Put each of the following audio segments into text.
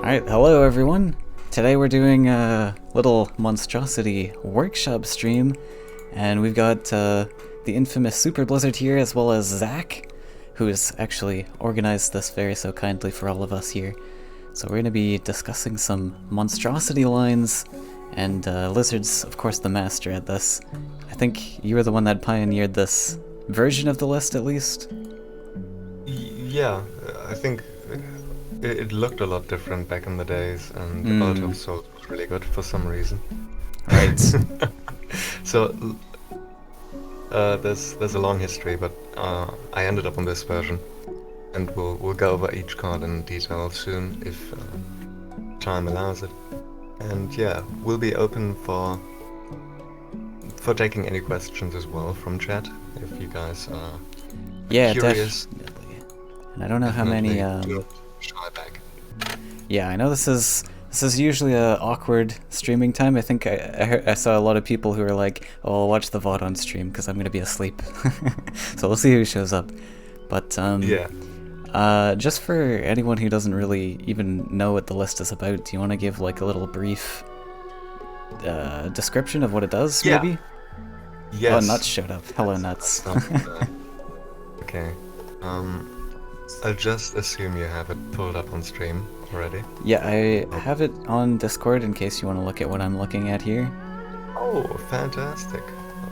Alright, hello everyone. Today we're doing a little Monstrosity workshop stream, and we've got the infamous SuperBlizard here, as well as Zach, who has actually organized this very so kindly for all of us here. So we're going to be discussing some Monstrosity lines, and Lizard's of course the master at this. I think you were the one that pioneered this version of the list, at least? Yeah, I think it looked a lot different back in the days, and Art of Soul was really good for some reason. Right. So there's a long history, but I ended up on this version, and we'll go over each card in detail soon if time allows it. And yeah, we'll be open for taking any questions as well from chat if you guys are curious. Definitely. And I don't know how many. Shy back. Yeah, I know this is usually a awkward streaming time. I think I saw a lot of people who are like, "Oh, I'll watch the VOD on stream because I'm gonna be asleep." So we'll see who shows up. But yeah. just for anyone who doesn't really even know what the list is about, do you want to give like a little brief description of what it does, Yeah. maybe? Yes. Oh, Nuts showed up. Hello, Nuts. Okay. I'll just assume you have it pulled up on stream already. Yeah, I have it on Discord in case you want to look at what I'm looking at here. Oh, fantastic.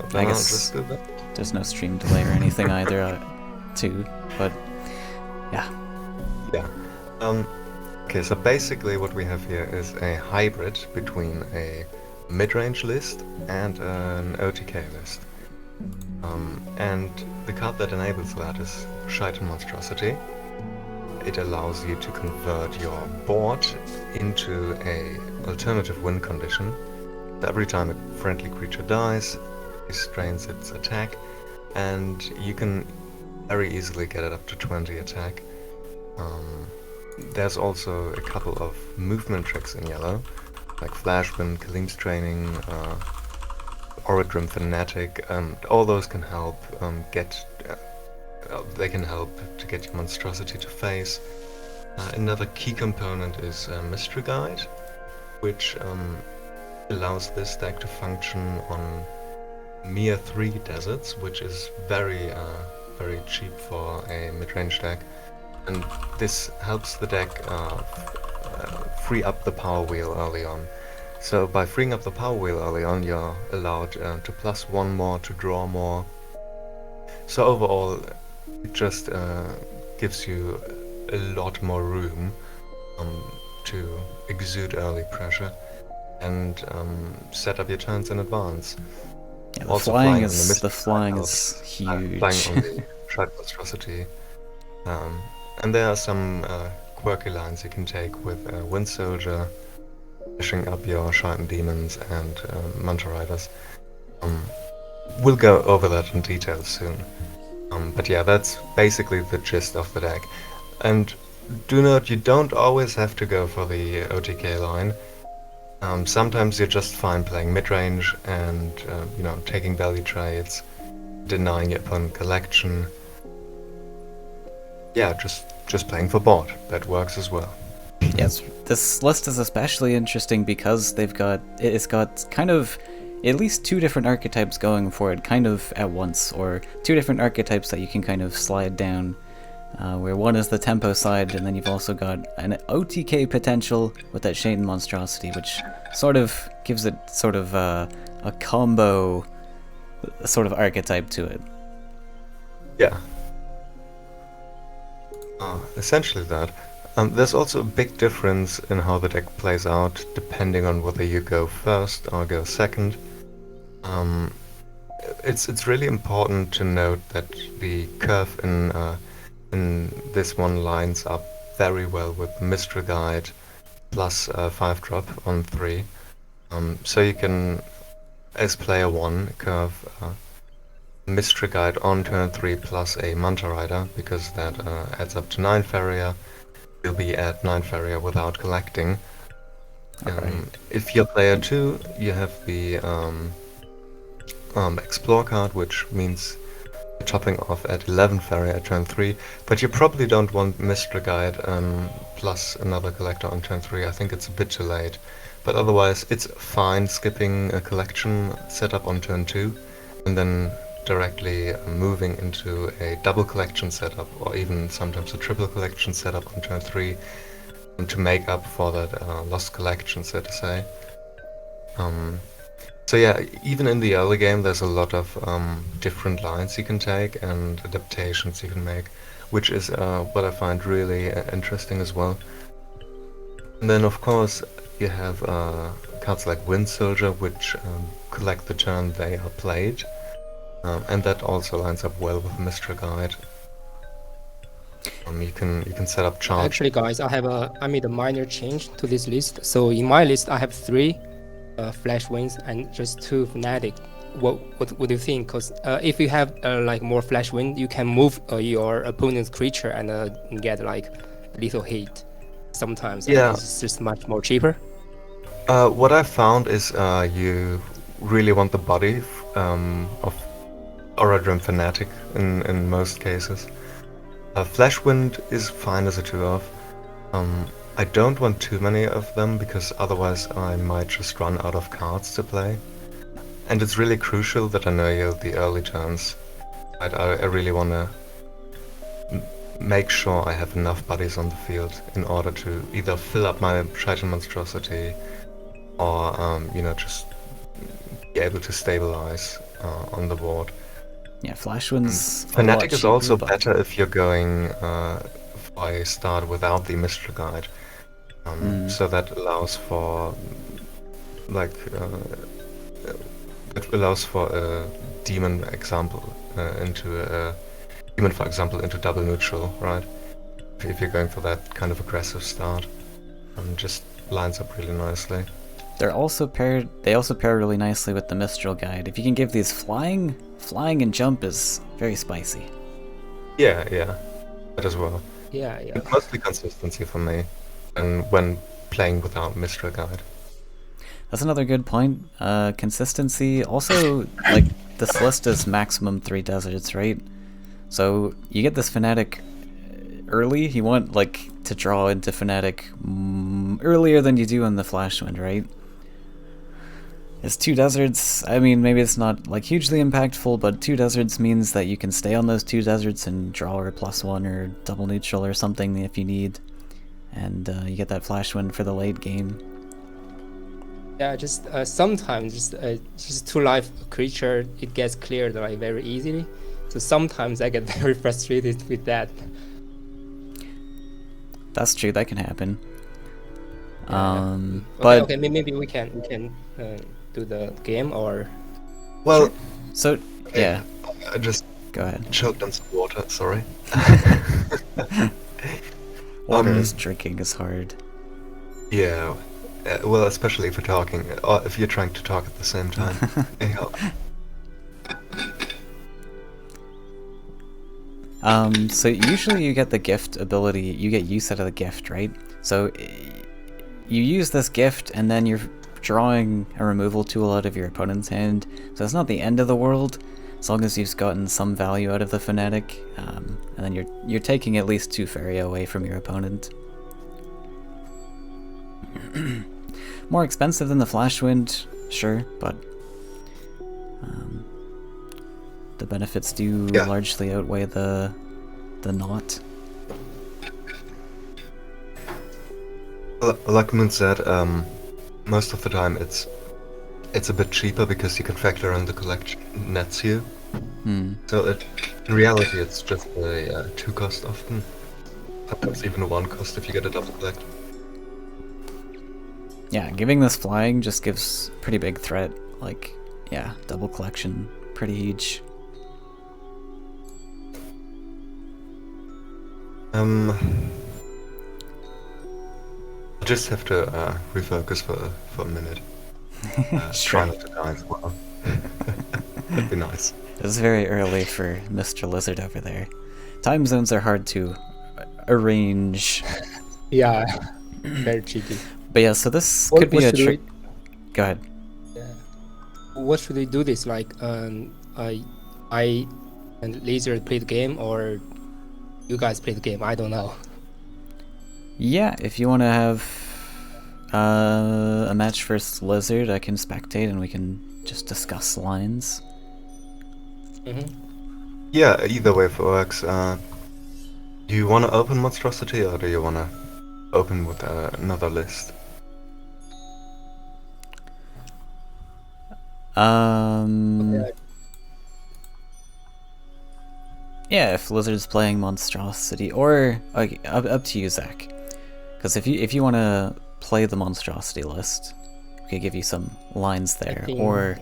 Then I I'll guess just do that. there's no stream delay or anything either, too. But yeah. Yeah. Okay, so basically what we have here is a hybrid between a mid-range list and an OTK list. And the card that enables that is Shite and Monstrosity. It allows you to convert your board into a alternative win condition. Every time a friendly creature dies, it restrains its attack, and you can very easily get it up to 20 attack. There's also a couple of movement tricks in yellow, like Flash Wind, Kalim's Training, Oradrim Fanatic, and all those can help they can help to get your Monstrosity to face. Another key component is Mystery Guide, which allows this deck to function on mere 3 deserts, which is very cheap for a mid-range deck, and this helps the deck free up the power wheel early on. So by freeing up the power wheel early on, you're allowed to plus 1 more to draw more. So overall, it just gives you a lot more room to exude early pressure and set up your turns in advance. Yeah, Also flying on the flying helps, is huge. Flying on the Shite Monstrosity. And there are some quirky lines you can take with Wind Soldier, pushing up your Shite Demons and Manta Riders. We'll go over that in detail soon. But yeah, that's basically the gist of the deck. And do note, you don't always have to go for the OTK line. Sometimes you're just fine playing mid-range and, taking value trades, denying your opponent collection. Yeah, just playing for board. That works as well. Yes, this list is especially interesting because it's got kind of at least 2 different archetypes going for it kind of at once, or 2 different archetypes that you can kind of slide down, where one is the tempo side, and then you've also got an OTK potential with that Shade and Monstrosity, which sort of gives it sort of a combo sort of archetype to it. Yeah. Essentially that. There's also a big difference in how the deck plays out, depending on whether you go first or go second. It's really important to note that the curve in this one lines up very well with Mystery Guide plus 5-drop on 3. So you can, as player 1, curve Mystery Guide on turn 3 plus a Manta Rider, because that adds up to 9 Faeria. You'll be at 9 Faeria without collecting. If you're player 2, you have the Explore card, which means topping off at 11 Faeria at turn 3, but you probably don't want Mystery Guide plus another collector on turn 3. I think it's a bit too late. But otherwise, it's fine skipping a collection setup on turn 2, and then directly moving into a double collection setup, or even sometimes a triple collection setup on turn 3, and to make up for that lost collection, so to say. So yeah, even in the early game, there's a lot of different lines you can take and adaptations you can make, which is what I find really interesting as well. And then, of course, you have cards like Wind Soldier, which collect the turn they are played, and that also lines up well with Mystery Guide. You can set up charge. Actually, guys, I made a minor change to this list. So in my list, I have 3 Flash Winds and just 2 Fnatic. What do you think? Because if you have like more Flash Wind, you can move your opponent's creature and get like lethal hit sometimes. Yeah. And it's just much more cheaper. What I found is you really want the body of Oradrim Fnatic in most cases. Flash Wind is fine as a 2-off. I don't want too many of them because otherwise I might just run out of cards to play. And it's really crucial that I know the early turns. I really want to make sure I have enough bodies on the field in order to either fill up my Shaitan Monstrosity or just be able to stabilize on the board. Yeah, Flash Wind's Fnatic is also but better if you're going for a start without the Mystery Guide. So that allows for a demon example into double neutral, right? If you're going for that kind of aggressive start, just lines up really nicely. They also pair really nicely with the Mistral Guide. If you can give these flying and jump is very spicy. Yeah, that as well. Yeah. It's mostly consistency for me, and when playing without Mistral Guide. That's another good point. Consistency. Also, like, this list is maximum 3 deserts, right? So you get this Fnatic early. You want to draw into Fnatic earlier than you do in the Flash Wind, right? It's 2 deserts. I mean, maybe it's not hugely impactful, but 2 deserts means that you can stay on those 2 deserts and draw a +1 or double neutral or something if you need, and you get that Flash Wind for the late game. Yeah, just sometimes just 2 life creature, it gets cleared very easily. So sometimes I get very frustrated with that. That's true. That can happen. But okay, maybe we can do the game or. Well, so yeah. I just go ahead. Choked on some water. Sorry. Water drinking is hard. Yeah. Well, especially if we're talking, or if you're trying to talk at the same time. Anyhow. So usually you get the gift ability, you get use out of the gift, right? So you use this gift and then you're drawing a removal tool out of your opponent's hand. So it's not the end of the world, as long as you've gotten some value out of the Fnatic, and then you're taking at least 2 Faeria away from your opponent. More expensive than the Flash Wind, sure, but the benefits do largely outweigh the not. Like Moon said, most of the time it's a bit cheaper because you can factor in the collection nets here. So in reality it's just a 2 cost often. Sometimes even a 1 cost if you get a double collect. Yeah, giving this flying just gives pretty big threat. Double collection, pretty huge. I just have to refocus for a minute. Try not to die as well. That'd be nice. It's very early for Mr. Lizard over there. Time zones are hard to arrange. Yeah, very tricky. But yeah, so this could be a trick. Go ahead. Yeah. What should we do this? I and Lizard play the game, or you guys play the game? I don't know. Yeah, if you want to have a match versus Lizard, I can spectate and we can just discuss lines. Yeah, either way works. Do you want to open Monstrosity or do you want to open with another list? Yeah, if Lizard's playing Monstrosity, or okay, up to you, Zach. Because if you want to play the Monstrosity list, we could give you some lines there, or...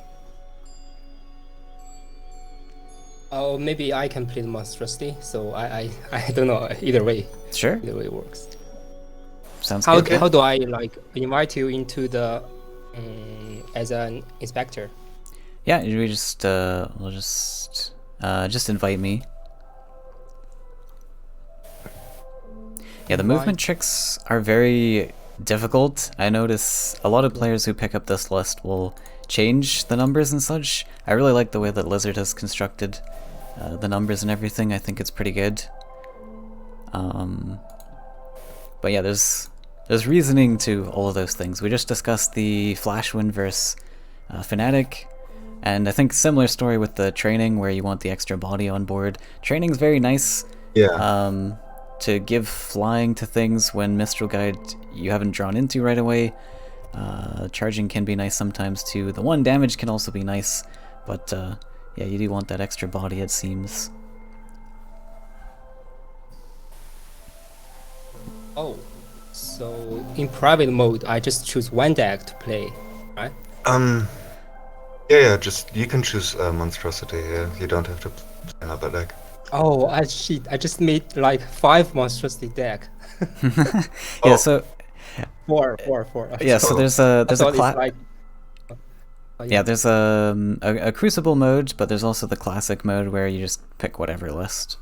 Oh, maybe I can play the Monstrosity, so I don't know, either way. Sure. Either way works. Sounds good. How do I like invite you into the as an inspector? Yeah, we just we'll just invite me. Yeah, the movement tricks are very difficult. I notice a lot of players who pick up this list will change the numbers and such. I really like the way that Lizard has constructed the numbers and everything. I think it's pretty good. But yeah, there's reasoning to all of those things. We just discussed the Flash Wind versus Fnatic, and I think similar story with the training where you want the extra body on board. Training's very nice. Yeah. To give flying to things when Mistral Guide you haven't drawn into right away. Charging can be nice sometimes too. The 1 damage can also be nice, but yeah, you do want that extra body, it seems. Oh, so in private mode, I just choose 1 deck to play, right? Yeah, just you can choose Monstrosity here. You don't have to play another deck. Oh, I just made like 5 Monstrosity deck. Yeah, so Four. yeah, so there's a like, yeah, there's a Crucible mode, but there's also the classic mode where you just pick whatever list.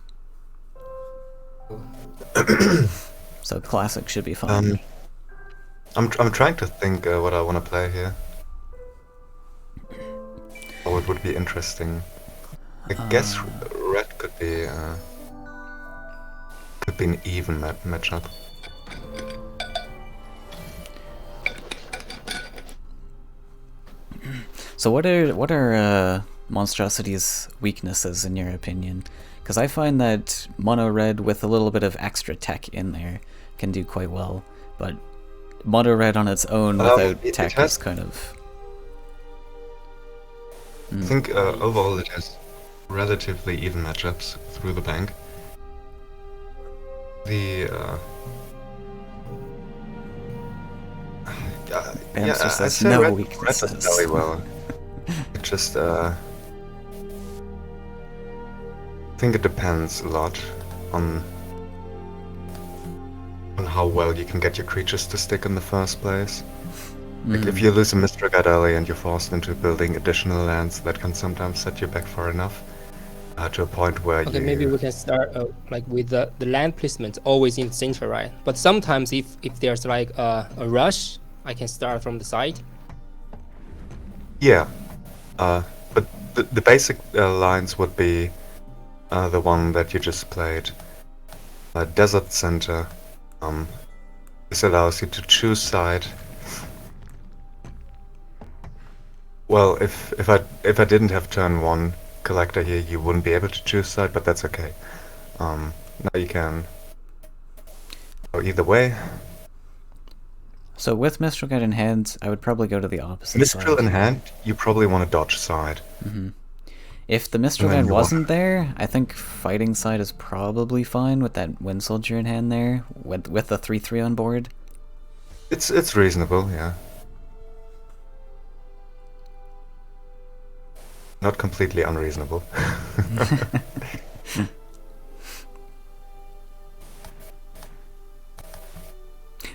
So classic should be fun. I'm trying to think what I want to play here. Oh, it would be interesting. I guess red could be an even matchup. So what are Monstrosity's weaknesses in your opinion? Because I find that mono red with a little bit of extra tech in there can do quite well, but mono red on its own without tech is kind of... I think overall it has relatively even matchups through the bank. The yeah, I'd say no red weaknesses. does very well. It just I think it depends a lot on how well you can get your creatures to stick in the first place. Like if you lose a Mistral Guide early and you're forced into building additional lands, that can sometimes set you back far enough to a point where okay, maybe we can start like with the land placement always in the center, right? But sometimes if there's like a rush, I can start from the side. Yeah, but the basic lines would be the one that you just played. Desert Center. This allows you to choose side. Well, if I didn't have turn 1 collector here, you wouldn't be able to choose side, but that's okay. Now you can go either way. So with Mistral Guide in hand, I would probably go to the opposite Mistral side. in hand, you probably want to dodge side. If the Mistral Guide wasn't there, I think fighting side is probably fine with that Wind Soldier in hand there, with the 3/3 on board. It's reasonable, yeah. Not completely unreasonable.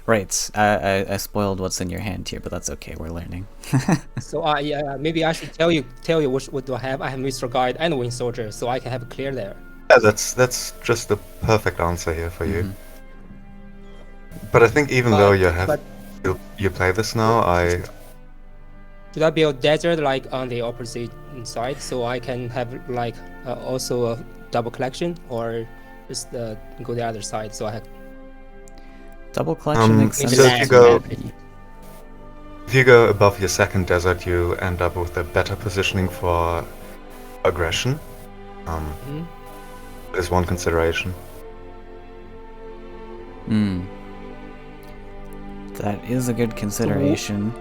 Right, I spoiled what's in your hand here, but that's okay, we're learning. So yeah, maybe I should tell you what do I have. I have Mistral Guide and Wind Soldier, so I can have it clear there. Yeah, that's just the perfect answer here for you. But I think even though you play this now, should I build desert like on the opposite side so I can have like also a double collection, or just go the other side so I have... Double collection makes Maybe sense. So land, if you go above your second desert, you end up with a better positioning for aggression. Mhm. Is one consideration. That is a good consideration.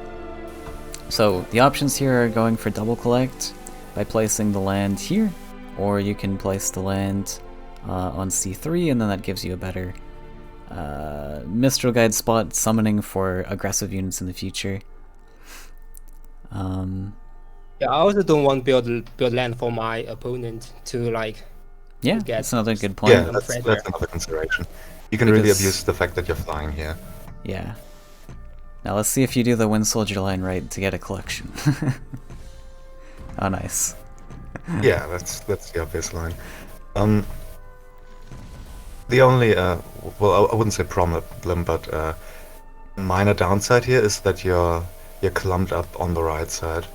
So the options here are going for double collect by placing the land here, or you can place the land on C3, and then that gives you a better Mistral Guide spot summoning for aggressive units in the future. Yeah, I also don't want build land for my opponent to like. Yeah, get that's another good point. Yeah, Some that's pressure. another consideration. You can really Because- abuse the fact that you're flying here. Yeah. Now let's see if you do the Wind Soldier line right to get a collection. Oh, nice. Yeah, that's the obvious line. The only well, I wouldn't say problem, but minor downside here is that you're clumped up on the right side,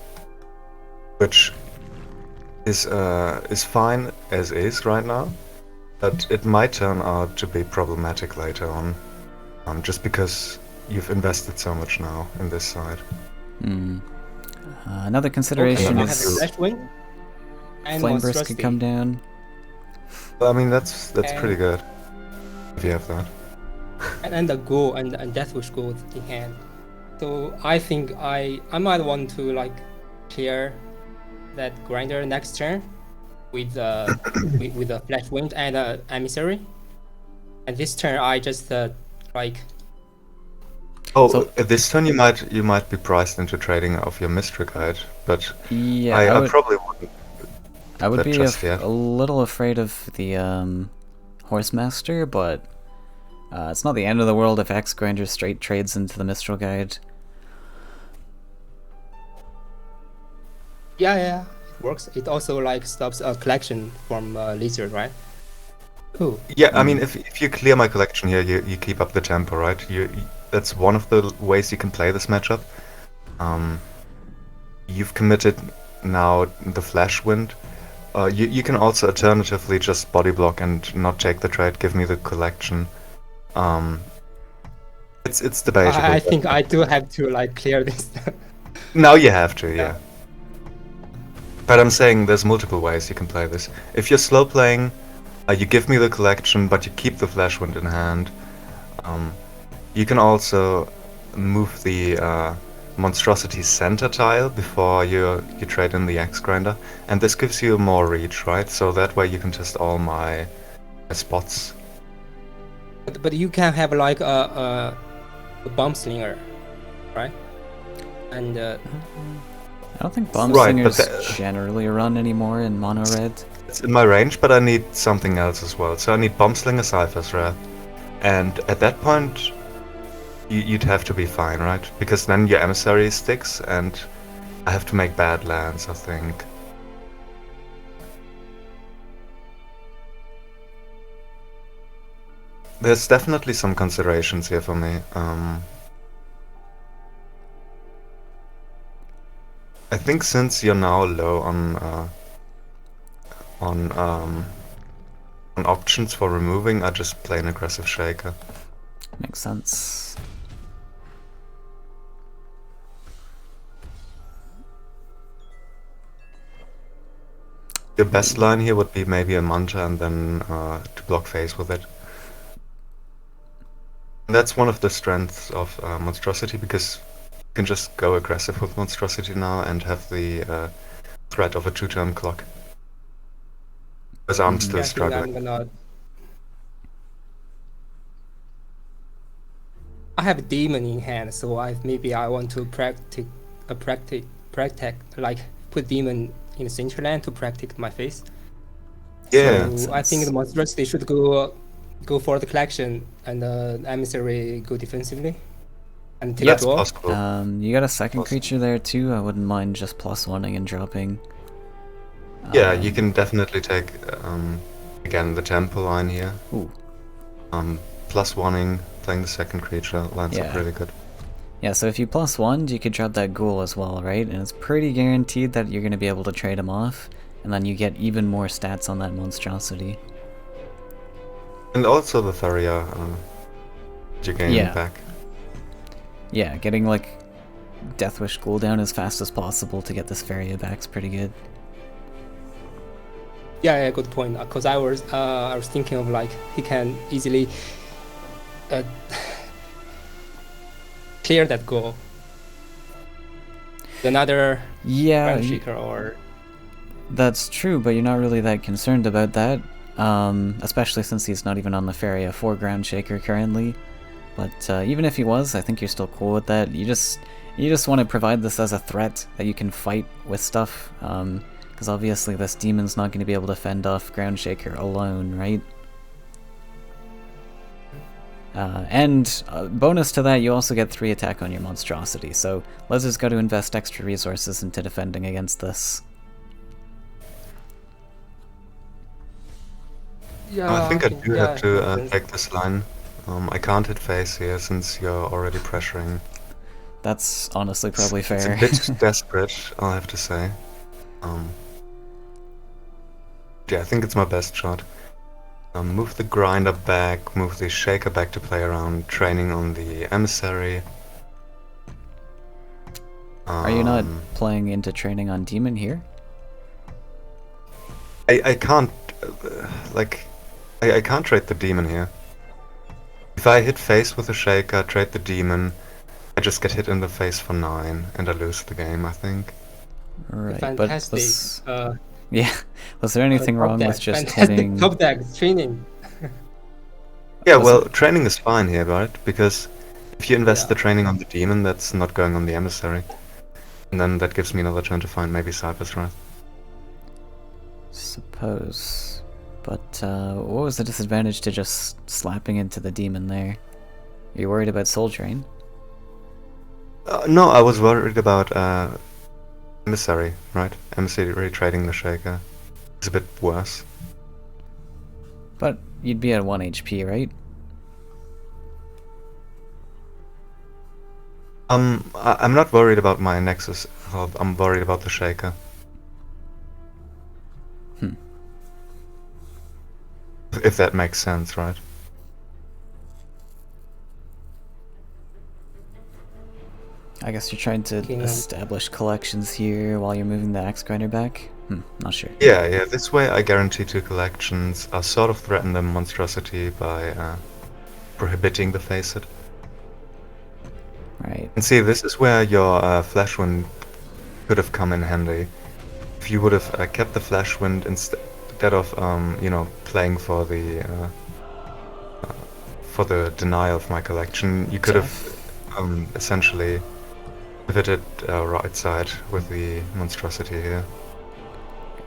which is fine as is right now, but it might turn out to be problematic later on, just because you've invested so much now in this side. Another consideration I have a is flash wing and Flame Burst could monstrosity. come down. Well, I mean that's pretty good if you have that. And the goal and Deathwish gold in hand. So I think I might want to like clear that grinder next turn with with a flash wind and emissary. And this turn I just like Oh, So- this turn you might be priced into trading off your Mystery Guide, but Yeah, I probably wouldn't. I would that be just yet. a little afraid of the Horsemaster, but it's not the end of the world if Axe Grinder straight trades into the Mistral Guide. yeah, it works. It also like stops a collection from lizard, right? Cool. Yeah, I mean, if you clear my collection here, you keep up the tempo, right? That's one of the ways you can play this matchup. You've committed now the Flash Wind. You can also alternatively just body block and not take the trade, give me the collection. It's debatable. I think I do have to like clear this. Now you have to, yeah. But I'm saying there's multiple ways you can play this. If you're slow playing, you give me the collection, but you keep the Flash Wind in hand. You can also move the Monstrosity center tile before you trade in the Axe Grinder, and this gives you more reach, right? So that way you can test all my spots. But you can have like a bomb slinger, right? And I don't think Bomb Right, but Slingers generally run anymore in Mono Red. It's in my range, but I need something else as well. So I need Bomb Slinger, Cypher's Wrath, and at that point you'd have to be fine, right? Because then your Emissary sticks, and I have to make bad lands, I think. There's definitely some considerations here for me. I think since you're now low on options for removing, I just play an aggressive Shaker. Makes sense. Your best line here would be maybe a Manta and then to block face with it. And that's one of the strengths of Monstrosity, because you can just go aggressive with Monstrosity now and have the threat of a 2-turn clock. Because I'm still I think struggling. I'm gonna. I have a demon in hand, so maybe I want to practice like put demon in the center land to practice my face. Yeah. So I think the monstrosity should go for the collection, and the emissary go defensively and take That's a draw. possible. You got a second creature there too. I wouldn't mind just +1ing and dropping. Yeah, you can definitely take again the tempo line here. Ooh. +1ing, playing the second creature lines up Yeah. really good. Yeah, so if you +1'd, you could drop that ghoul as well, right? And it's pretty guaranteed that you're going to be able to trade him off, and then you get even more stats on that monstrosity. And also the Faeria you're gaining back. Yeah, getting like Death Wish cooldown as fast as possible to get this Faeria back's pretty good. Yeah, good point. Because I was thinking of like he can easily clear that goal. Another Yeah, Shaker or that's true, but you're not really that concerned about that, especially since he's not even on the Faeria 4 Ground Shaker currently. But even if he was, I think you're still cool with that. You just want to provide this as a threat that you can fight with stuff, because obviously this demon's not going to be able to fend off Ground Shaker alone, right? And bonus to that, you also get 3 attack on your Monstrosity, so Lizard's got to invest extra resources into defending against this. Yeah, I think I do have to take this line. I can't hit face here since you're already pressuring. That's honestly probably fair. It's a bit desperate, I'll have to say. Yeah, I think it's my best shot. Move the grinder back, move the shaker back to play around, training on the emissary. Are you not playing into training on demon here? I can't, like, I can't trade the demon here. If I hit face with a shaker, trade the demon, I just get hit in the face for 9 and I lose the game, I think. Right, fantastic. but yeah, was there anything wrong with just hitting... Top deck training. Yeah, well, training is fine here, right? Because if you invest the training on the demon, that's not going on the emissary. And then that gives me another turn to find maybe Cypher's Wrath. Suppose. But what was the disadvantage to just slapping into the demon there? Are you worried about Soul Drain? No, I was worried about emissary, right? Emissary trading the shaker. It's a bit worse. But you'd be at 1 HP, right? I'm not worried about my Nexus. I'm worried about the shaker. If that makes sense, right? I guess you're trying to establish collections here while you're moving the axe grinder back? Not sure. Yeah, this way I guarantee 2 collections. I sort of threaten the monstrosity by prohibiting the Facet. Right. And see, this is where your Flash Wind could have come in handy. If you would have kept the Flash Wind instead of, you know, playing for the denial of my collection, you could have essentially pivoted right side with the monstrosity here.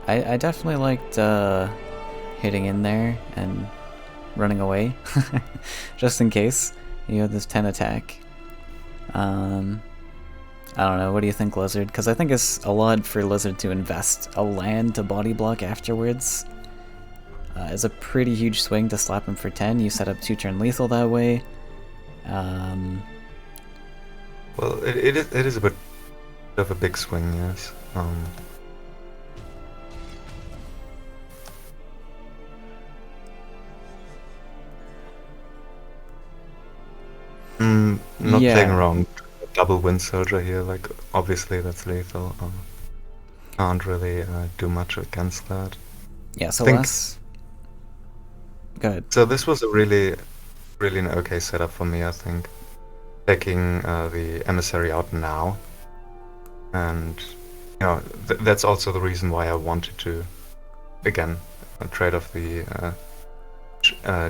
I definitely liked hitting in there and running away, just in case. You have this 10 attack. I don't know, what do you think, Lizard? Because I think it's a lot for Lizard to invest a land to body block afterwards. It's a pretty huge swing to slap him for 10. You set up 2-turn lethal that way. Well, it is a bit of a big swing, yes. Not playing around. Double Wind Soldier here, like, obviously that's lethal. Can't really do much against that. Yeah, so go ahead. So this was a really an okay setup for me, I think. Taking the emissary out now. And, you know, that's also the reason why I wanted to, again, trade off the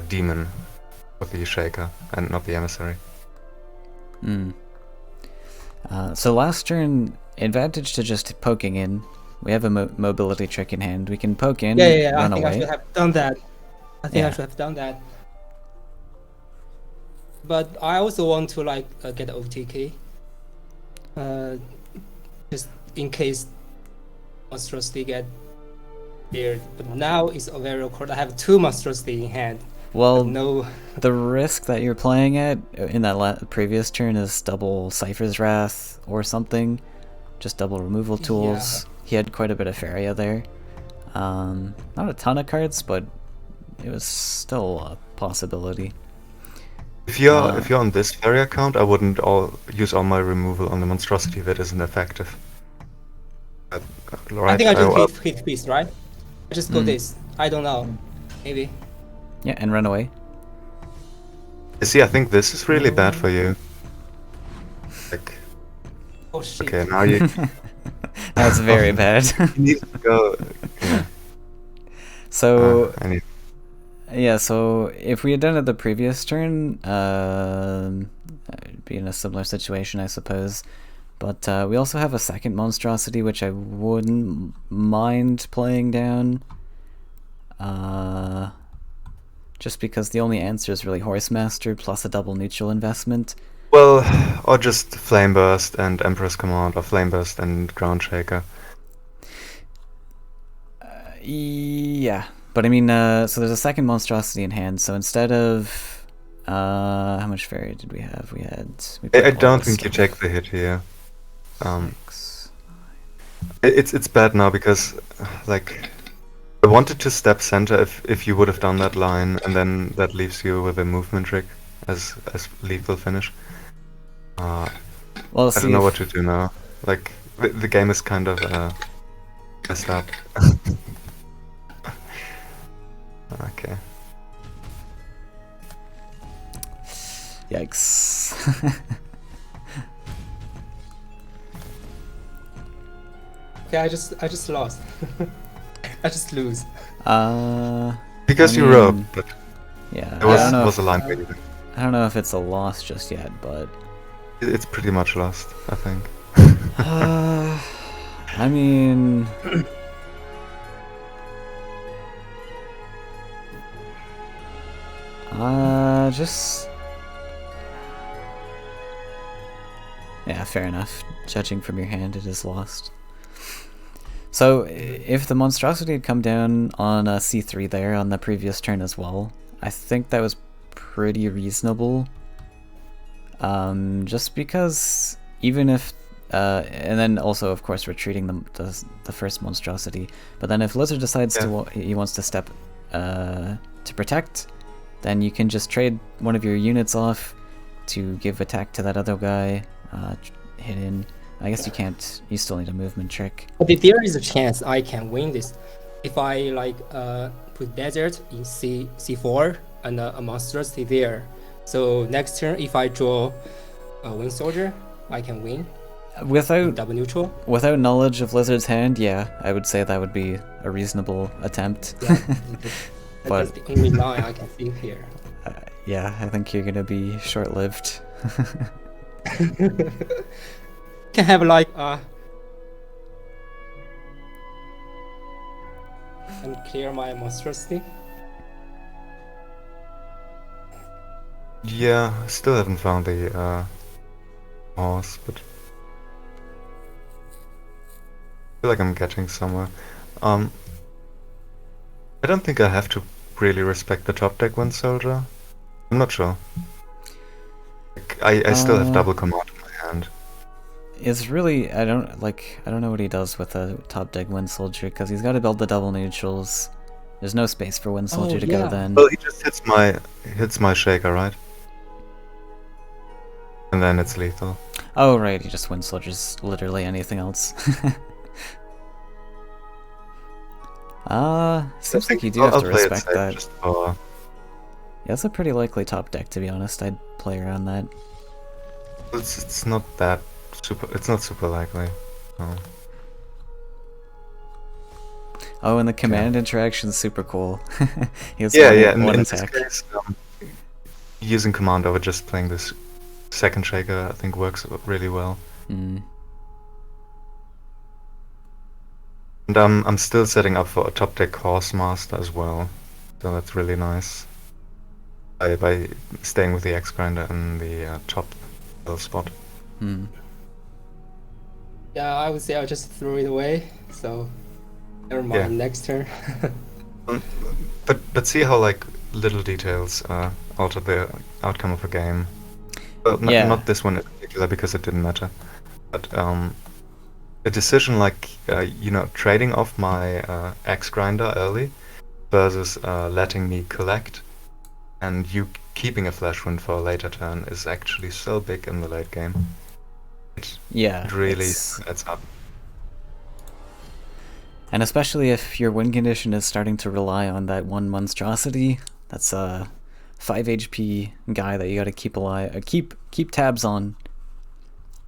demon with the shaker and not the emissary. So last turn, advantage to just poking in. We have a mobility trick in hand. We can poke in, run away. I should have done that. I think I should have done that. But I also want to like get OTK. Just in case monstrosity get cleared. But now it's very awkward. I have 2 monstrosity in hand. Well, no. The risk that you're playing at in that previous turn is double Cypher's Wrath or something. Just double removal tools. Yeah. He had quite a bit of Faeria there. Not a ton of cards, but it was still a possibility. If you're on this Faeria account, I wouldn't use all my removal on the monstrosity. That isn't effective. Right? I think I just hit feast, right? I just go Mm. this. I don't know. Maybe. Yeah, and run away. See, I think this is really bad for you. Like, Oh shit. okay, now you That's very bad. need to go. Yeah. So I need. yeah, so if we had done it the previous turn, I'd be in a similar situation, I suppose. But we also have a second monstrosity, which I wouldn't mind playing down. Just because the only answer is really Horsemaster plus a double neutral investment. Well, or just Flame Burst and Emperor's Command, or Flame Burst and Ground Shaker. Yeah, but I mean, so there's a second monstrosity in hand. So instead of how much Faeria did we have? I don't think you take the hit here. It's bad now because, like, I wanted to step center if you would have done that line, and then that leaves you with a movement trick as lethal finish. Well, I don't know what to do now. Like, the game is kind of messed up. Okay. Yikes. Okay, I just lost. I just lose. Because I you mean, rogue, but yeah, there was a line waiting. I don't know if it's a loss just yet, but It's pretty much lost, I think. I mean, just yeah, fair enough. Judging from your hand, it is lost. So, if the monstrosity had come down on a C3 there on the previous turn as well, I think that was pretty reasonable. Just because even if, and then also of course retreating the first monstrosity, but then if Lizard decides he wants to step to protect, then you can just trade one of your units off to give attack to that other guy, hit in. I guess you can't, you still need a movement trick. But there is a chance I can win this. If I like put desert in C4 and a monstrosity there. So next turn, if I draw a wind soldier, I can win. Without double neutral. Without knowledge of Lizard's hand, yeah, I would say that would be a reasonable attempt. Yeah, but that's the only line I can see here. Yeah, I think you're gonna be short-lived. Can have like and clear my monstrosity. Yeah, I still haven't found the horse, but I feel like I'm getting somewhere. I don't think I have to really respect the top deck wind soldier. I'm not sure. Like, I still have double command in my hand. It's really, I don't know what he does with a top deck wind soldier, because he's got to build the double neutrals. There's no space for wind soldier to go then. Well, he just hits my shaker, right? And then it's lethal. Oh right, he just wind soldiers literally anything else. Seems like you do have to respect that. Yeah, that's a pretty likely top deck, to be honest. I'd play around that. It's not that super. It's not super likely. No. Oh, and the command interaction's super cool. He has one in attack. This case, using command over just playing this second shaker, I think works really well. Mm. And I'm still setting up for a top deck horse master as well, so that's really nice. By staying with the X grinder in the top spot. Mm. Yeah, I would say I'll just throw it away. So never mind. Next turn. But see how like little details alter the outcome of a game. Well, not this one in particular because it didn't matter. But a decision like trading off my X grinder early versus letting me collect, and you keeping a flash wound for a later turn is actually so big in the late game. Yeah, It really adds up. And especially if your win condition is starting to rely on that one monstrosity, that's a 5 HP guy that you gotta keep alive, keep tabs on.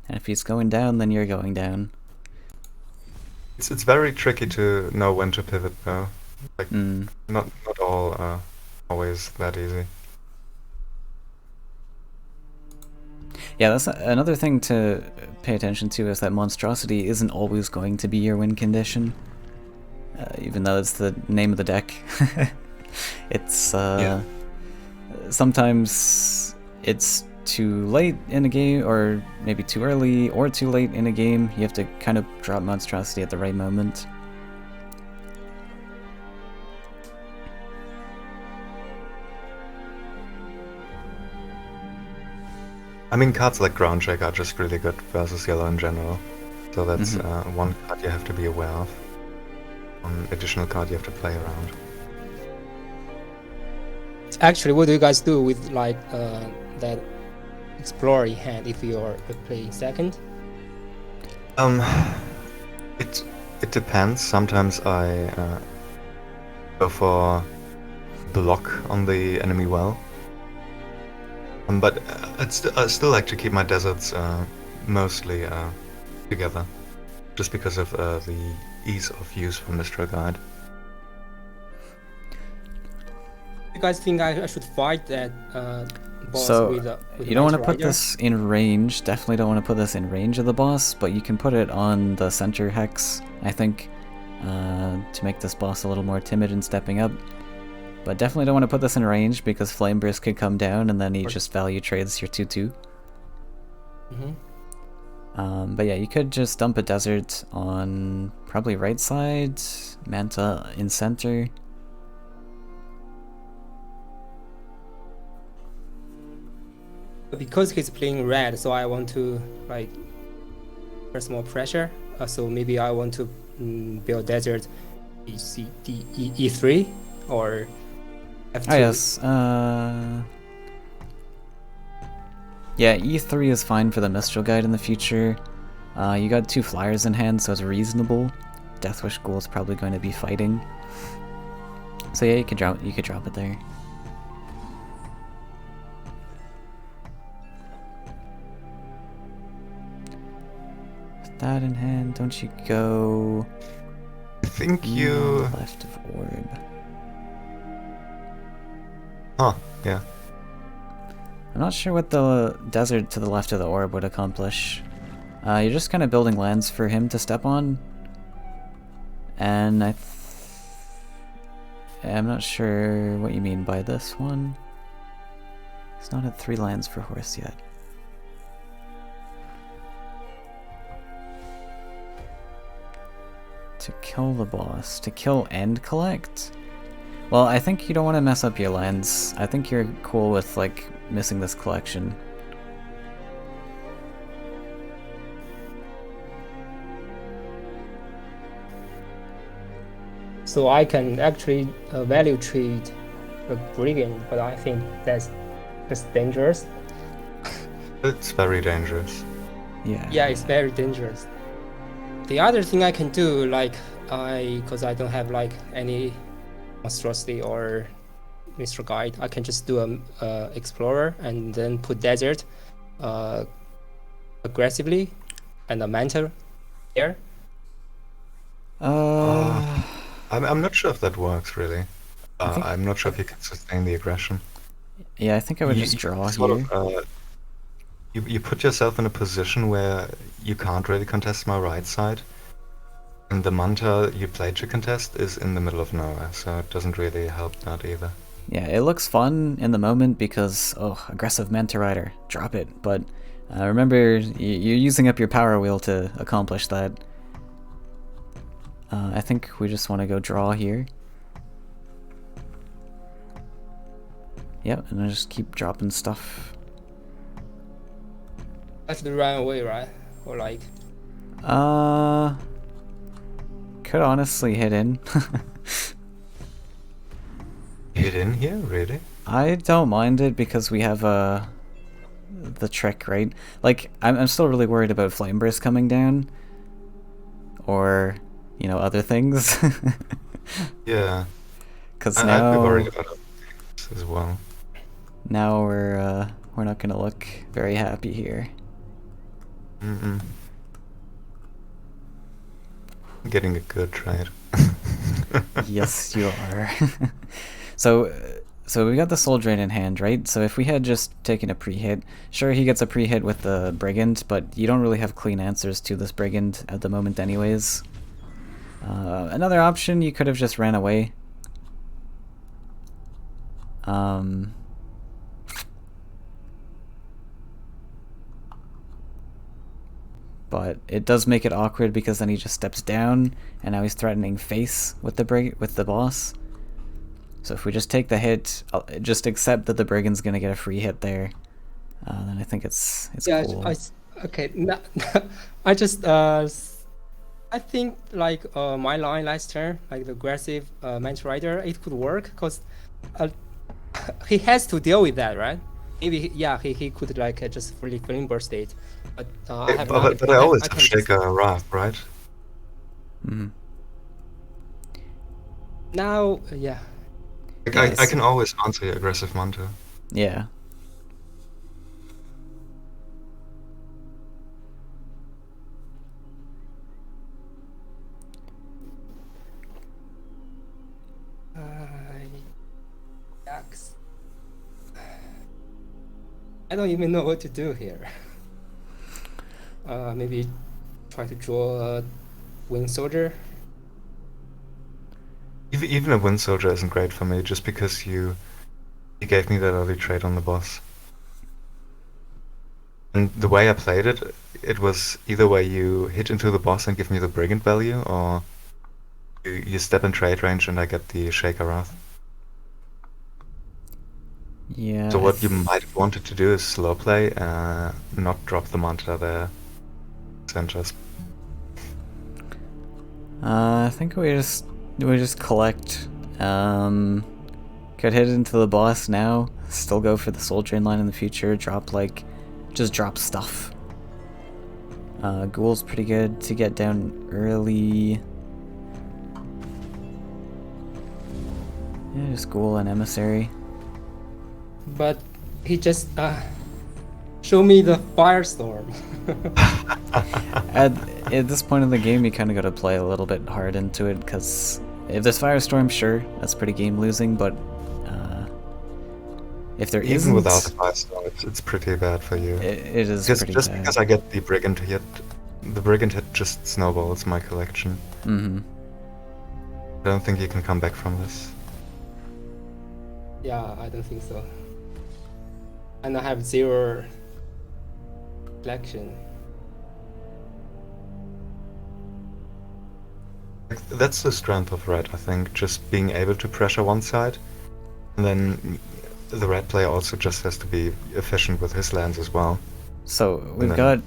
And if he's going down, then you're going down. It's very tricky to know when to pivot though. Like not all are always that easy. Yeah, that's another thing to pay attention to, is that monstrosity isn't always going to be your win condition. Even though it's the name of the deck. It's sometimes it's too late in a game, or maybe too early or too late in a game. You have to kind of drop monstrosity at the right moment. I mean, cards like Ground Check are just really good versus yellow in general. So that's one card you have to be aware of. One additional card you have to play around. Actually, what do you guys do with like that exploring hand if you're playing second? It depends. Sometimes I go for block on the enemy well. But I still like to keep my deserts mostly together, just because of the ease of use for Mystery Guide. You guys think I should fight that boss So with you don't want to put Rider? this in range. Definitely don't want to put this in range of the boss, but you can put it on the center hex, I think, to make this boss a little more timid in stepping up. But definitely don't want to put this in range, because Flame Burst could come down and then he just value trades your 2/2. But yeah, you could just dump a desert on probably right side, Manta in center. Because he's playing red, so I want to like press more pressure. So maybe I want to build desert E3 or F2. Oh yes, yeah, E3 is fine for the Mistral Guide in the future. You got 2 flyers in hand, so it's reasonable. Deathwish Ghoul is probably going to be fighting. So yeah, you could drop it there. With that in hand, don't you go I think you... left of orb? Huh, yeah. I'm not sure what the desert to the left of the orb would accomplish. You're just kind of building lands for him to step on. And I'm not sure what you mean by this one. He's not at 3 lands for horse yet. To kill the boss. To kill and collect? Well, I think you don't want to mess up your lands. I think you're cool with, like, missing this collection. So I can actually value trade a brigand, but I think that's just dangerous. It's very dangerous. Yeah. Yeah, it's very dangerous. The other thing I can do, like because I don't have like any monstrosity or Mr. Guide, I can just do a explorer and then put desert aggressively and a manta there. I'm not sure if that works really. I'm not sure if you can sustain the aggression. Yeah, I think I would just draw here. You put yourself in a position where you can't really contest my right side, and the manta you played to contest is in the middle of nowhere, so it doesn't really help that either. Yeah, it looks fun in the moment because, oh, aggressive Manta Rider, drop it. But remember, you're using up your power wheel to accomplish that. I think we just want to go draw here. Yep, and I just keep dropping stuff. I have to run away, right? Or like... Could honestly hit in. Hit in here, really? I don't mind it because we have the trick, right? Like, I'm still really worried about Flame Burst coming down. Or, you know, other things. Yeah. Because I'd be worried now, about other things as well. now we're not gonna look very happy here. Mm-mm. Getting a good trade. Yes, you are. So, so we got the Soul Drain in hand, right? So if we had just taken a pre-hit, sure, he gets a pre-hit with the Brigand, but you don't really have clean answers to this Brigand at the moment anyways. Another option, you could have just ran away. But it does make it awkward because then he just steps down, and now he's threatening face with the boss. So if we just take the hit, just accept that the Brigand's gonna get a free hit there, then I think it's Yeah, cool. okay. I just I think like my line last turn, like the aggressive Manta Rider, it could work because he has to deal with that, right? Maybe he could like just fully Flame Burst it, but I have nothing. But I always have Shaker Wrath, right? Mm-hmm. Now, yeah. Like, I can always answer your aggressive Manta. Yeah. Yucks. I don't even know what to do here. Maybe try to draw a Winged Soldier. Even a Wind Soldier isn't great for me, just because you gave me that early trade on the boss. And the way I played it, it was either way you hit into the boss and give me the Brigand value, or you step in trade range and I get the Shaker Wrath. Yeah. So what you might have wanted to do is slow play, not drop the Manta there. And just I think we just collect. Could hit into the boss now. Still go for the Soul Drain line in the future. Just drop stuff. Ghoul's pretty good to get down early. Yeah, just Ghoul and Emissary. But he just show me the Firestorm. At this point in the game, you kind of got to play a little bit hard into it, because if there's Firestorm, sure, that's pretty game losing, but if there even isn't, without the Firestorm, it's pretty bad for you. It is just pretty just bad. because I get the Brigand hit, the Brigand hit just snowballs my collection. Mm-hmm. I don't think you can come back from this. Yeah, I don't think so. And I have 0 collection. That's the strength of red, I think, just being able to pressure one side, and then the red player also just has to be efficient with his lands as well. So we've then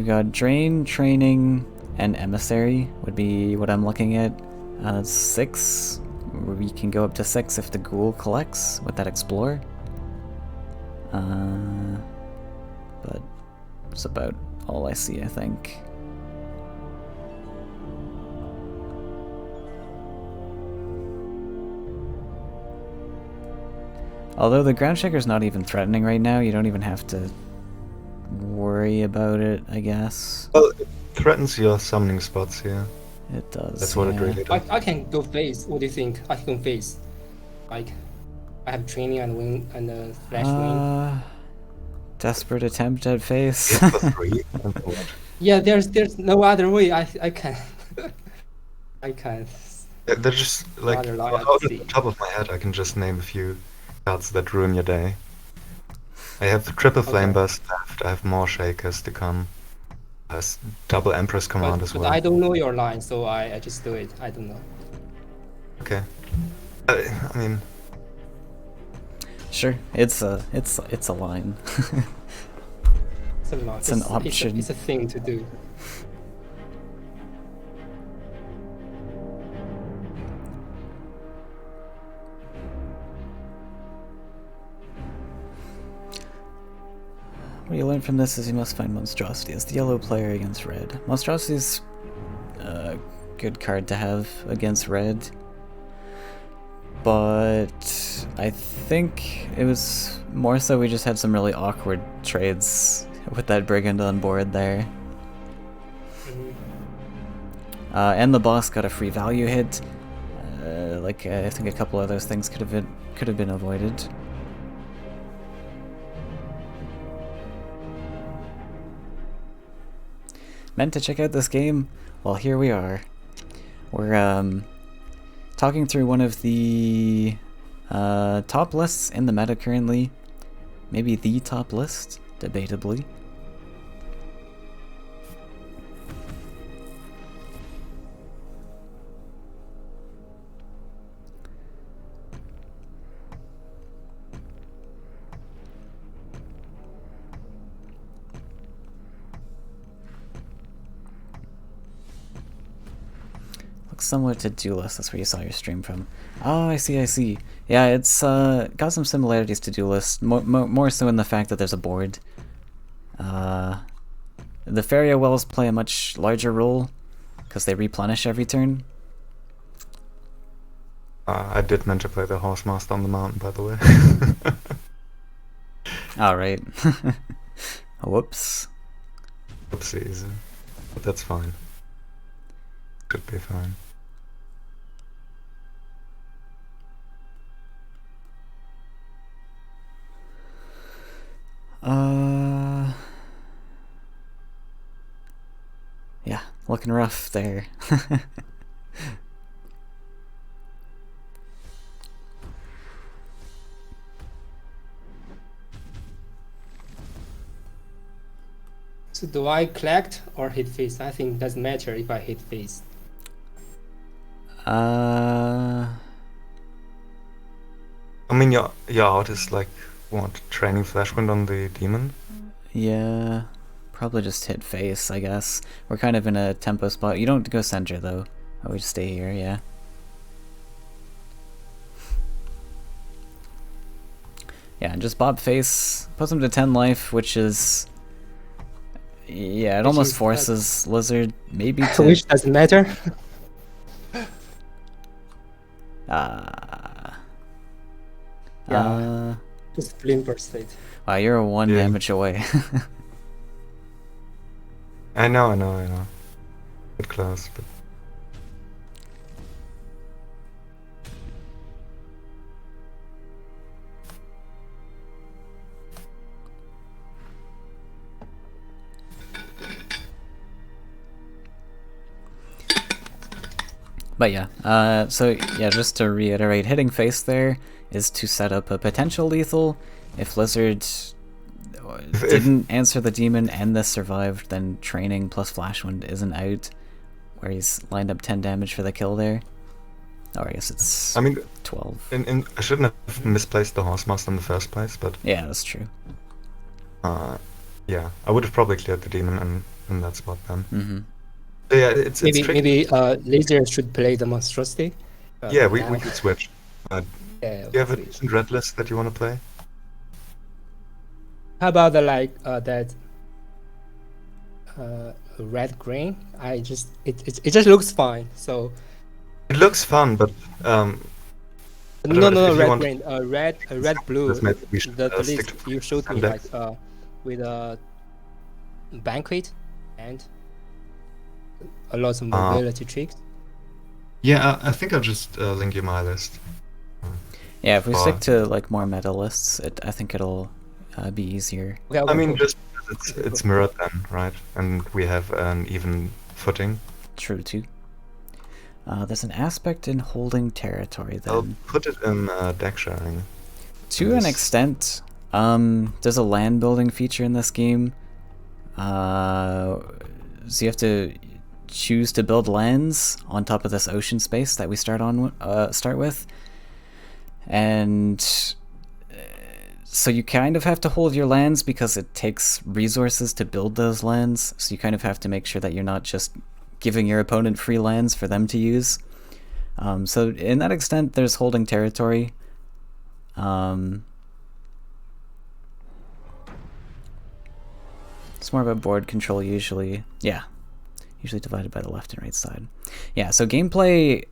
got Drain, Training, and Emissary would be what I'm looking at. That's 6. We can go up to 6 if the Ghoul collects with that Explore. But that's about all I see, I think. Although the Ground Shaker's not even threatening right now, you don't even have to worry about it, I guess. Well, it threatens your summoning spots here. It does. That's what it really does. I can go face. What do you think? I can go face. Like, I have Training and Wing and Flash Wing. Desperate attempt at face. Hit for 3. Yeah, there's no other way. I can. I can. They're just like Rather lie, out see. of the top of my head, I can just name a few cards that ruin your day. I have the triple Flame Burst left. I have more Shakers to come. Double Empress Command as But well. I don't know your line, so I just do it. I don't know. Okay. I mean, Sure, it's a line. It's a lot. It's an option. It's a thing to do. What you learn from this is you must find Monstrosity as the yellow player against red. Monstrosity's a good card to have against red, but I think it was more so we just had some really awkward trades with that brigand on board there. And the boss got a free value hit. I think a couple of those things could have been avoided. Meant to check out this game? Well, here we are. We're talking through one of the top lists in the meta currently. Maybe the top list, debatably. Similar to Duelist, that's where you saw your stream from. Oh, I see. Yeah, it's got some similarities to Duelist, more so in the fact that there's a board. The Faeria wells play a much larger role, because they replenish every turn. I did meant to play the Horsemaster on the mountain, by the way. Alright. Whoops. Oopsies. But that's fine. Could be fine. Yeah, looking rough there. So do I collect or hit face? I think it doesn't matter if I hit face. I mean, your out is like, what, training Flashwind on the demon? Yeah, probably just hit face, I guess. We're kind of in a tempo spot. You don't go center, though. I would stay here, yeah. Yeah, and just bob face, puts him to 10 life, which is... Yeah, it almost forces Lizard maybe to... Which doesn't matter. Just Flimper state. Wow, you're a 1 damage away. I know. Bit close, but... But yeah, so yeah, just to reiterate, hitting face there is to set up a potential lethal. If Lizard didn't answer the demon and this survived, then training plus Flashwind isn't out, where he's lined up 10 damage for the kill there. Oh, I guess it's 12. I shouldn't have misplaced the Horsemaster in the first place, but... Yeah, that's true. Yeah, I would have probably cleared the demon in that spot then. Mm-hmm. Yeah, it's maybe Lizard should play the Monstrosity. Yeah, we could switch. Yeah, do you have a decent red list that you want to play? How about that red green? It just looks fine. So it looks fun, but no red green. Red blue. We should, the list you showed me with a banquet and a lot of mobility tricks. Yeah, I think I'll just link you my list. Yeah, if we stick to like more meta lists, I think it'll be easier. Okay, I mean, just it's mirrored then, right? And we have an even footing. True too. There's an aspect in holding territory then. I'll put it in deck sharing. To an extent, there's a land building feature in this game. So you have to choose to build lands on top of this ocean space that we start with, and so you kind of have to hold your lands because it takes resources to build those lands. So you kind of have to make sure that you're not just giving your opponent free lands for them to use. So in that extent, there's holding territory. It's more about board control usually. Yeah. Usually divided by the left and right side. Yeah, so gameplay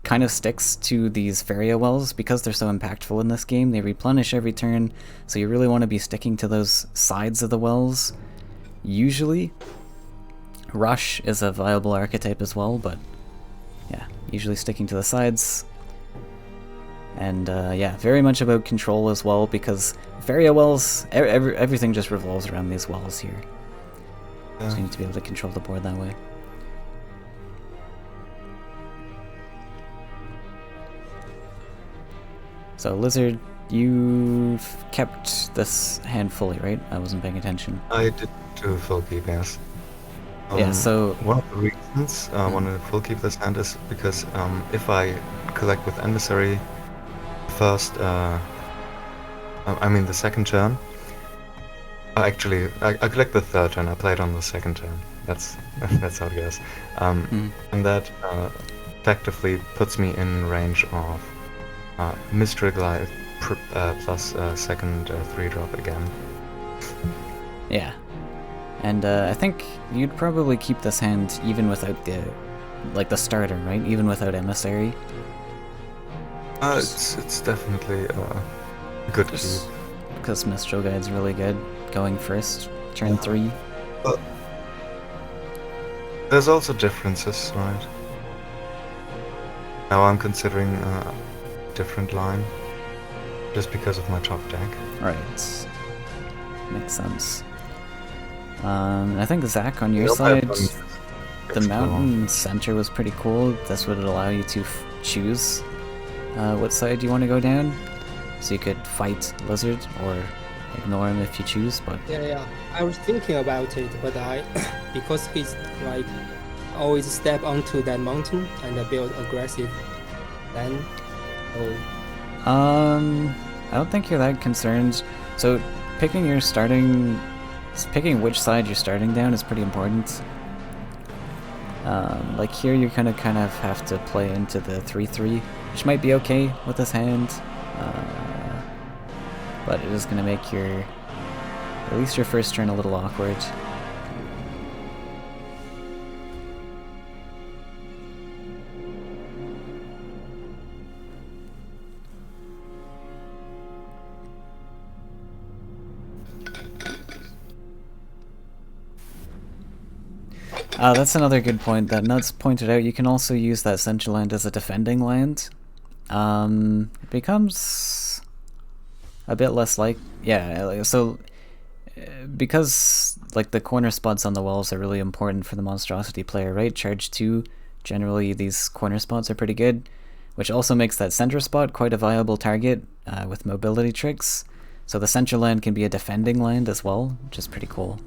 kind of sticks to these Faeria wells because they're so impactful in this game. They replenish every turn, so you really want to be sticking to those sides of the wells. Usually, Rush is a viable archetype as well, but yeah, usually sticking to the sides. And yeah, very much about control as well, because Faeria wells, everything just revolves around these wells here. Yeah. So you need to be able to control the board that way. So Lizard, you've kept this hand fully, right? I wasn't paying attention. I did do full keep, yes. Yeah, so... One of the reasons I want to full keep this hand is because if I collect with Emissary first, I mean the second turn, I collect the third turn, I play it on the second turn. That's how it goes. And that effectively puts me in range of Mystery Glide plus second 3-drop again. Yeah. And I think you'd probably keep this hand even without the starter, right? Even without Emissary. It's definitely a good keep. Because Mistral Guide's really good going first, turn 3. But there's also differences, right? Now I'm considering a different line, just because of my top deck. Right. Makes sense. I think Zach, on your Yep, side, I've the mountain center was pretty cool. This would allow you to choose what side you want to go down. So you could fight Lizard or ignore him if you choose, but... Yeah. I was thinking about it, but because he's like always step onto that mountain and build aggressive, then... I don't think you're that concerned. So picking which side you're starting down is pretty important. Like here you're gonna kind of have to play into the 3-3, which might be okay with this hand. But it is gonna make at least your first turn a little awkward. That's another good point that Nuts pointed out. You can also use that central land as a defending land. It becomes a bit less like... Yeah, so... Because like the corner spots on the walls are really important for the Monstrosity player, right? Charge 2, generally these corner spots are pretty good, which also makes that center spot quite a viable target with mobility tricks. So the central land can be a defending land as well, which is pretty cool.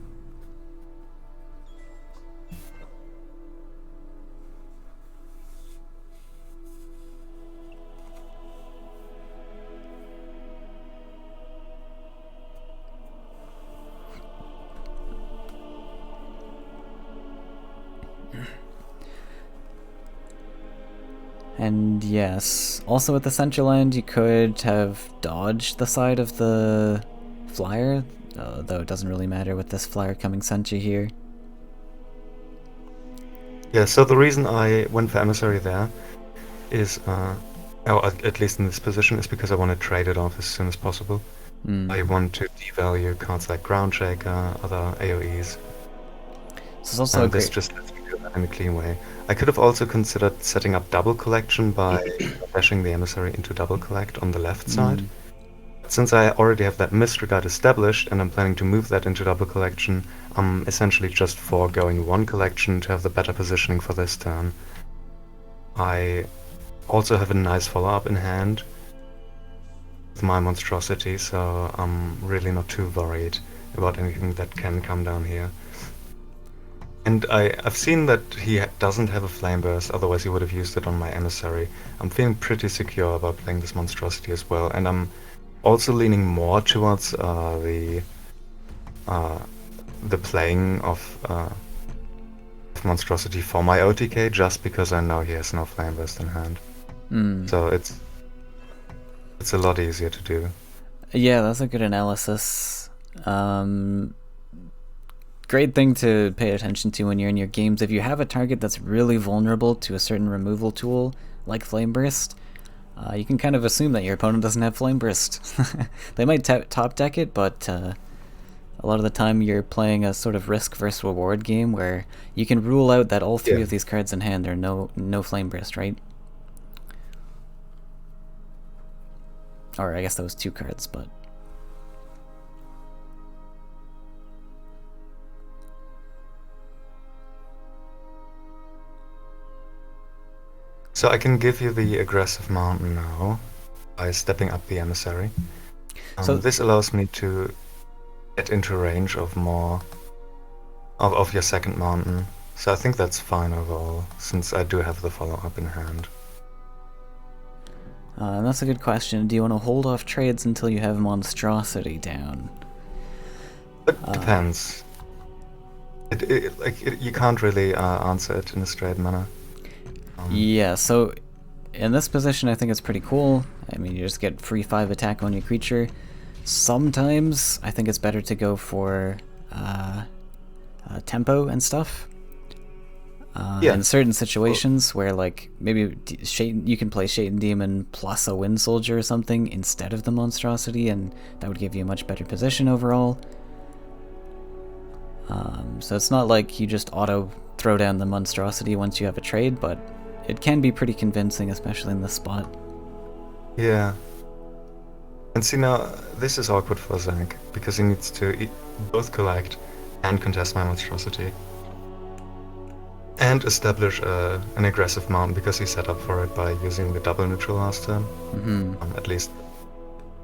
And yes, also at the central end you could have dodged the side of the flyer, though it doesn't really matter with this flyer coming center here. Yeah, so the reason I went for Emissary there is, or at least in this position, is because I want to trade it off as soon as possible. I want to devalue cards like Ground Shaker, other AoEs. This is also this just lets me do that in a clean way. I could have also considered setting up double collection by dashing the Emissary into double collect on the left side. Since I already have that Mystery Guide established and I'm planning to move that into double collection, I'm essentially just foregoing one collection to have the better positioning for this turn. I also have a nice follow-up in hand with my Monstrosity, so I'm really not too worried about anything that can come down here. And I've seen that he doesn't have a Flame Burst, otherwise he would have used it on my Emissary. I'm feeling pretty secure about playing this Monstrosity as well, and I'm also leaning more towards the playing of Monstrosity for my OTK, just because I know he has no Flame Burst in hand. So it's a lot easier to do. Yeah, that's a good analysis. great thing to pay attention to when you're in your games. If you have a target that's really vulnerable to a certain removal tool, like Flame Burst, you can kind of assume that your opponent doesn't have Flame Burst. They might top deck it, but a lot of the time you're playing a sort of risk versus reward game where you can rule out that all three of these cards in hand are no Flame Burst, right? Or I guess that was 2 cards, but... So I can give you the aggressive mountain now by stepping up the emissary. So this allows me to get into range of more of your second mountain. So I think that's fine overall, since I do have the follow-up in hand. That's a good question. Do you want to hold off trades until you have Monstrosity down? It depends. You can't really answer it in a straight manner. Yeah, so in this position I think it's pretty cool. I mean, you just get free 5 attack on your creature. Sometimes I think it's better to go for tempo and stuff. In certain situations where, like, maybe you can play Shaitan Demon plus a Wind Soldier or something instead of the Monstrosity, and that would give you a much better position overall. So it's not like you just auto throw down the Monstrosity once you have a trade, but it can be pretty convincing, especially in this spot. Yeah. And see, now, this is awkward for Zach, because he needs to both collect and contest my Monstrosity. And establish an aggressive mountain, because he set up for it by using the double neutral last turn. At least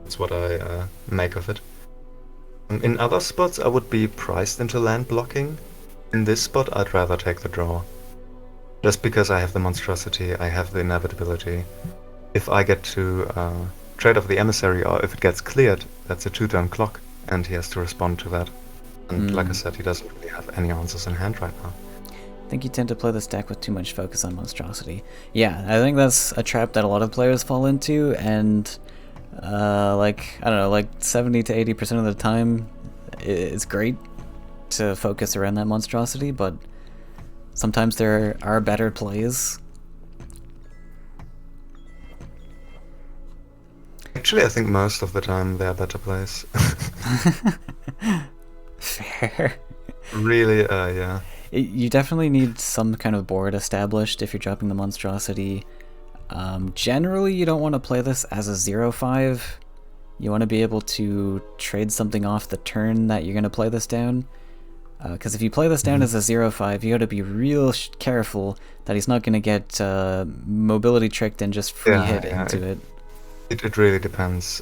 that's what I make of it. In other spots I would be priced into land blocking. In this spot I'd rather take the draw. Just because I have the Monstrosity, I have the inevitability. If I get to trade off the emissary, or if it gets cleared, that's a 2-turn clock, and he has to respond to that. And like I said, he doesn't really have any answers in hand right now. I think you tend to play this deck with too much focus on Monstrosity. Yeah, I think that's a trap that a lot of players fall into, and like, I don't know, like 70 to 80% of the time it's great to focus around that Monstrosity, but sometimes there are better plays. Actually, I think most of the time there are better plays. Fair. Really, yeah. You definitely need some kind of board established if you're dropping the Monstrosity. Generally, you don't want to play this as a 0-5. You want to be able to trade something off the turn that you're going to play this down. Because if you play this down as a 0-5, you got to be real careful that he's not going to get mobility tricked and just free hit into it. It really depends.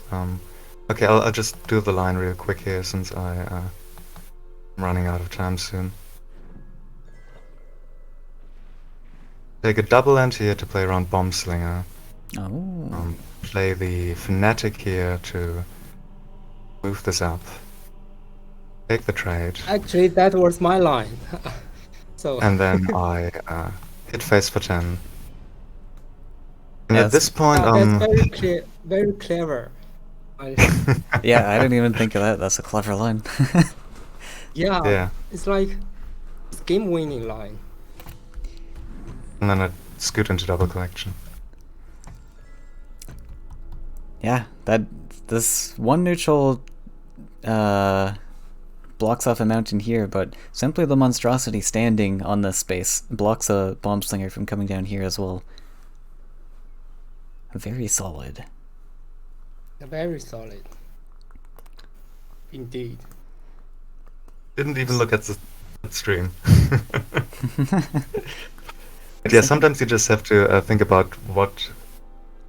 Okay, I'll just do the line real quick here, since I'm running out of time soon. Take a double land here to play around Bomb Slinger. Oh. Play the Fnatic here to move this up. Take the trade. Actually, that was my line. So. And then I hit face for 10. And at this point, that's very clever. Yeah, I didn't even think of that. That's a clever line. Yeah. It's like it's game-winning line. And then I scoot into double collection. Yeah, this one neutral blocks off a mountain here, but simply the Monstrosity standing on this space blocks a Bomb Slinger from coming down here as well. Very solid. Very solid. Indeed. Didn't even look at the stream. But yeah, sometimes you just have to think about what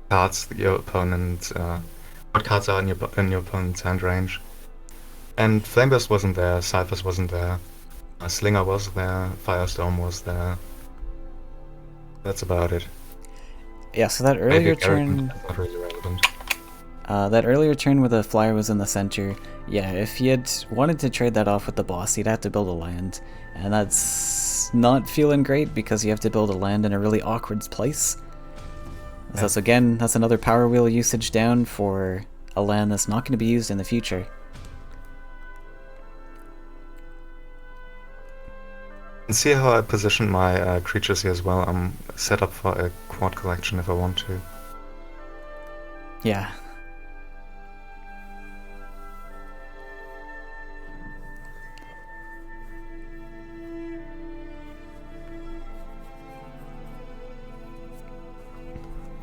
cards your opponent, what cards are in your opponent's hand range. And Flameburst wasn't there, Cyphers wasn't there, Slinger was there, Firestorm was there. That's about it. Yeah, so that earlier turn, not really relevant. that earlier turn where the flyer was in the center, yeah, if he had wanted to trade that off with the boss, he'd have to build a land, and that's not feeling great because you have to build a land in a really awkward place. So again, that's another power wheel usage down for a land that's not going to be used in the future. And see how I positioned my creatures here as well. I'm set up for a quad collection if I want to. Yeah.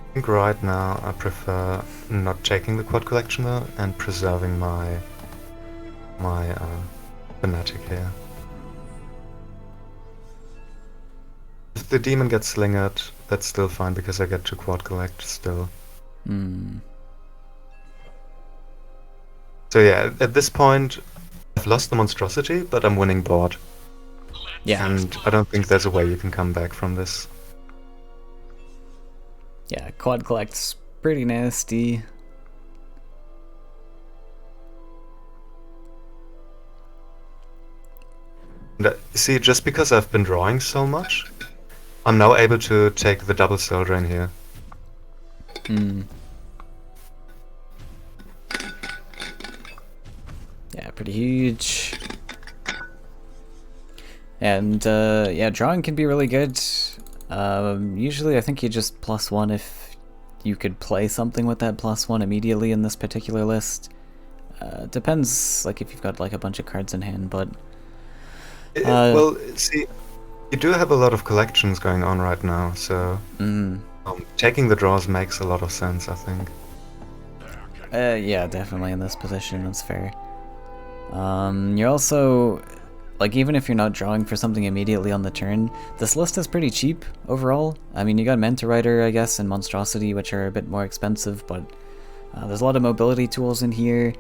I think right now I prefer not taking the quad collection though and preserving my fanatic here. If the demon gets slingered, that's still fine because I get to quad collect still. So yeah, at this point I've lost the monstrosity, but I'm winning board. Yeah. And I don't think there's a way you can come back from this. Yeah, quad collect's pretty nasty. And, see, just because I've been drawing so much, I'm now able to take the double soul drain here. Yeah, pretty huge. And yeah, drawing can be really good. Usually I think you just +1 if you could play something with that +1 immediately in this particular list. Depends, like, if you've got like a bunch of cards in hand, but... well, see, you do have a lot of collections going on right now, so taking the draws makes a lot of sense, I think. Yeah, definitely in this position, that's fair. You're also... Like, even if you're not drawing for something immediately on the turn, this list is pretty cheap overall. I mean, you got Mentor Rider, I guess, and Monstrosity, which are a bit more expensive, but there's a lot of mobility tools in here.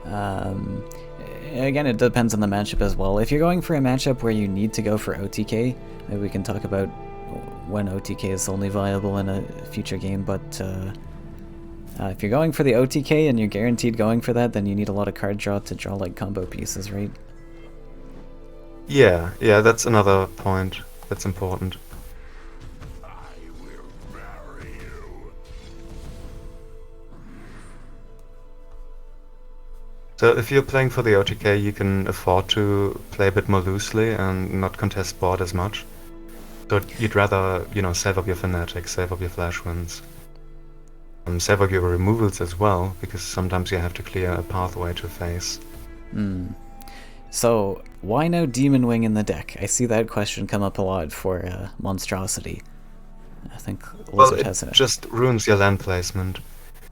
Again, it depends on the matchup as well. If you're going for a matchup where you need to go for OTK, maybe we can talk about when OTK is only viable in a future game, but if you're going for the OTK and you're guaranteed going for that, then you need a lot of card draw to draw, like, combo pieces, right? Yeah, that's another point that's important. So if you're playing for the OTK, you can afford to play a bit more loosely and not contest board as much. So you'd rather, you know, save up your fanatics, save up your flash wins, and save up your removals as well, because sometimes you have to clear a pathway to face. So, why no Demon Wing in the deck? I see that question come up a lot for Monstrosity. I think Lizard has it just ruins your land placement.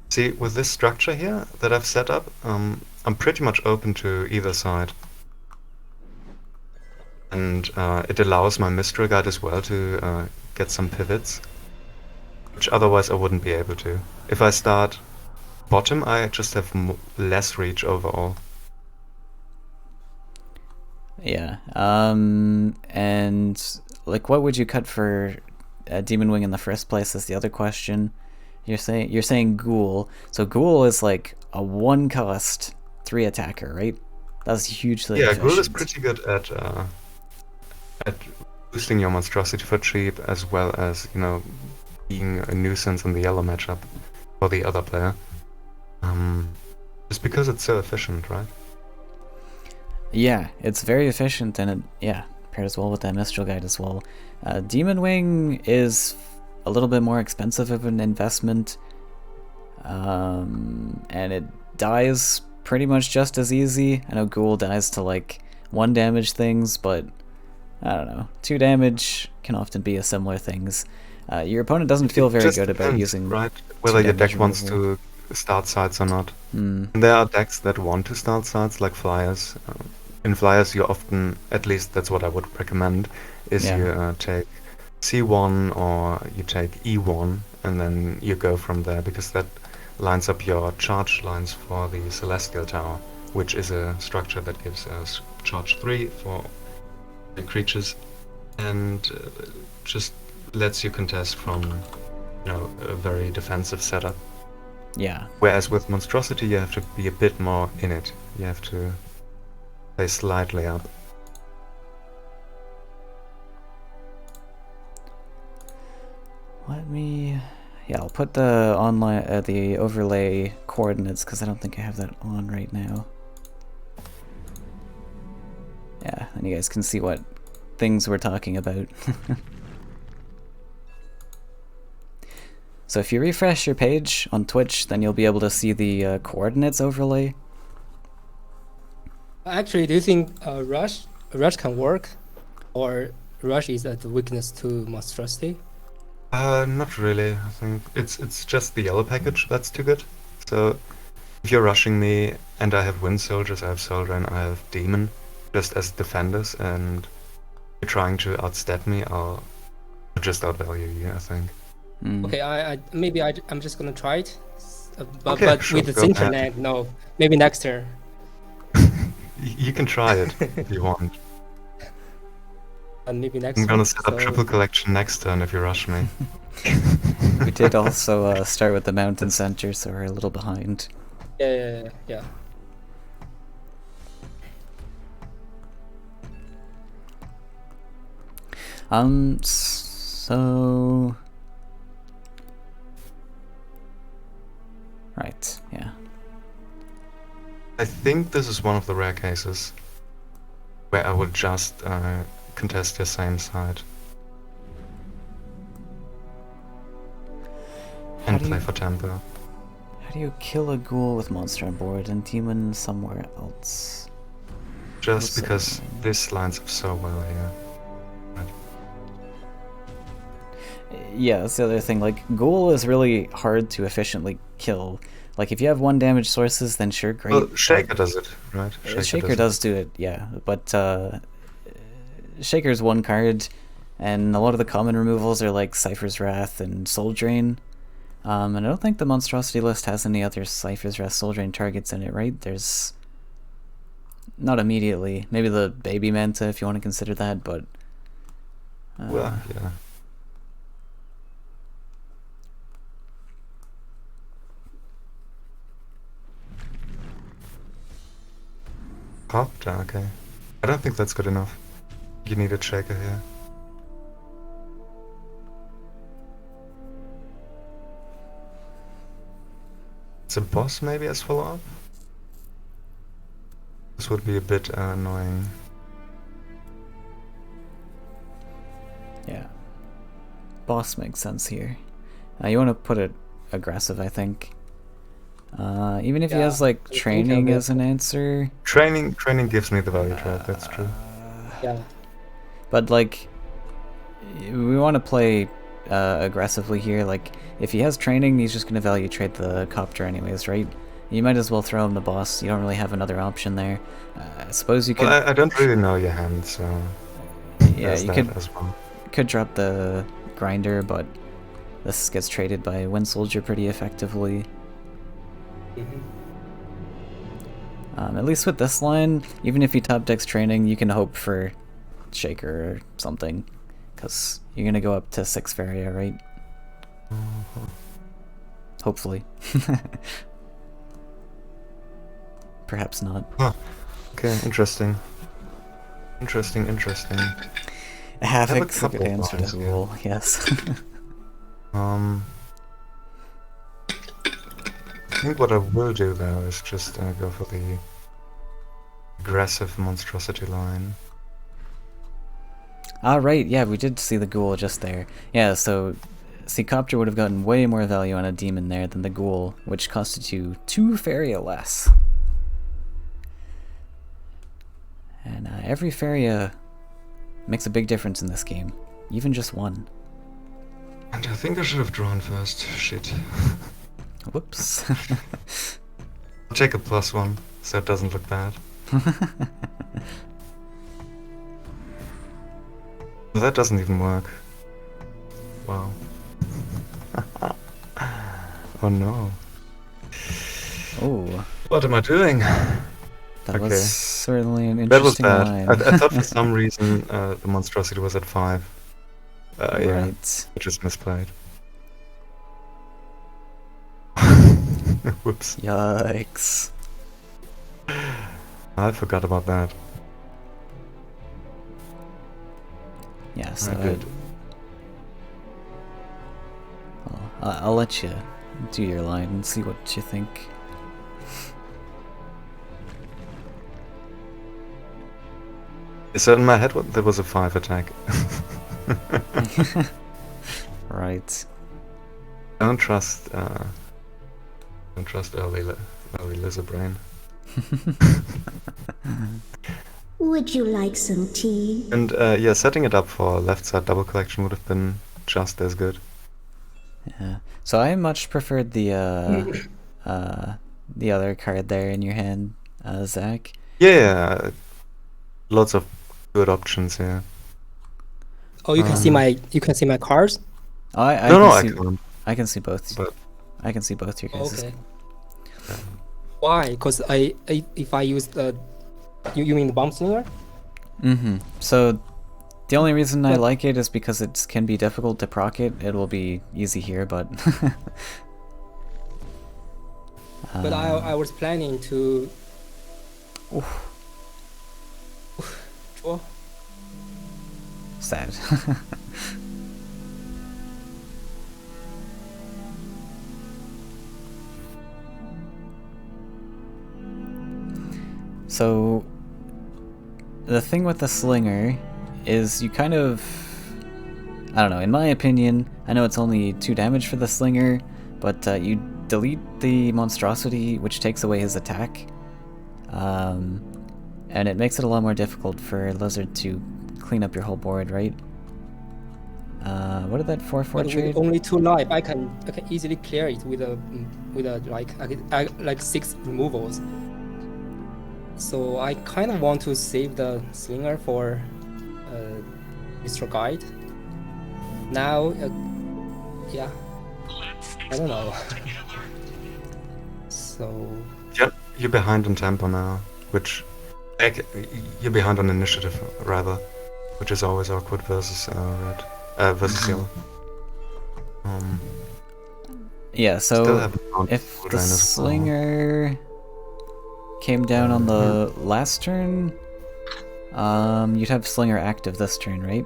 See, with this structure here that I've set up, I'm pretty much open to either side. And it allows my Mystery Guide as well to get some pivots, which otherwise I wouldn't be able to. If I start bottom, I just have less reach overall. Yeah, and like, what would you cut for Demon Wing in the first place is the other question. You're saying Ghoul. So Ghoul is like a 1-cost 3 attacker, right? That's hugely efficient. Ghoul is pretty good at boosting your monstrosity for cheap, as well as, you know, being a nuisance in the yellow matchup for the other player. Just because it's so efficient, right? Yeah, it's very efficient, and it pairs well with that Mistral Guide as well. Demon Wing is a little bit more expensive of an investment, and it dies pretty much just as easy. I know Ghoul dies to like 1 damage things, but I don't know, 2 damage can often be a similar things. Your opponent doesn't feel very good about using right, whether your deck wants to start sides or not. There are decks that want to start sides, like Flyers. In Flyers, you often, at least that's what I would recommend, is you take C1 or you take E1, and then you go from there, because that lines up your charge lines for the Celestial Tower, which is a structure that gives us charge 3 for the creatures, and just lets you contest from, you know, a very defensive setup. Yeah. Whereas with Monstrosity, you have to be a bit more in it. You have to play slightly up. Let me... Yeah, I'll put the online the overlay coordinates, because I don't think I have that on right now. Yeah, and you guys can see what things we're talking about. So if you refresh your page on Twitch, then you'll be able to see the coordinates overlay. Actually, do you think rush can work, or rush is the weakness to monstrosity? Not really. I think it's just the yellow package that's too good. So if you're rushing me and I have wind soldiers, I have soldier and I have demon, just as defenders, and you're trying to outstat me, I'll just outvalue you, I think. Okay, I'm just gonna try it, but, Okay, but sure, with the go ahead. internet, no. Maybe next turn. You can try it if you want. And maybe next. I'm gonna turn, set up triple collection next turn if you rush me. We did also start with the mountain center, so we're a little behind. Yeah. So... Right, yeah. I think this is one of the rare cases where I would just contest your same side. And play for tempo. How do you kill a ghoul with monster on board and demon somewhere else? Just because this lines up so well here. Yeah, that's the other thing. Like, ghoul is really hard to efficiently kill. Like, if you have 1 damage sources, then sure, great. Well, Shaker does it, right? Shaker does do it, yeah. But Shaker's 1 card, and a lot of the common removals are like Cypher's Wrath and Soul Drain. And I don't think the Monstrosity list has any other Cypher's Wrath Soul Drain targets in it, right? There's... Not immediately. Maybe the Baby Manta, if you want to consider that, but... well, yeah. Copter, okay. I don't think that's good enough. You need a Shaker here. It's a boss maybe as follow-up? This would be a bit annoying. Yeah. Boss makes sense here. You want to put it aggressive, I think. Even if he has like training as an answer. Training gives me the value trap, that's true. Yeah. But like, we want to play aggressively here. Like, if he has training, he's just going to value trade the copter anyways, right? You might as well throw him the boss. You don't really have another option there. I suppose you could... Well, I don't really know your hand, so... Yeah, you could, as well. could drop the grinder, but this gets traded by Wind Soldier pretty effectively. At least with this line, even if you top decks training, you can hope for Shaker or something, because you're going to go up to 6 Faeria, right? Hopefully. Perhaps not. Huh. Okay, interesting. Interesting. Havoc's a good answer to the rule, yes. I think what I will do though is just go for the aggressive monstrosity line. Ah, right, yeah, we did see the ghoul just there. Yeah, so see, Copter would have gotten way more value on a demon there than the ghoul, which costed you 2 Faeria less. And every Faeria makes a big difference in this game, even just 1. And I think I should have drawn first. Shit. Whoops. I'll take a +1, so it doesn't look bad. Well, that doesn't even work. Wow. Oh no. Oh. What am I doing? That Okay. was certainly an That was interesting bad. line. I thought for some reason the monstrosity was at 5. Yeah, Right. I just misplayed. Whoops. Yikes. I forgot about that. Yeah, so Good. I'll let you do your line and see what you think. So in my head, there was a 5 attack. Right. Don't trust early lizard brain. Would you like some tea? And yeah, setting it up for left side double collection would have been just as good. Yeah. So I much preferred the other card there in your hand, Zach. Yeah, lots of good options here. Oh, you can see my cards. Oh, I No, can no, I see, can't. I can see both. But I can see both your guys'. Okay. Why? Because if I use the you mean the bomb slinger? Mm-hmm. So the only reason I But- like it is because it can be difficult to proc it. It will be easy here, but But I was planning to draw. sad. So the thing with the slinger is you kind of, I don't know, in my opinion, I know it's only 2 damage for the slinger, but you delete the monstrosity, which takes away his attack, and it makes it a lot more difficult for Lizard to clean up your whole board, right? What did that 4/4 But trade? with only 2 life, I can easily clear it with a like 6 removals. So I kind of want to save the slinger for Mr. Guide. Now, yeah, I don't know. So you're behind on tempo now, which you're behind on initiative rather, which is always awkward versus red versus yellow. Yeah, Still so haven't found if Wood the Rain as well. slinger came down on the last turn, you'd have slinger active this turn, right?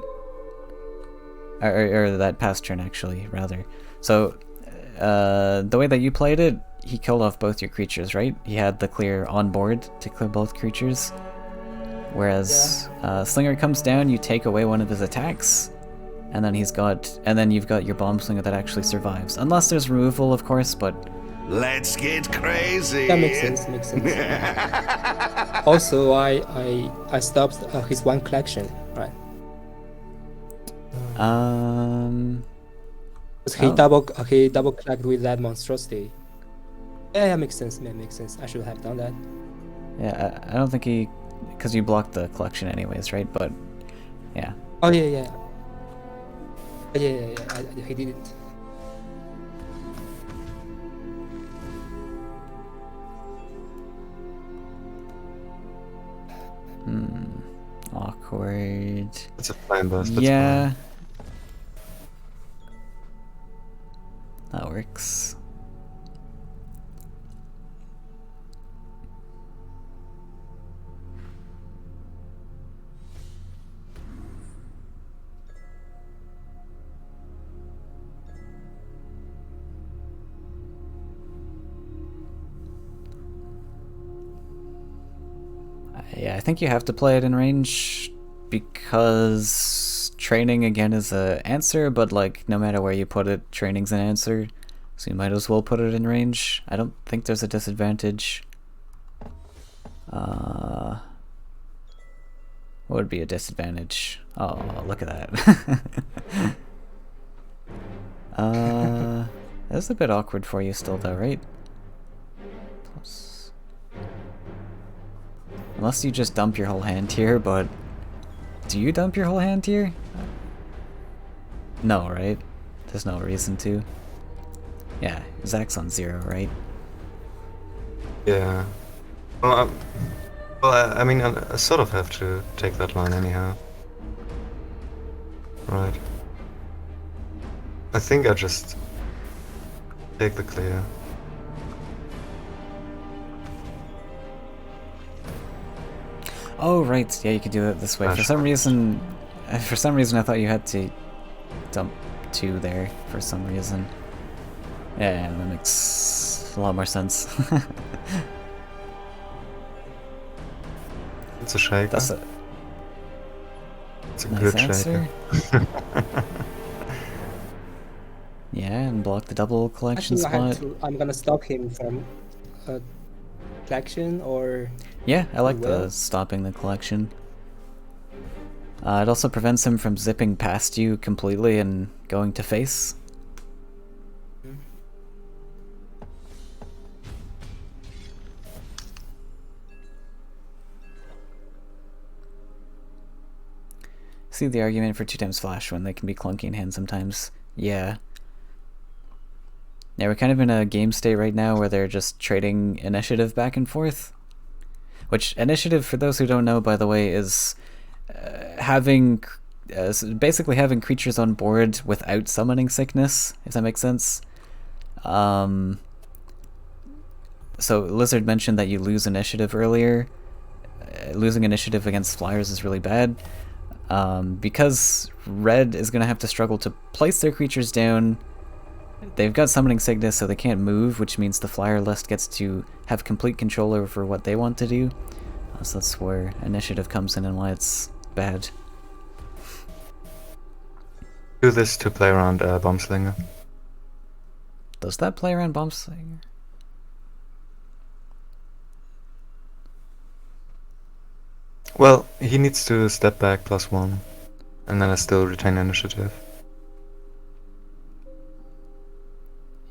Or that past turn, actually, rather. So the way that you played it, he killed off both your creatures, right? He had the clear on board to clear both creatures. Whereas slinger comes down, you take away one of his attacks, and then you've got your bomb slinger that actually survives. Unless there's removal, of course, but Let's get crazy. that makes sense. Also, I stopped his 1 collection, right? Because he double collected with that monstrosity. Yeah, makes sense. Makes sense. I should have done that. yeah, I don't think because you blocked the collection anyways, right? But yeah. Oh yeah. He didn't. Awkward. It's a flame burst. That's Yeah. That works. Yeah, I think you have to play it in range because training again is a answer, but like no matter where you put it, training's an answer. So you might as well put it in range. I don't think there's a disadvantage. What would be a disadvantage? Oh, look at that. That's a bit awkward for you still though, right? Plus... Unless you just dump your whole hand here, but... Do you dump your whole hand here? No, right? There's no reason to. Yeah, Zach's on 0, right? Yeah. Well, I mean, I sort of have to take that line anyhow. Right. I think I just take the clear. Oh, right. Yeah, you could do it this way. For Flash some reason, I thought you had to dump 2 there. For some reason. Yeah, that makes a lot more sense. It's a shaker. That's a... It's a Nice good answer. shaker. Yeah, and block the double collection Actually, I have spot. to. I'm gonna stop him from collection, or Yeah, I like you will. the stopping the collection. It also prevents him from zipping past you completely and going to face. See the argument for 2 times flash when they can be clunky in hand sometimes. Yeah. Yeah, we're kind of in a game state right now where they're just trading initiative back and forth. Which, initiative, for those who don't know, by the way, is basically having creatures on board without summoning sickness, if that makes sense. So Lizard mentioned that you lose initiative earlier. Losing initiative against flyers is really bad. Because red is going to have to struggle to place their creatures down. They've got summoning sickness, so they can't move, which means the flyer list gets to have complete control over what they want to do. So that's where initiative comes in and why it's bad. Do this to play around Bombslinger. Does that play around Bombslinger? Well, he needs to step back +1, and then I still retain initiative.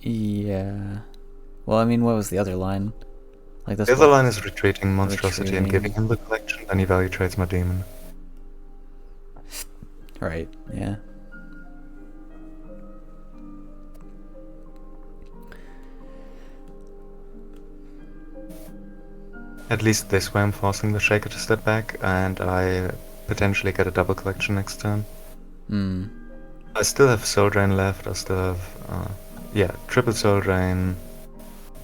Yeah. Well, I mean, what was the other line? Like this. The other line is retreating Monstrosity and Retreating. giving him the collection, then he value trades my demon. Right. Yeah. At least this way I'm forcing the Shaker to step back, and I potentially get a double collection next turn. Hmm. I still have Soul Drain left, I still have, triple Soul Drain,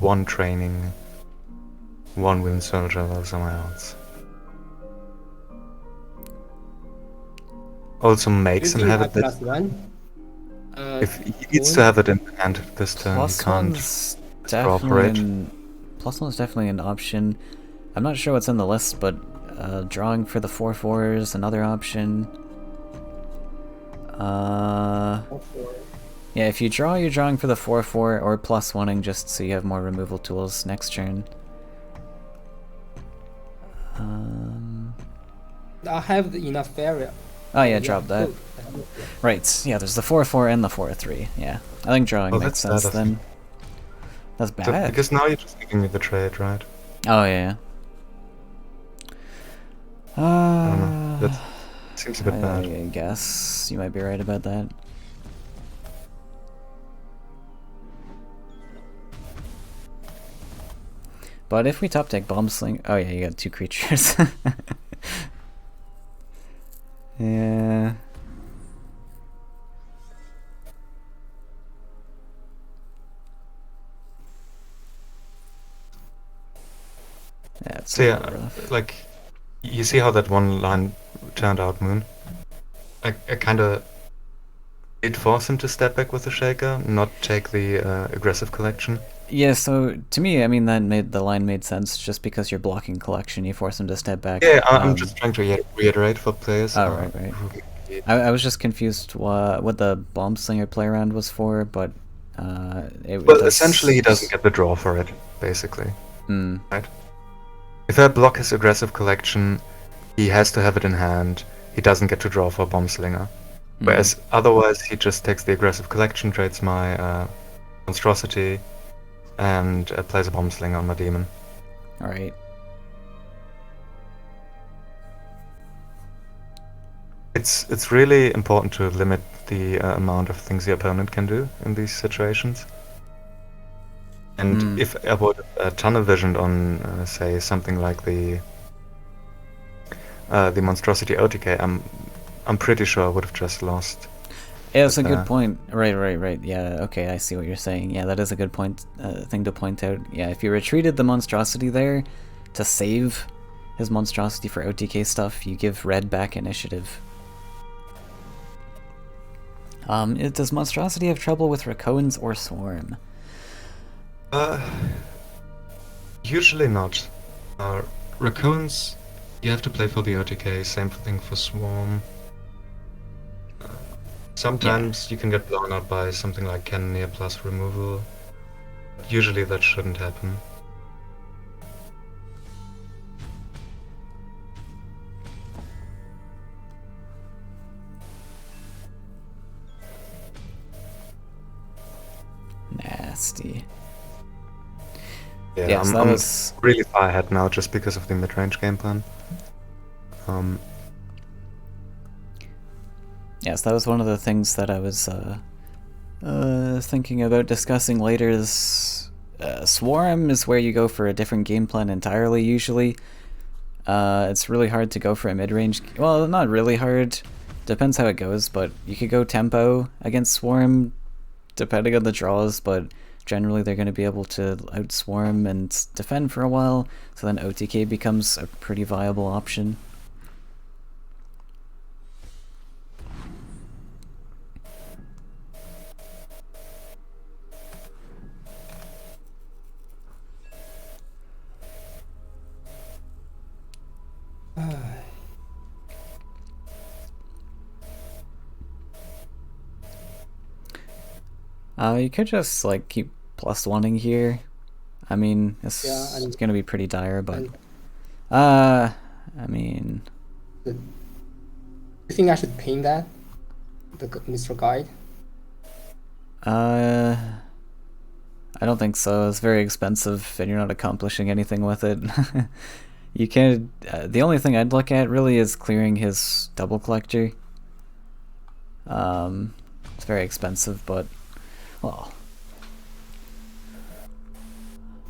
1 training, 1 Wind Soldier while somewhere else. Also makes him have it this. +1. If he needs to have it in hand this turn, he Plus can't one's draw for definitely it. plus one's definitely an option. I'm not sure what's on the list, but drawing for the 4/4 is another option. Yeah, if you draw, you're drawing for the 4/4 or +1ing just so you have more removal tools next turn. I have enough Faeria. Oh yeah, drop that. Cool. Right, yeah, there's the 4/4 and the 4/3. Yeah, I think drawing Oh, makes that's sense bad, I then. That's So, bad. because now you're just giving me the trade, right? Oh yeah. I don't know. That seems a bit bad. I guess you might be right about that. But if we top deck Bomb Sling, oh yeah, you got 2 creatures. Yeah. That's So a yeah, little rough. like, you see how that one line turned out, Moon? I kind of did force him to step back with the Shaker, not take the aggressive collection. Yeah, so to me, I mean, the line made sense just because you're blocking collection, you force him to step back. Yeah, I'm just trying to reiterate for players. Oh, right. I was just confused what the Bomb Slinger play around was for, but Well, essentially he doesn't get the draw for it, basically. Right? If I block his aggressive collection, he has to have it in hand. He doesn't get to draw for Bomb Slinger. Whereas otherwise he just takes the aggressive collection, trades my Monstrosity, and plays a Bomb Slinger on my demon. Alright. It's really important to limit the amount of things the opponent can do in these situations. And if I would tunnel visioned on, say, something like the Monstrosity OTK, I'm pretty sure I would have just lost. Yeah, that's a good point. Right. Yeah, okay, I see what you're saying. Yeah, that is a good point, thing to point out. Yeah, if you retreated the Monstrosity there to save his Monstrosity for OTK stuff, you give red back initiative. Does Monstrosity have trouble with Racoons or Swarm? Usually not. Raccoons, you have to play for the OTK, same thing for Swarm. Sometimes you can get blown up by something like Cannoneer plus removal. Usually that shouldn't happen. Nasty. Yeah, Yes, that I'm was... really far ahead now just because of the mid-range game plan. Yes, that was one of the things that I was thinking about discussing later. Is Swarm is where you go for a different game plan entirely, usually. It's really hard to go for a mid-range... Well, not really hard. Depends how it goes, but you could go tempo against Swarm, depending on the draws, but generally they're going to be able to outswarm and defend for a while, so then OTK becomes a pretty viable option. You could just like keep +1ing here. I mean, it's gonna be pretty dire, but I mean, do you think I should ping that, the Mr. Guide? I don't think so. It's very expensive, and you're not accomplishing anything with it. You can. The only thing I'd look at really is clearing his double collector. It's very expensive, but well.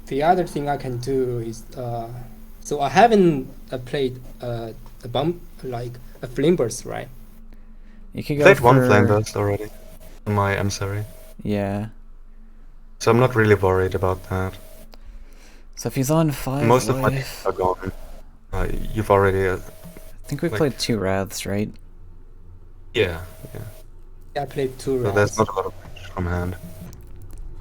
The other thing I can do is so I haven't played a bump like a flame burst, right? You could I go played for one flame burst already on my emissary, yeah. so I'm not really worried about that. So if he's on 5 Most of my life, things are gone. You've already... I think we played 2 wraths, right? yeah. Yeah, I played 2 So rounds. there's not a lot of range from hand.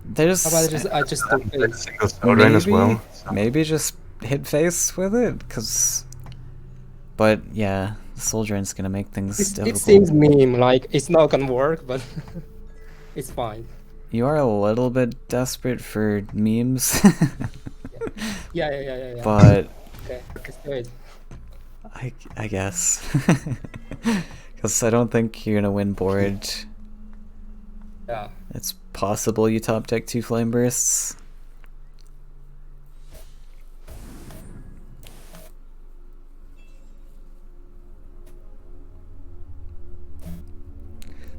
There's How about I just don't Like face? single spell drain as well. So. maybe just hit face with it, but yeah, the soul drain's gonna make things difficult. It seems meme like it's not gonna work, but it's fine. You are a little bit desperate for memes. Yeah. But Okay, let's do it. I guess. Because I don't think you're gonna win board. Yeah. It's possible you top deck 2 flame bursts.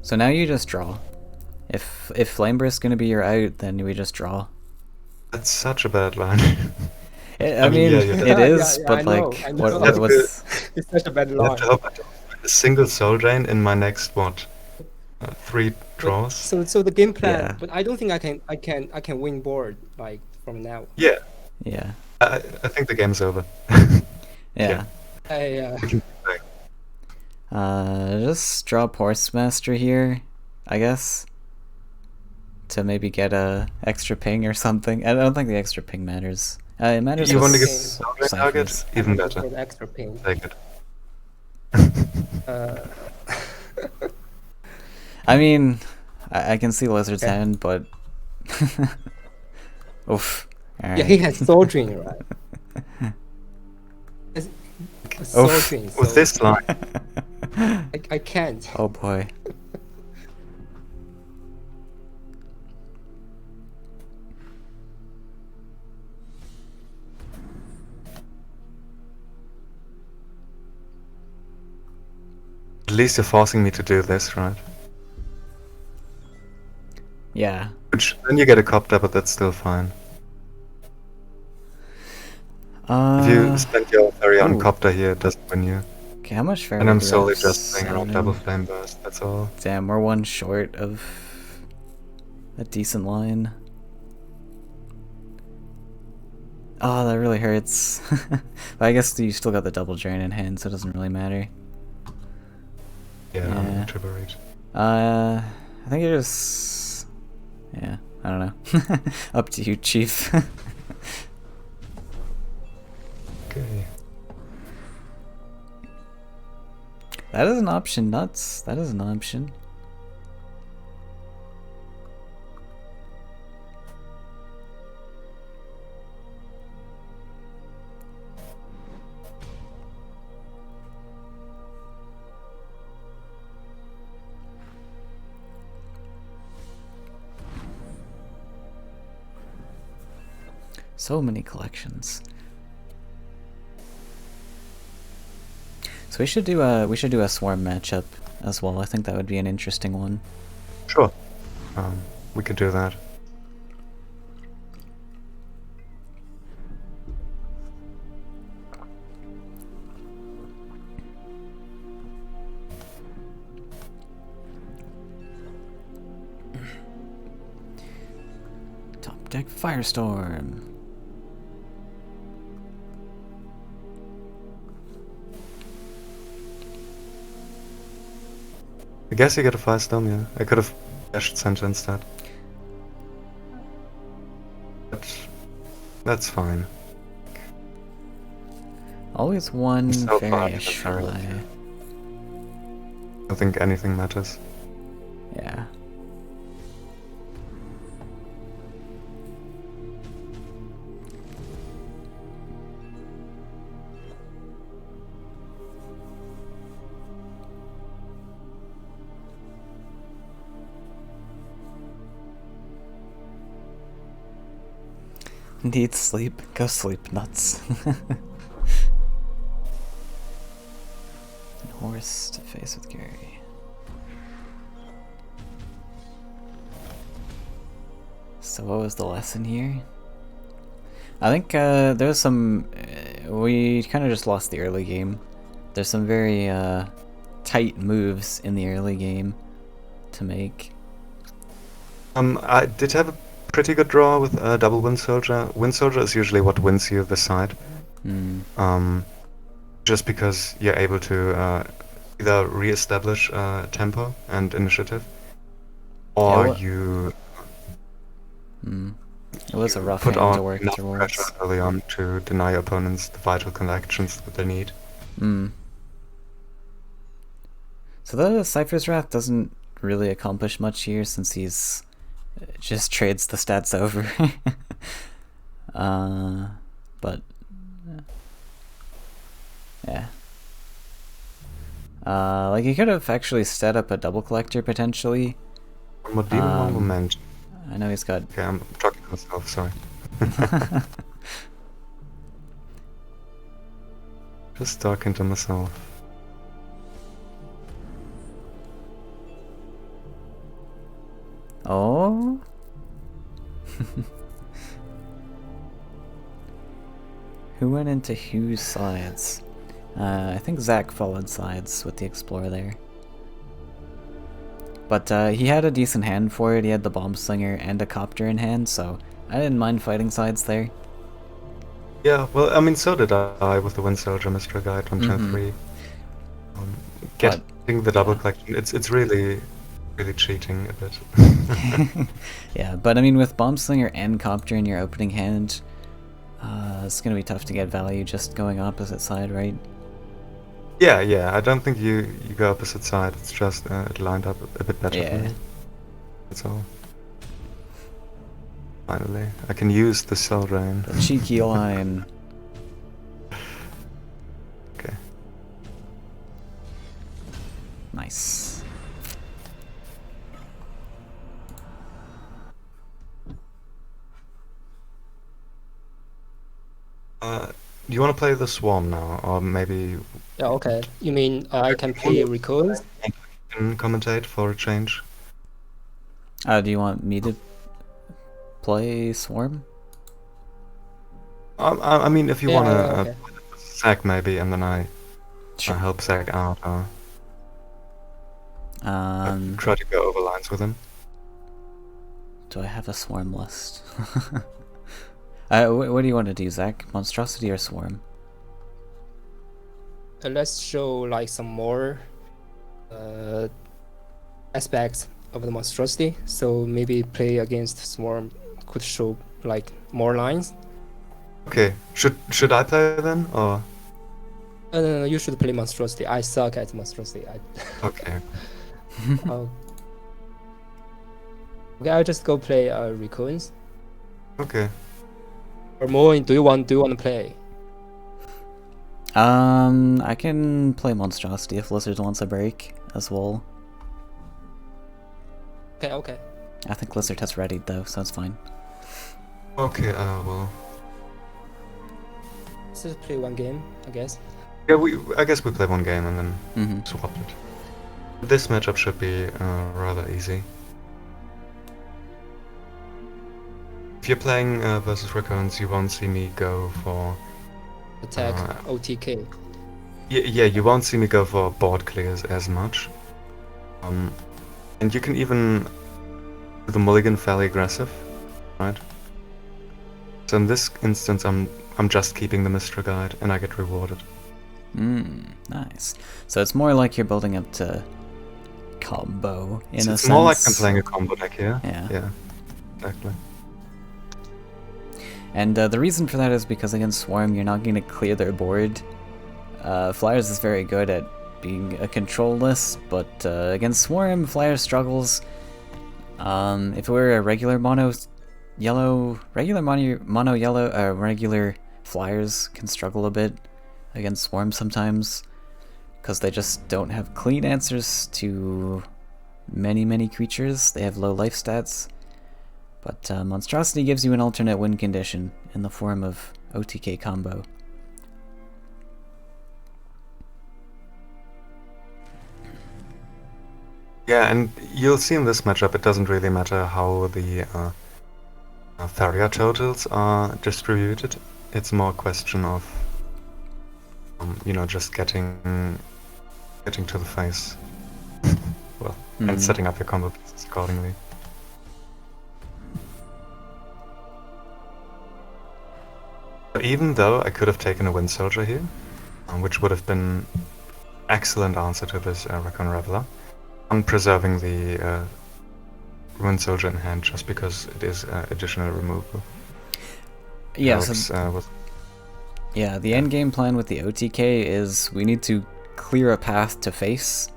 So now you just draw. If flame burst's gonna be your out, then we just draw. That's such a bad line. I mean, it is, yeah, but I like, know. what's... It's such a bad I have line. to hope I don't find a single soul drain in my next, 3 draws? So the game plan, Yeah. but I don't think I can win board like from now. Yeah, Yeah. I think the game's over. Yeah. Just draw Portsmaster here, I guess. To maybe get a extra ping or something. I don't think the extra ping matters. It matters You with want to get Okay. soul drain target? ciphers. Even For better. the extra ping. Take it. I mean, I can see Lizard's hand, but... Oof. Yeah, Alright. he has soul drain, right? A soul Oof. drain. With So this line, I can't. Oh boy. at least you're forcing me to do this, right? Yeah. Which, then you get a copter, but that's still fine. If you spend your Faeria on ooh. copter here, it doesn't win you. Okay, how much fair? And I'm solely just playing around double flame burst, that's all. Damn, we're one short of a decent line. Oh, that really hurts. But I guess you still got the double drain in hand, so it doesn't really matter. Yeah, Yeah. I'm triple reach. I think it just... Yeah, I don't know. Up to you, Chief. Okay. That is an option, nuts. That is an option. So many collections. So we should do a swarm matchup as well. I think that would be an interesting one. Sure. We could do that. Top deck Firestorm. I guess you get a Firestorm, yeah. I could have dashed center instead. But that's fine. Always one So far, Faeria it's Shy. very okay. I don't think anything matters. Yeah. Need sleep? Go sleep, nuts. Horse to face with Gary. So what was the lesson here? I think there's some... we kind of just lost the early game. There's some very tight moves in the early game to make. I did have a pretty good draw with double Wind Soldier. Wind Soldier is usually what wins you the side. Just because you're able to either re-establish tempo and initiative, or Yeah, you It was a rough put hand to on work enough towards. pressure early on to deny opponents the vital connections that they need. So the Cypher's Wrath doesn't really accomplish much here since he's just trades the stats over. But yeah. Like he could have actually set up a double collector potentially. One more demon, one more mage. I know he's got. Okay, I'm talking to myself, sorry. Just talking to myself. Oh. Who went into whose sides? I think Zach followed sides with the Explorer there. But he had a decent hand for it. He had the Bomb Slinger and a Copter in hand, so I didn't mind fighting sides there. Yeah, well, I mean, so did I with the Wind Soldier Mystery Guide on turn 3. Getting the double collection, it's really cheating a bit. Yeah, but I mean, with Bomb Slinger and Copter in your opening hand, it's gonna be tough to get value just going opposite side, right? Yeah, I don't think you go opposite side, it's just it lined up a bit better for me. That's all. Finally, I can use the Soul Rain. The cheeky line. Okay. Nice. Do you want to play the Swarm now, or maybe Yeah, okay. You mean I can play recurrence? can commentate for a change? Do you want me to play Swarm? I mean, if you Yeah, want to okay. Zach maybe, and then I Sure. help Zach out, or try to go over lines with him. Do I have a Swarm list? What do you want to do, Zach? Monstrosity or Swarm? Let's show like some more aspects of the monstrosity. So maybe play against Swarm could show like more lines. Okay, should I play then, or? No, you should play monstrosity. I suck at monstrosity. Okay. Okay, I'll just go play recurrence. Okay. Or more, do you want to play? I can play Monstrosity if Lizard wants a break as well. Okay. I think Lizard has readied though, so it's fine. Okay, well, Let's just play one game, I guess. Yeah, I guess we play one game and then Mm-hmm. swap it. This matchup should be rather easy. If you're playing versus recurrence, you won't see me go for... Attack, OTK. Yeah, you won't see me go for board clears as much. And you can even do the mulligan fairly aggressive, right? So in this instance, I'm just keeping the Mystra Guide, and I get rewarded. Nice. So it's more like you're building up to combo in a sense. It's more like I'm playing a combo deck here. Yeah. Exactly. And the reason for that is because against Swarm, you're not going to clear their board. Flyers is very good at being a control list, but against Swarm, Flyers struggles. If it were a regular mono yellow, regular Flyers can struggle a bit against Swarm sometimes, because they just don't have clean answers to many creatures. They have low life stats. But Monstrosity gives you an alternate win condition in the form of OTK combo. Yeah, and you'll see in this matchup, it doesn't really matter how the Faeria totals are distributed. It's more a question of, just getting to the face. Well, and setting up your combo pieces accordingly. Even though I could have taken a Wind Soldier here, which would have been excellent answer to this Recon Reveler, I'm preserving the Wind Soldier in hand just because it is additional removal. Yeah, the end game plan with the OTK is we need to clear a path to face.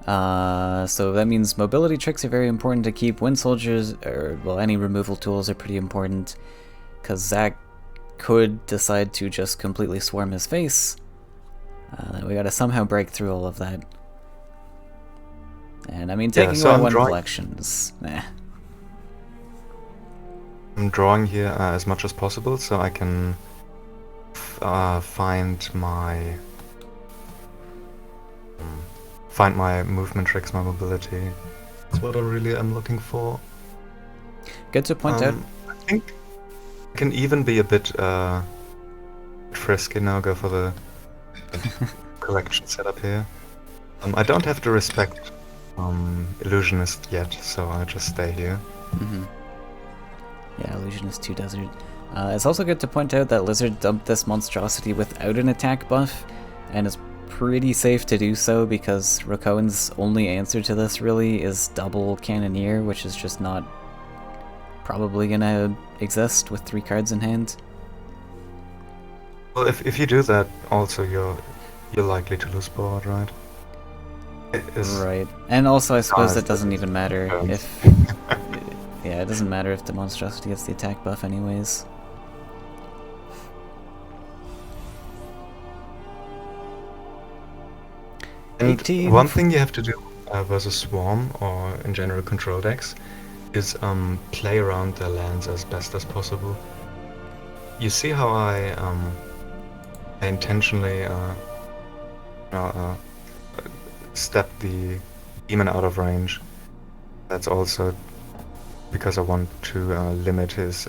So that means mobility tricks are very important to keep. Wind Soldiers, any removal tools are pretty important, because Zach could decide to just completely swarm his face. We gotta somehow break through all of that. And I mean, taking away one collections, meh. I'm drawing here as much as possible so I can find my movement tricks, my mobility. That's what I really am looking for. Good to point out. I think I can even be a bit frisky now, go for the collection setup here. I don't have to respect Illusionist yet, so I just stay here. Yeah, Illusionist 2 Desert. It's also good to point out that Lizard dumped this Monstrosity without an attack buff, and it's pretty safe to do so because Rokoan's only answer to this really is double Cannoneer, which is just not probably gonna exist with 3 cards in hand. Well, if you do that, also you're likely to lose board, right? Right, and also I suppose it doesn't even matter if... yeah, it doesn't matter if the Monstrosity gets the attack buff anyways. And one thing you have to do versus Swarm, or in general control decks, is play around their lands as best as possible. You see how I intentionally step the demon out of range. That's also because I want to limit his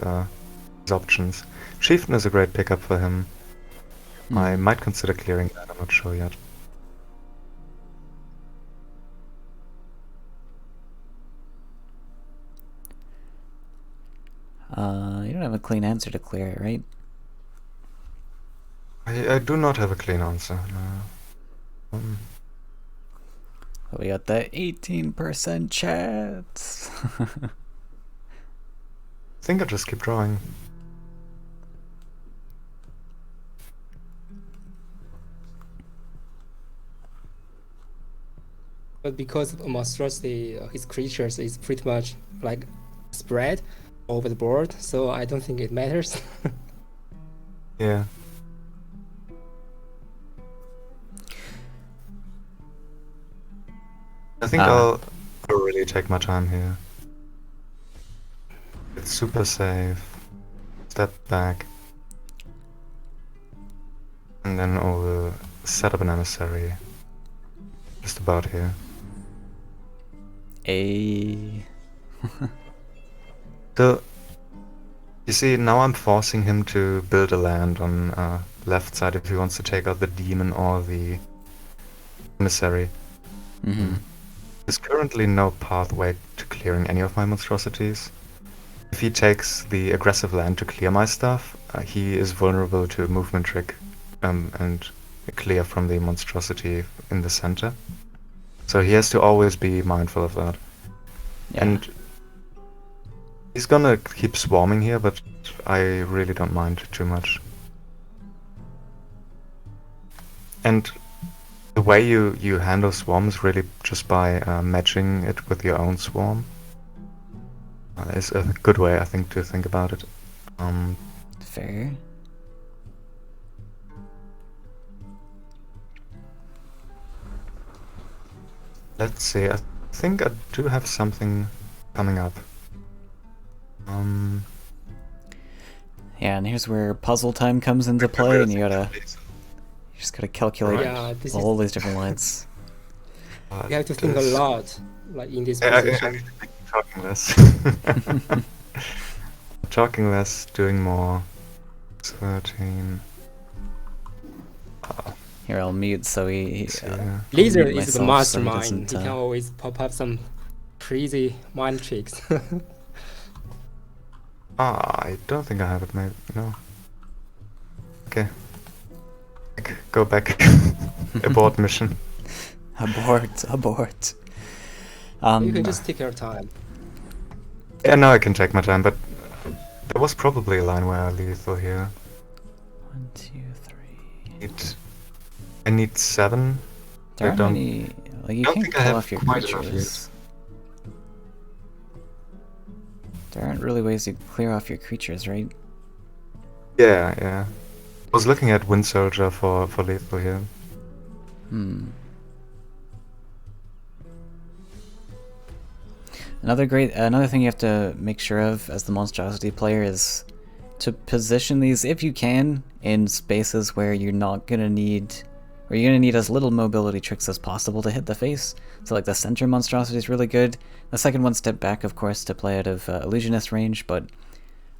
options. Chieftain is a great pickup for him. I might consider clearing that, I'm not sure yet. You don't have a clean answer to clear it, right? I do not have a clean answer, no. We got that 18% chance. I think I'll just keep drawing. But because of Monstrosity, his creatures is pretty much like spread over the board, so I don't think it matters. Yeah. I think I'll really take my time here. It's super safe. Step back. then I will set up an emissary just about here. So, you see, now I'm forcing him to build a land on left side if he wants to take out the demon or the emissary. There's currently no pathway to clearing any of my monstrosities. If he takes the aggressive land to clear my stuff, he is vulnerable to a movement trick and clear from the monstrosity in the center. So he has to always be mindful of that. Yeah. And he's gonna keep swarming here, but I really don't mind too much. And the way you handle swarms really just by matching it with your own swarm is a good way, I think, to think about it. Fair. Let's see, I think I do have something coming up. Yeah, and here's where puzzle time comes into play, and you just gotta calculate Yeah, this all is. these different lights. You have to think a lot, like in this I position. need to be talking less. Talking less, doing more. 13. Here, I'll mute so he Yeah. Lizard mute is the myself so he mastermind. doesn't, He can always pop up some crazy mind tricks. I don't think I have it, maybe. No. Okay. Go back. Abort mission. abort. You can just take your time. Yeah, now I can take my time, but there was probably a line where I lethal here. 1, 2, 3. I need 7. There aren't don't- many. Like, you don't can't think I kill have off your quite enough creatures. There aren't really ways to clear off your creatures, right? Yeah. I was looking at Wind Soldier for lethal here. Another thing you have to make sure of as the monstrosity player is to position these, if you can, in spaces where you're gonna need as little mobility tricks as possible to hit the face. So like the center monstrosity is really good. The second one, step back, of course, to play out of illusionist range, but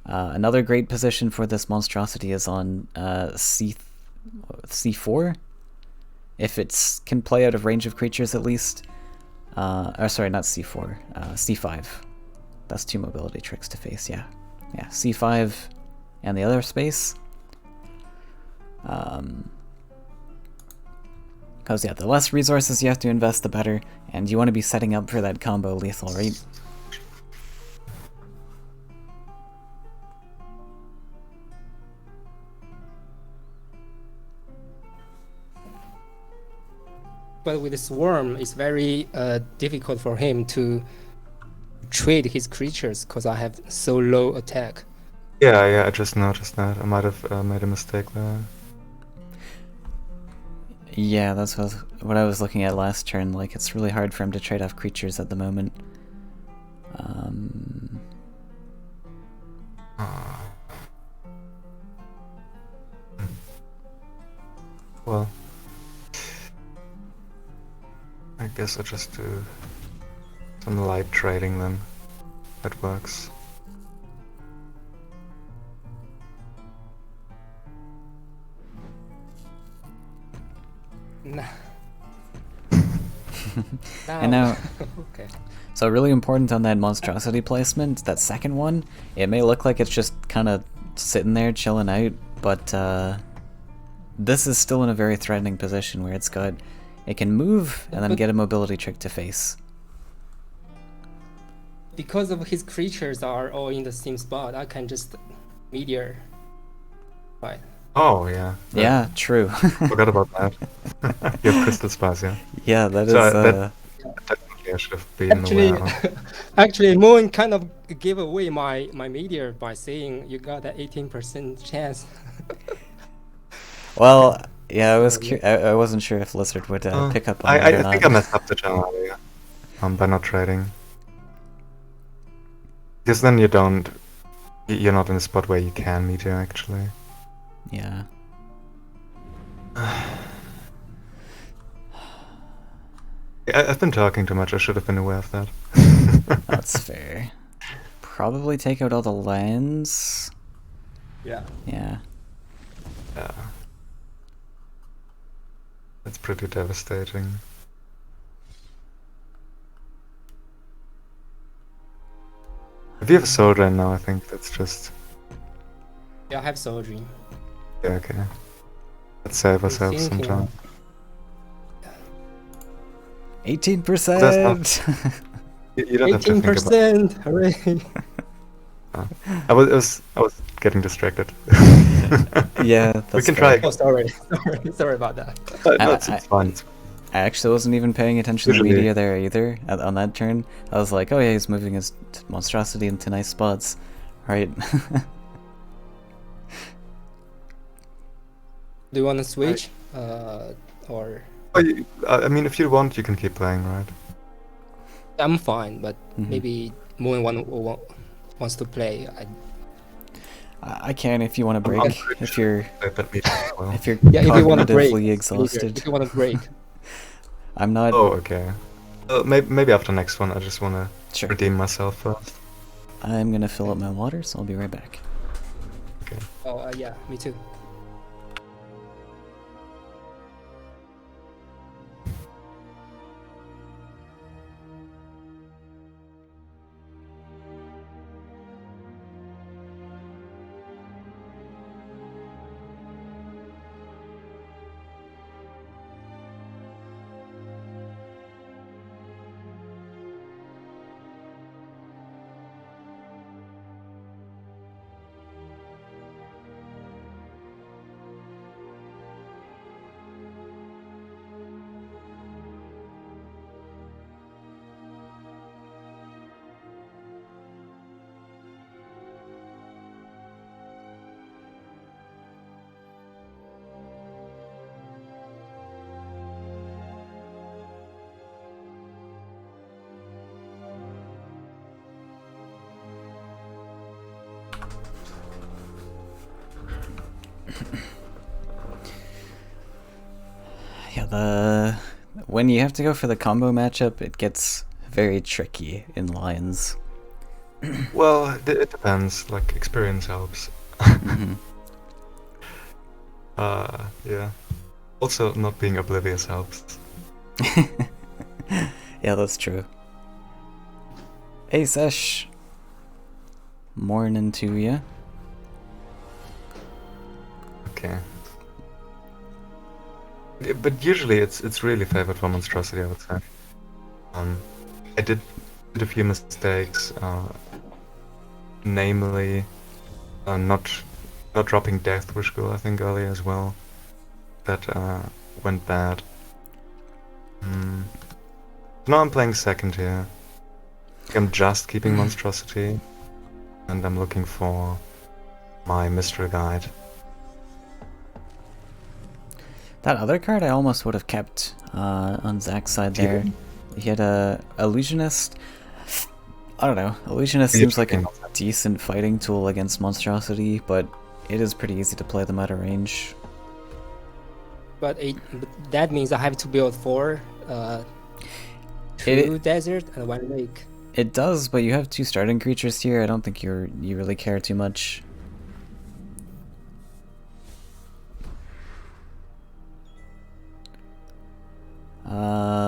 another great position for this monstrosity is on C4, if it can play out of range of creatures at least. Or sorry, not C4, C5. That's 2 mobility tricks to face, yeah. Yeah, C5 and the other space. Because, yeah, the less resources you have to invest, the better. And you want to be setting up for that combo lethal, right? But with the swarm, it's very difficult for him to trade his creatures because I have so low attack. Yeah, I just noticed that. I might have made a mistake there. Yeah, that's what I was looking at last turn. Like, it's really hard for him to trade off creatures at the moment. Well, I guess I just do some light trading then. That works. Nah. And now, okay. so really important on that monstrosity placement, that second one, it may look like it's just kind of sitting there chilling out, but this is still in a very threatening position where it can move and then get a mobility trick to face. Because of his creatures are all in the same spot, I can just meteor. Right. Oh, yeah. Yeah, true. Forgot about that. You have crystal spice, yeah? Yeah, that is... So definitely I should have been aware of. Actually, Moon kind of gave away my meteor by saying you got that 18% chance. Well, yeah, I wasn't sure if Lizard would pick up on that or I not. think I messed up the channel earlier by not trading. Because then you're not in a spot where you can meteor actually. Yeah. I've been talking too much. I should have been aware of that. That's fair. Probably take out all the lands. Yeah. Yeah. Yeah. That's pretty devastating. If you have a Soul Drain now, I think that's just... Yeah, I have Soul Dream. Yeah, okay. Let's save ourselves some thinking- time. 18%! You don't have to think about 18%! Hooray! I was getting distracted. Yeah, We that's can fair. try. Oh, sorry. Sorry about that. No, it's fine. It's I actually wasn't even paying attention to the Usually- media there either on that turn. I was like, oh yeah, he's moving his monstrosity into nice spots. Right. Do you want to switch? Or I mean, if you want, you can keep playing, right? I'm fine, but Mhm. maybe Moon wants to play. I can if you want to I'm break. pretty If you're But me as well. if you're Yeah, if you want to break. cognitively exhausted. If you want to break. I'm not. Oh, okay. Maybe after next one, I just want to Sure. redeem myself first. I'm gonna fill up my water, so I'll be right back. Okay. Oh, yeah, me too. Yeah, when you have to go for the combo matchup, it gets very tricky in lines. Well, it depends. Like, experience helps. Mhm. Yeah. Also, not being oblivious helps. Yeah, that's true. Hey, Sesh. Morning to ya. Okay. Yeah, but usually it's really favored for Monstrosity, I would say. I did a few mistakes, namely not dropping Death Wish Girl, I think, earlier as well. That went bad. Now I'm playing second here. I'm just keeping Monstrosity, and I'm looking for my Mystery Guide. That other card I almost would have kept on Zach's side there. He had a Illusionist. I don't know. Illusionist seems like a decent fighting tool against Monstrosity, but it is pretty easy to play them out of range. But that means I have to build 4, It- 2 desert and 1 lake. It does, but you have 2 starting creatures here. I don't think you really care too much.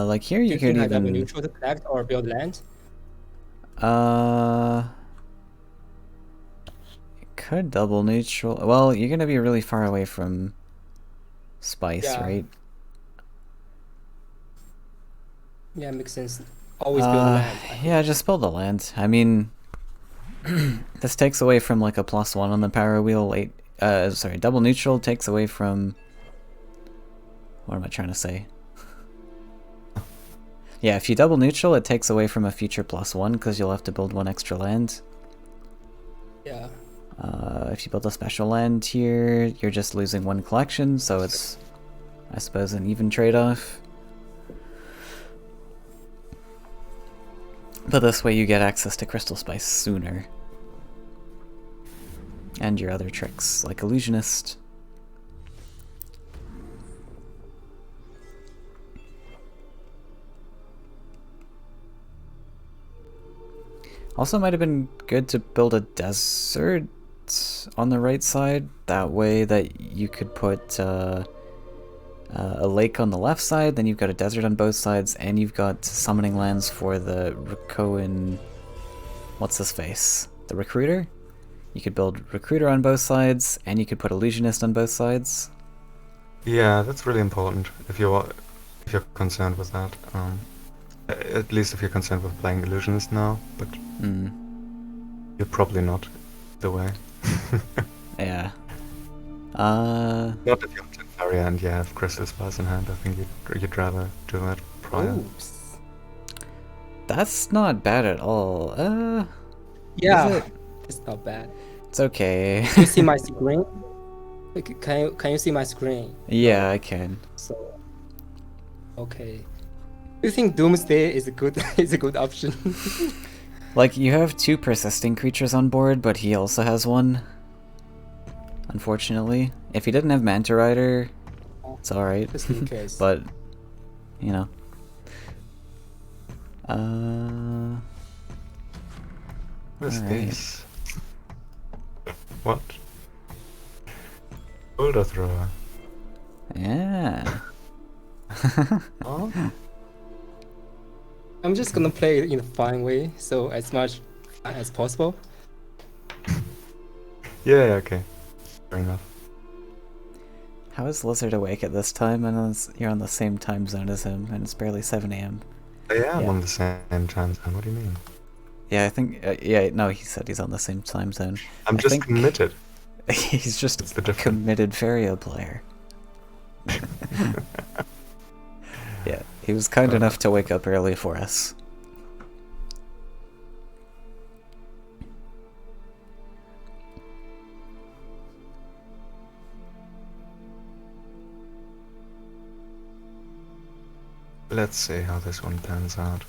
Like here you You could think I double even neutral to collect or build land? you could double neutral. Well, you're gonna be really far away from spice, Yeah. right? Yeah, makes sense. Always build land. Yeah, just build the land. I mean, this takes away from like a +1 on the power wheel. Sorry, double neutral takes away from. What am I trying to say? Yeah, if you double neutral, it takes away from a future +1 because you'll have to build 1 extra land. Yeah. If you build a special land here, you're just losing 1 collection, so it's, I suppose, an even trade-off. But this way you get access to Crystal Spice sooner. And your other tricks, like Illusionist. Also, might have been good to build a desert on the right side. That way that you could put a lake on the left side, then you've got a desert on both sides, and you've got summoning lands for the Rakoan... What's his face? The Recruiter? You could build Recruiter on both sides, and you could put Illusionist on both sides. Yeah, that's really important if you're concerned with that. At least if you're concerned with playing Illusionist now, but you're probably not the way. Yeah. Not if you're playing Faeria and you have Crystal Spires in hand. I think you'd rather do that prior. Oops. That's not bad at all. Yeah, Is it? it's not bad. It's okay. Can you see my screen? Like, can you see my screen? Yeah, I can. So, okay. Do you think Doomsday is a good is a good option? Like, you have 2 persisting creatures on board, but he also has 1. Unfortunately. If he didn't have Manta Rider, it's alright. Just in case. But, you know. What's alright. this? What? Boulder thrower. Yeah. Oh? I'm just gonna play it in a fun way, so as much fun as possible. Yeah, okay. Fair enough. How is Lizard awake at this time? And you're on the same time zone as him, and it's barely 7 AM. I am Yeah. on the same time zone. What do you mean? Yeah, I think... yeah, no, he said he's on the same time zone. I'm I just think committed. He's just That's the a difference. committed Faeria player. Yeah, he was kind enough to wake up early for us. Let's see how this one pans out.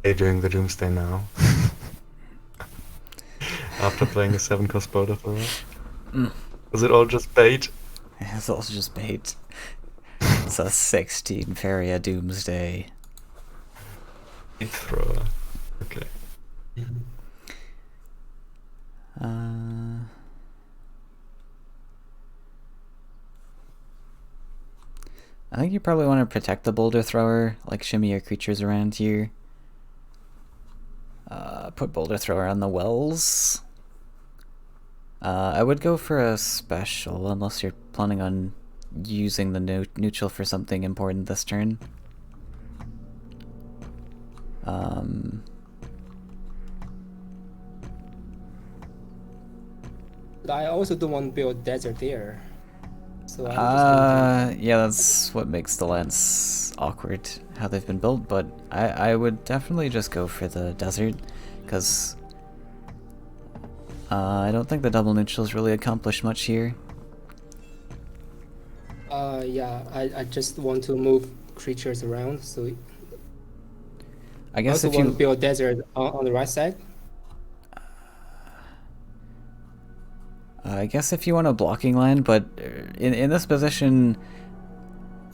Are you doing the Doomsday now? After playing a 7-cost Boulder Thrower? Was it all just bait? It's also just bait. It's a 16 Faeria Doomsday. Bait thrower. Okay. I think you probably want to protect the boulder thrower, like shimmy your creatures around here. Put boulder thrower on the wells. I would go for a special, unless you're planning on using the neutral for something important this turn. But I also don't want to build desert there. So I'm just gonna Yeah, that's what makes the lands awkward, how they've been built, but I would definitely just go for the desert, because I don't think the double neutrals really accomplish much here. yeah, I just want to move creatures around, so I I guess also if want to you... build desert on the right side. I guess if you want a blocking land, but in this position,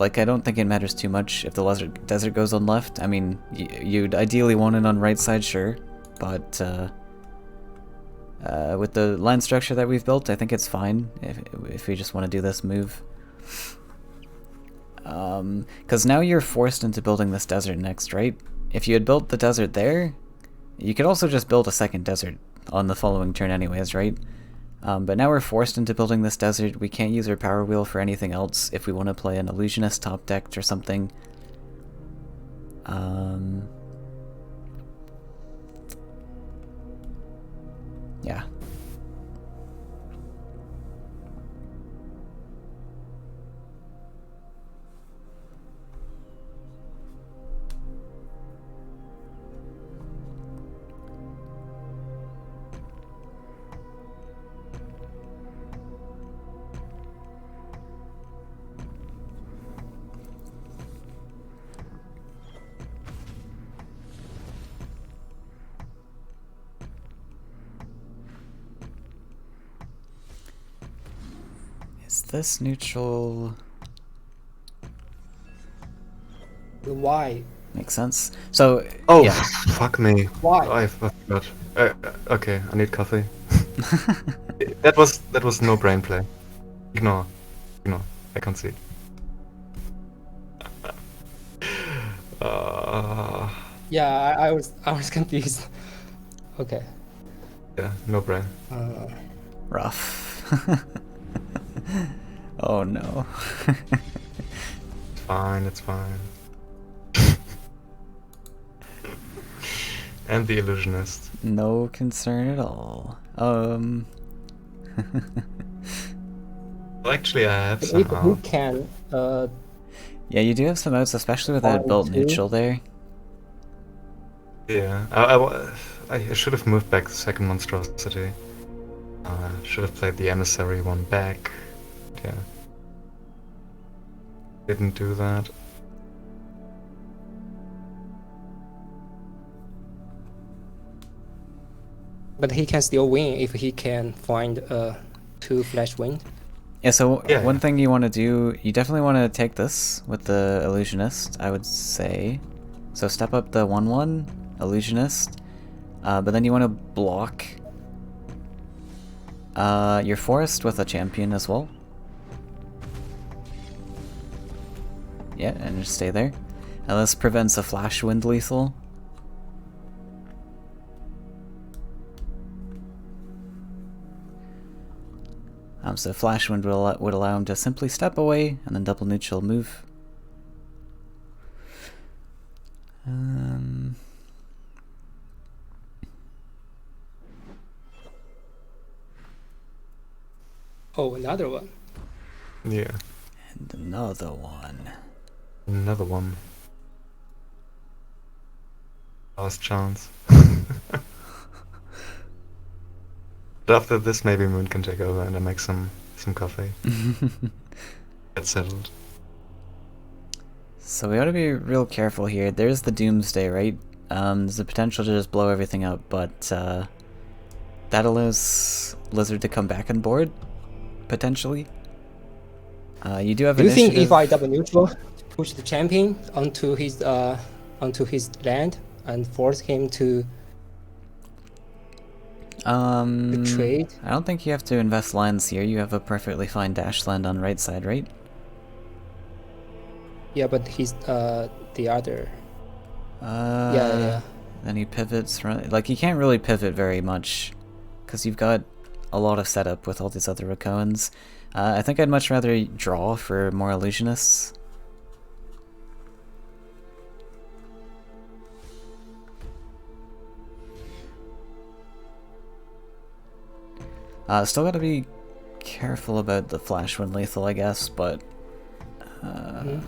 like, I don't think it matters too much if the desert goes on left. I mean, you'd ideally want it on right side, sure, but with the land structure that we've built, I think it's fine if we just want to do this move. Because now you're forced into building this desert next, right? If you had built the desert there, you could also just build a second desert on the following turn anyways, right? But now we're forced into building this desert. We can't use our power wheel for anything else if we want to play an illusionist top decked or something. Yeah. Is this neutral? Why? Makes sense. So, Oh, yeah. fuck me. Why? I forgot. Okay, I need coffee. that was no brain play. Ignore. I can't see. Yeah, I was confused. Okay. Yeah, no brain. Rough. Oh no. It's fine. And the illusionist. No concern at all. Well, actually, I have If some you out. can, Yeah, you do have some outs, especially with that Fine, built too. neutral there. Yeah, I should have moved back the second monstrosity. Should have played the emissary one back. Yeah. Didn't do that. but he can still win if he can find 2 flash wind. Yeah, so Yeah, one yeah. thing you want to do, you definitely want to take this with the illusionist, I would say. So step up the 1/1 illusionist, but then you want to block your forest with a champion as well. Yeah, and just stay there. And this prevents a flash wind lethal. So flash wind would allow him to simply step away and then double neutral move. Oh, another one. Yeah. And another one. Another one. Last chance. But after this, maybe Moon can take over and I make some coffee. Get settled. So we ought to be real careful here. There's the Doomsday, right? There's the potential to just blow everything up, but that allows Lizard to come back on board, potentially. You do have Do you initiative. think if I double neutral, push the champion onto his land and force him to trade? I don't think you have to invest lands here. You have a perfectly fine dash land on right side, right? Yeah, but he's the other. Yeah. Then he pivots, like you can't really pivot very much, because you've got a lot of setup with all these other Rakoans. I think I'd much rather draw for more illusionists. Still gotta be careful about the flash when lethal, I guess, but I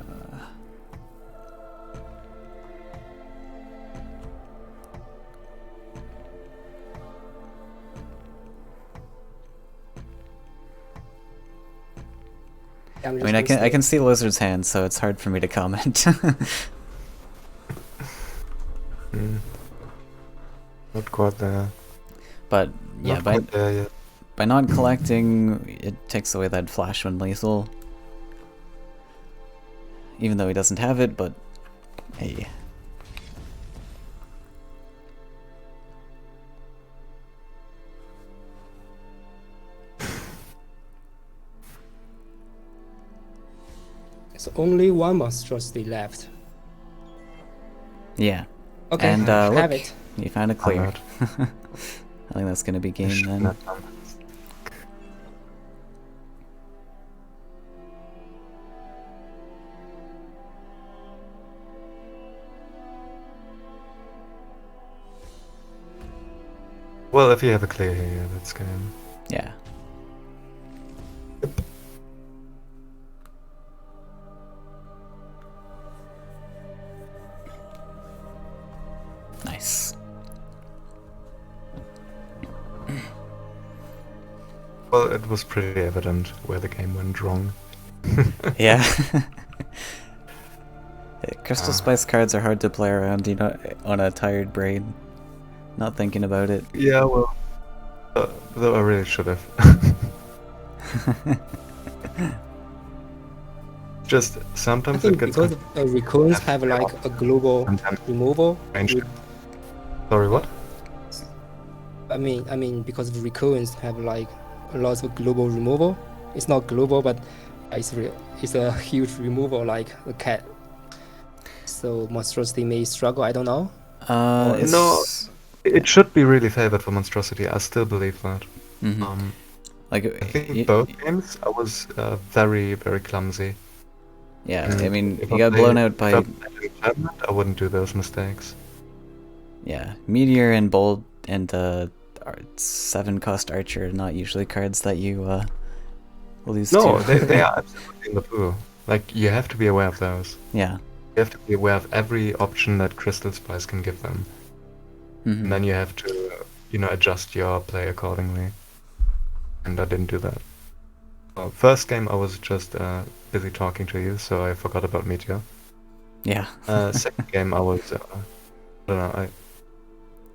mean, I can see Lizard's hand, so it's hard for me to comment. Not quite there. But yeah, Not quite there yet. by not collecting, it takes away that flash when lethal. Even though he doesn't have it, but hey. There's only one monstrosity left. Yeah. Okay, And have look, it. you found a clear. Alright. I think that's gonna be game Shouldn't then. have done this. Well, if you have a clear here, yeah, that's game. Yeah. Nice. Well, it was pretty evident where the game went wrong. Yeah. Crystal Spice cards are hard to play around, you know, on a tired brain. Not thinking about it. Yeah, well, though I really should have. Just I sometimes think it gets because raccoons have like a global sometimes removal. range. Sorry, what? I mean, because raccoons have like lots of global removal. It's not global, but it's a huge removal like the cat. So monstrosity may struggle. I don't know. No, it should be really favored for monstrosity. I still believe that. Mhm. Like, I think both games I was very, very clumsy. yeah, And I mean, if you got blown out if I by, played in tournament, I wouldn't do those mistakes. yeah, Meteor and Bold and 7-cost Archer are not usually cards that you lose No, to. they are absolutely in the pool. Like, you have to be aware of those. Yeah. You have to be aware of every option that Crystal Spice can give them. Mhm. And then you have to, adjust your play accordingly. And I didn't do that. Well, first game I was just busy talking to you, so I forgot about Meteor. Yeah. Second game I was, I don't know,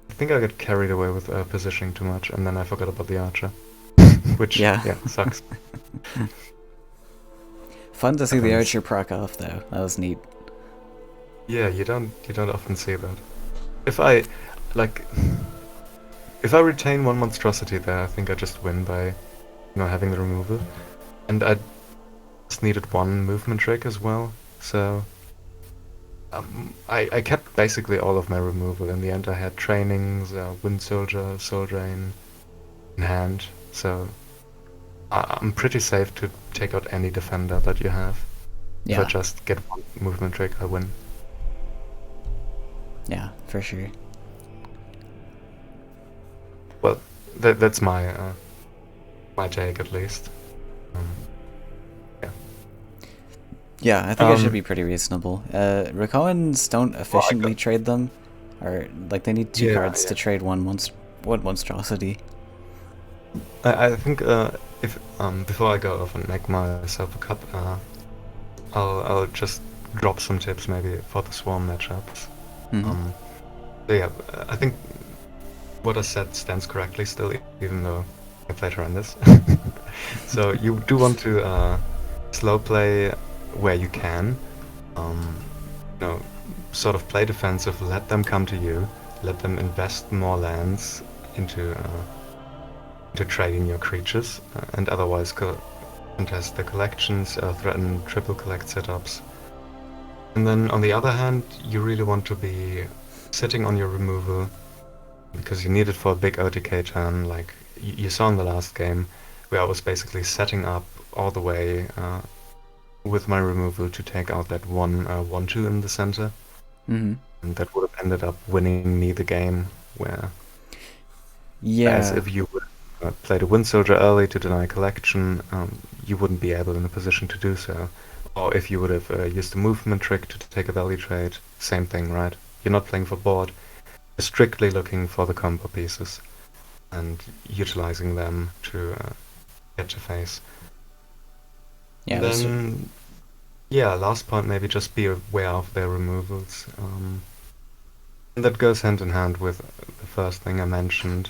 I think I got carried away with positioning too much, and then I forgot about the Archer. Which, Yeah. sucks. Fun to see the Happens. Archer proc off though. That was neat. Yeah, you don't often see that. If I retain one monstrosity there, I think I just win by, having the removal. And I just needed one movement trick as well, so I kept basically all of my removal. In the end, I had trainings, Wind Soldier, Soul Drain in hand, so I'm pretty safe to take out any defender that you have. If I Yeah. just get one movement trick, I win. Yeah, for sure. Well, that's my my take at least. Yeah. Yeah, I think it should Um, be pretty reasonable. Rakoans don't efficiently trade them, or like they need two Yeah, cards yeah. to trade one monstrosity. I think if before I go off and make myself a cup, I'll just drop some tips maybe for the swarm matchups. Mhm. So yeah, I think what I said stands correctly still, even though I played horrendous. So you do want to slow play where you can. Sort of play defensive. Let them come to you. Let them invest more lands into trading your creatures, and otherwise contest the collections, threaten triple collect setups. And then on the other hand, you really want to be sitting on your removal because you need it for a big OTK turn, like you saw in the last game, where I was basically setting up all the way with my removal to take out that 1/2 in the center. Mhm. And that would have ended up winning me the game, whereas Yeah. if you would played a Wind Soldier early to deny collection, you wouldn't be able in a position to do so. Or if you would have used a movement trick to take a value trade, same thing, right? You're not playing for board, you're strictly looking for the combo pieces and utilizing them to get to face. Yeah. Then, last point, maybe just be aware of their removals. And that goes hand in hand with the first thing I mentioned,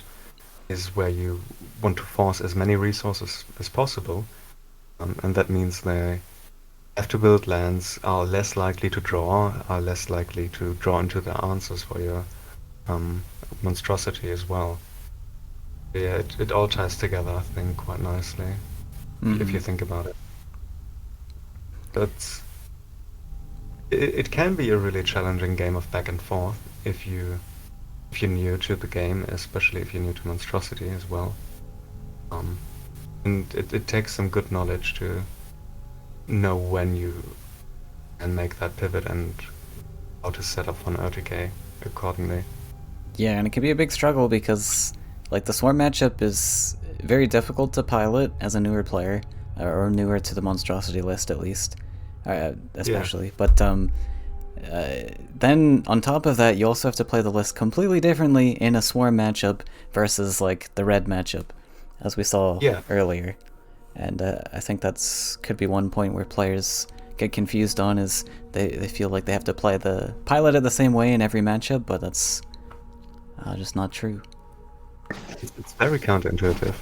is where you want to force as many resources as possible, and that means they have to build lands, are less likely to draw, are less likely to draw into their answers for your monstrosity as well. Yeah, it all ties together, I think, quite nicely, if you Mhm. think about it. That's it can be a really challenging game of back and forth if you're new to the game, especially if you're new to monstrosity as well. And it takes some good knowledge to know when you can make that pivot and how to set up on OTK accordingly. Yeah, and it can be a big struggle because, like, the swarm matchup is very difficult to pilot as a newer player, or newer to the monstrosity list at least, especially. But then on top of that, you also have to play the list completely differently in a swarm matchup versus like the red matchup, as we saw earlier. And I think that's could be one point where players get confused on, is they feel like they have to pilot it the same way in every matchup, but that's just not true. It's very counterintuitive.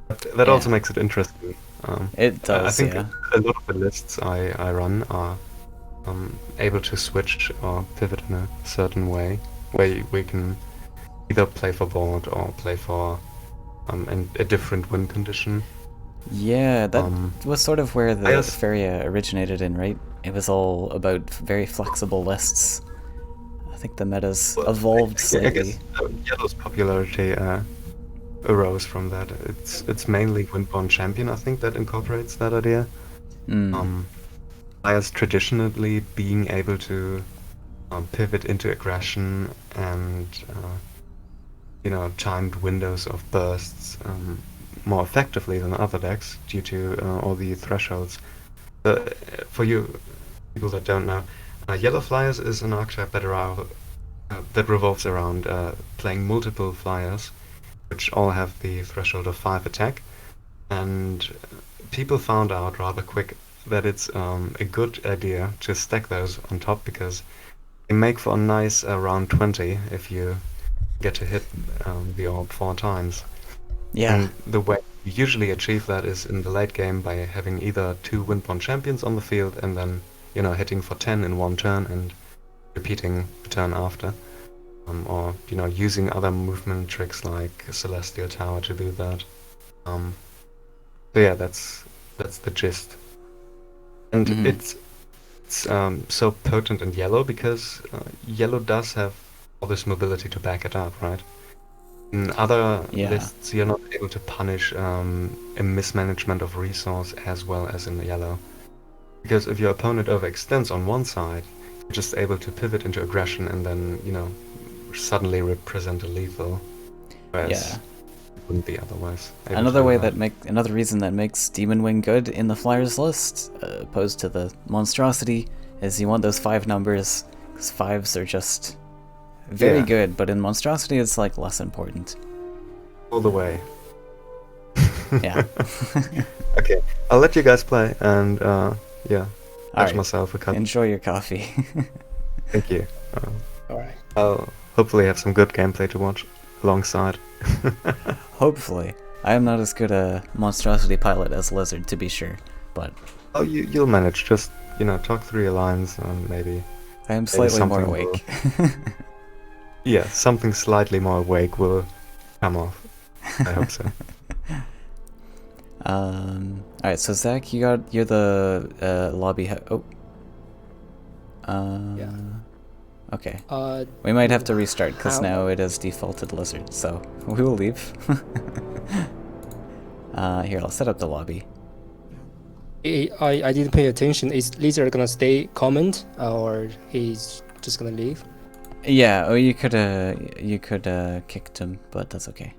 But that also makes it interesting It I does, think yeah. a lot of the lists I run are able to switch or pivot in a certain way, where we can either play for board or play for a different win condition. Yeah, that was sort of where the guess- Faeria originated in, right? It was all about very flexible lists. I think the meta's evolved I slightly. guess Yellow's popularity arose from that. It's mainly Windborne Champion, I think, that incorporates that idea. Players traditionally being able to pivot into aggression and timed windows of bursts more effectively than other decks due to all the thresholds. For you people that don't know, Yellow Flyers is an archetype that revolves around playing multiple flyers, which all have the threshold of 5 attack, and people found out rather quick that it's a good idea to stack those on top because they make for a nice round 20 if you get to hit the orb 4 times. Yeah. And the way you usually achieve that is in the late game by having either 2 Windborne Champions on the field and then, hitting for 10 in one turn and repeating the turn after. Or, using other movement tricks like Celestial Tower to do that. So yeah, that's the gist. And it's so potent in Yellow because Yellow does have all this mobility to back it up, right? In other lists, you're not able to punish a mismanagement of resource as well as in Yellow. Because if your opponent overextends on one side, you're just able to pivot into aggression and then, suddenly represent a lethal. Whereas it wouldn't be otherwise. Another reason that makes Demon Wing good in the Flyers list, opposed to the Monstrosity, is you want those 5 numbers, because 5s are just very good, but in Monstrosity it's like less important. All the way. Yeah. Okay, I'll let you guys play and Alright. myself a cut. Enjoy your coffee. Thank you. Alright. I'll hopefully have some good gameplay to watch alongside. Hopefully. I am not as good a Monstrosity pilot as Lizard, to be sure, but... Oh, you'll manage. Just, talk through your lines and maybe... I am slightly more awake. Yeah, something slightly more awake will come off. I hope so. Alright, so Zach, you're the lobby Yeah. Okay. We might have to restart, because how- now it has defaulted Lizard, so we will leave. Here, I'll set up the lobby. I didn't pay attention. Is Lizard gonna stay comment or he's just gonna leave? Yeah, you could kicked him, but that's okay.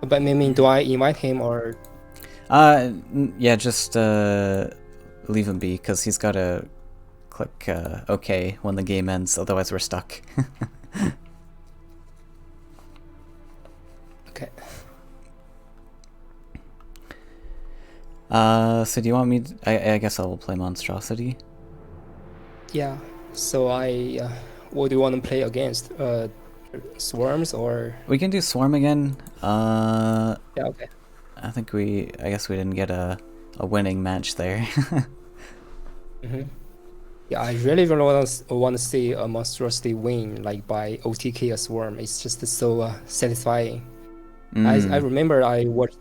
But I mean, do I invite him or? Yeah, just leave him be, because he's gotta click OK when the game ends, otherwise we're stuck. Okay. So do you want me to, I guess I will play Monstrosity. Yeah. So what do you want to play against? Swarms or? We can do Swarm again. Yeah. Okay. I guess we didn't get a winning match there. Yeah, I really want to see a Monstrosity win, like by OTK a Swarm. It's just so satisfying. I remember I watched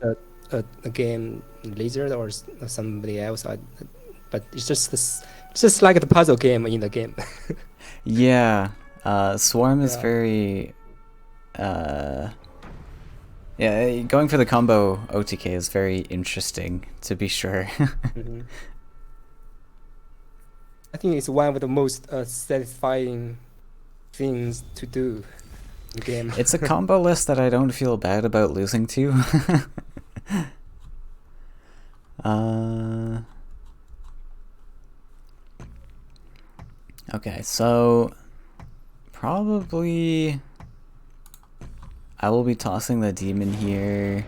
a game Lizard or somebody else, but it's just like the puzzle game in the game. Yeah, Swarm is very... yeah, going for the combo OTK is very interesting, to be sure. I think it's one of the most satisfying things to do in the game. It's a combo list that I don't feel bad about losing to. Okay, so probably I will be tossing the demon here.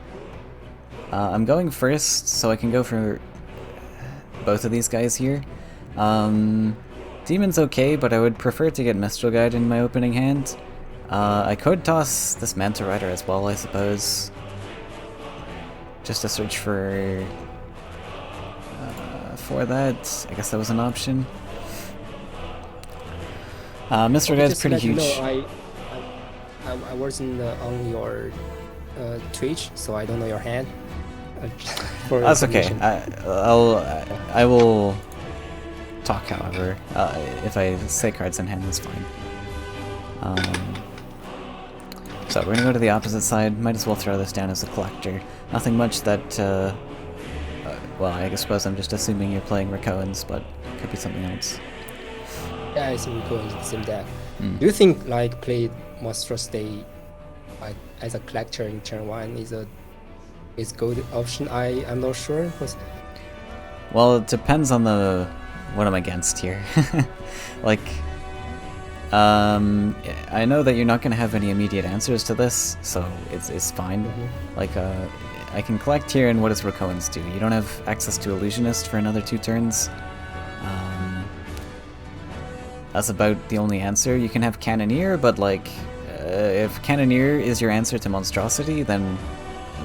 I'm going first, so I can go for both of these guys here. Demon's okay, but I would prefer to get Mistral Guide in my opening hand. I could toss this Manta Rider as well, I suppose. just to search for that. I guess that was an option. Mr. Guy's Just pretty let you huge. know, I wasn't on your Twitch, so I don't know your hand. For That's okay. information. I will talk, however. If I say cards in hand, that's fine. So we're gonna go to the opposite side. Might as well throw this down as a collector. Nothing much that. Well, I suppose I'm just assuming you're playing Rakoans, but it could be something else. Yeah, I think we're going to the same deck. Mm. Do you think like play Monstrosity like as a collector in turn 1 is good option? I'm not sure. Well, it depends on what I'm against here. Like, I know that you're not going to have any immediate answers to this, so it's fine. Like, I can collect here, and what does Rakoans do? You don't have access to Illusionist for another 2 turns. That's about the only answer. You can have Cannoneer, but like, if Cannoneer is your answer to Monstrosity, then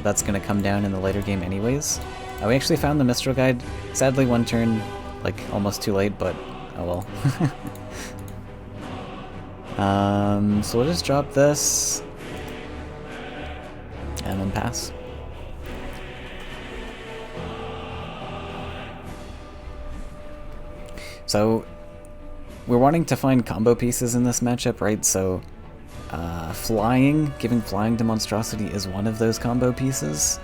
that's going to come down in the later game anyways. We actually found the Mistral Guide. Sadly, 1 turn, like, almost too late, but oh well. So we'll just drop this, and then pass. So, we're wanting to find combo pieces in this matchup, right? So, giving flying to Monstrosity is one of those combo pieces.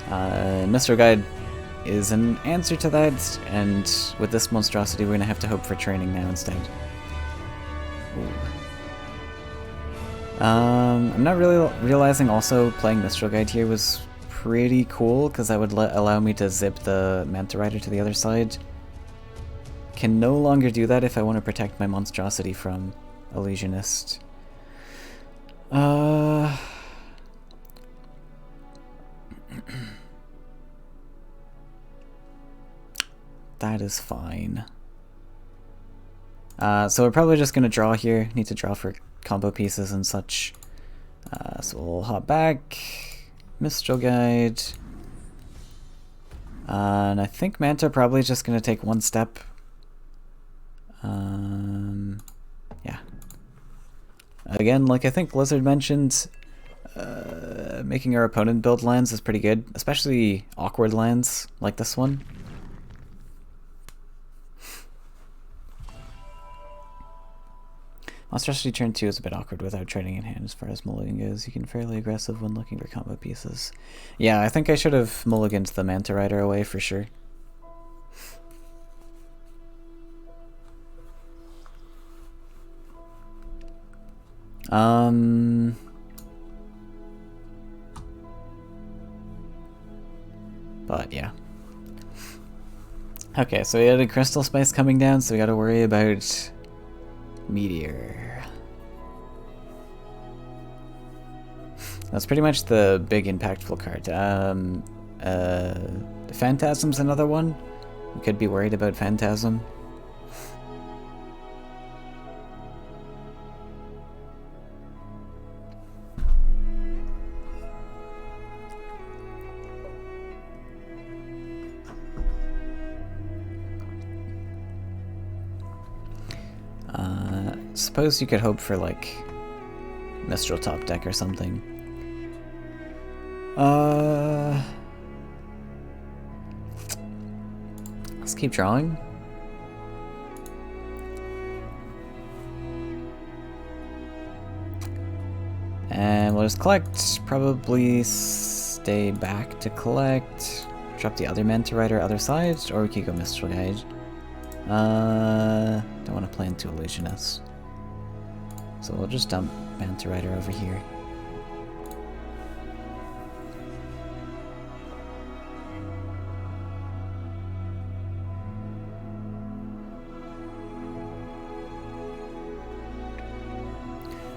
Mr. Guide is an answer to that, and with this Monstrosity we're gonna have to hope for training now instead. Ooh. I'm not really realizing also playing Mistral Guide here was pretty cool, because that would allow me to zip the Manta Rider to the other side. Can no longer do that if I want to protect my Monstrosity from Illusionist. That is fine. So we're probably just going to draw here. Need to draw for combo pieces and such. So we'll hop back. Mistral Guide. And I think Manta probably just going to take 1 step. Yeah. Again, like I think Blizzard mentioned, making our opponent build lands is pretty good, especially awkward lands like this one. Monstrosity turn 2 is a bit awkward without trading in hand as far as mulligan goes. You can fairly aggressive when looking for combo pieces. Yeah, I think I should have mulliganed the Manta Rider away for sure. But yeah. Okay, so we had a Crystal Spice coming down, so we gotta worry about Meteor. That's pretty much the big impactful card. Phantasm's another one. We could be worried about Phantasm. Suppose you could hope for like Mistral top deck or something. Let's keep drawing. And we'll just collect, probably stay back to collect, drop the other Manta Rider other side, or we could go Mistral Guide. Don't want to play into Illusionist. So we'll just dump Manta Rider over here.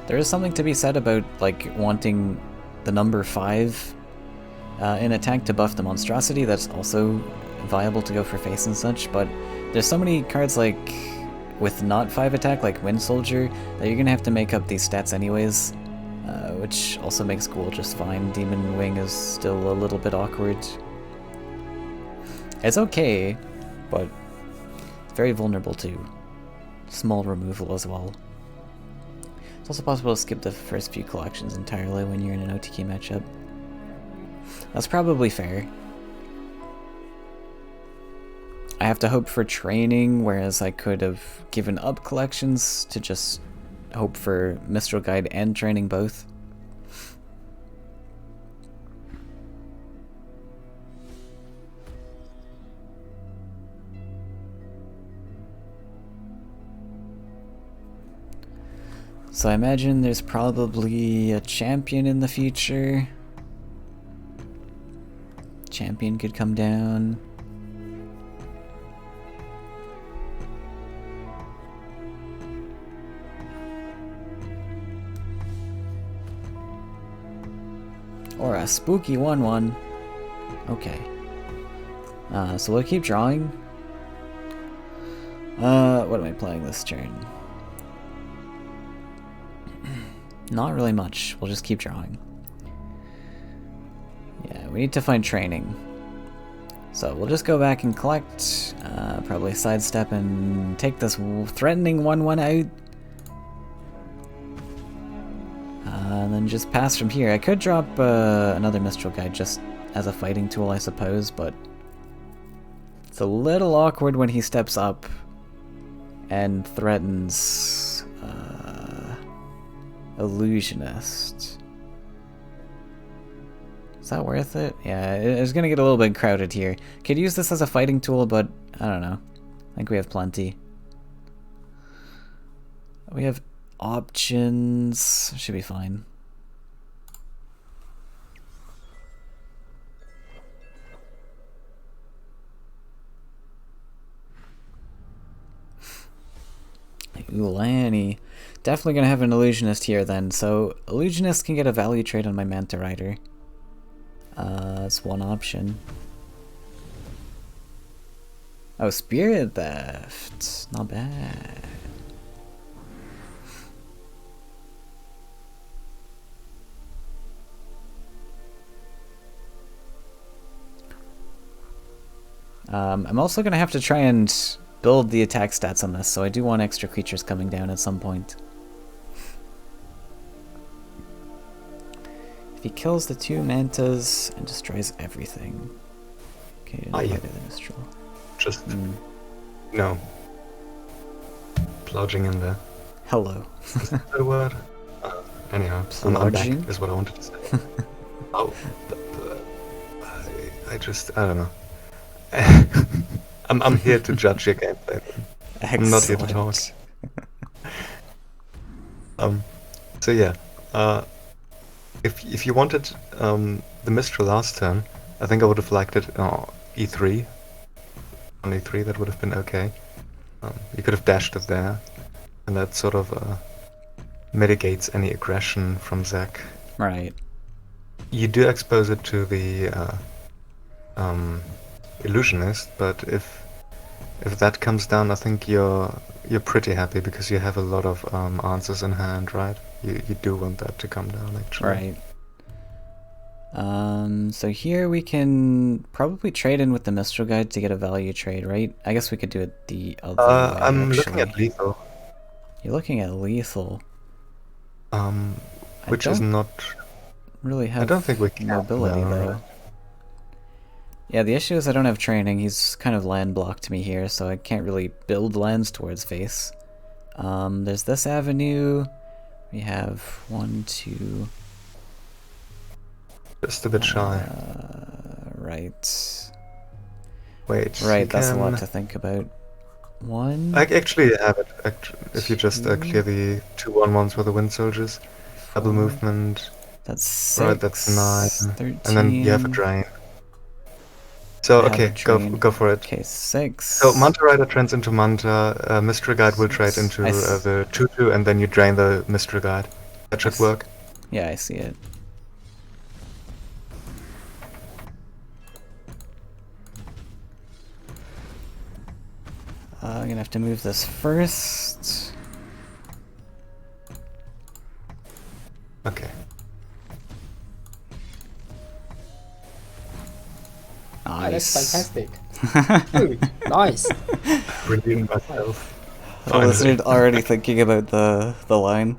There is something to be said about like wanting the number 5 in attack to buff the Monstrosity. That's also viable to go for face and such, but there's so many cards like with not 5 attack, like Wind Soldier, that you're gonna have to make up these stats anyways. which also makes Ghoul just fine. Demon Wing is still a little bit awkward. It's okay, but it's very vulnerable to small removal as well. It's also possible to skip the first few collections entirely when you're in an OTK matchup. That's probably fair. I have to hope for training, whereas I could have given up collections to just hope for Mistral Guide and training both. So I imagine there's probably a champion in the future. Champion could come down. Or a spooky 1/1. Okay. So we'll keep drawing. What am I playing this turn? Not really much. We'll just keep drawing. Yeah, we need to find training. So we'll just go back and collect. Probably sidestep and take this threatening 1/1 out. And then just pass from here. I could drop another Mistral Guide just as a fighting tool, I suppose, but it's a little awkward when he steps up and threatens Illusionist. Is that worth it? Yeah, it's gonna get a little bit crowded here. Could use this as a fighting tool, but I don't know. I think we have plenty. We have options. Should be fine. Ooh, Lanny. Definitely gonna have an Illusionist here then. So Illusionist can get a value trade on my Manta Rider. That's one option. Oh, Spirit Theft. Not bad. I'm also gonna have to try and build the attack stats on this, so I do want extra creatures coming down at some point. If he kills the 2 mantas and destroys everything. Okay, Yeah. the Mistral. Just no. Plunging in there. Hello. Is that the word? Anyhow, I'm back, Plunging? is what I wanted to say. Oh, I don't know. I'm here to judge your gameplay. I'm not here to talk. So yeah, if you wanted the Mistral last turn, I think I would have liked it E3. On E3 that would have been okay. You could have dashed it there, and that sort of mitigates any aggression from Zach. Right. You do expose it to the Illusionist, but if that comes down, I think you're pretty happy because you have a lot of answers in hand, right? You do want that to come down, actually. Right. So here we can probably trade in with the Mistral Guide to get a value trade, right? I guess we could do it the other way, I'm looking actually. at lethal. You're looking at lethal. Which is not really have I don't think we can mobility no, though. right. Yeah, the issue is I don't have training. He's kind of land blocked me here, so I can't really build lands towards face. There's this avenue. We have 1, 2. Just a bit shy. Right. Wait. Right, that's a lot to think about. 1. I actually have it. If you just clear the 2 1/1s with the Wind Soldiers, double 4. movement. That's 6. Right, that's 9. 13. And then you have a drain. So I have okay, a drain. go for it. Okay, 6. So Manta Rider trends into Manta. Mistral Guide will trade into the 2/2, and then you drain the Mistral Guide. That should work. Yeah, I see it. I'm gonna have to move this first. Okay. that's Nice. fantastic. Dude, nice. Redeemed myself. Lizard already thinking about the line.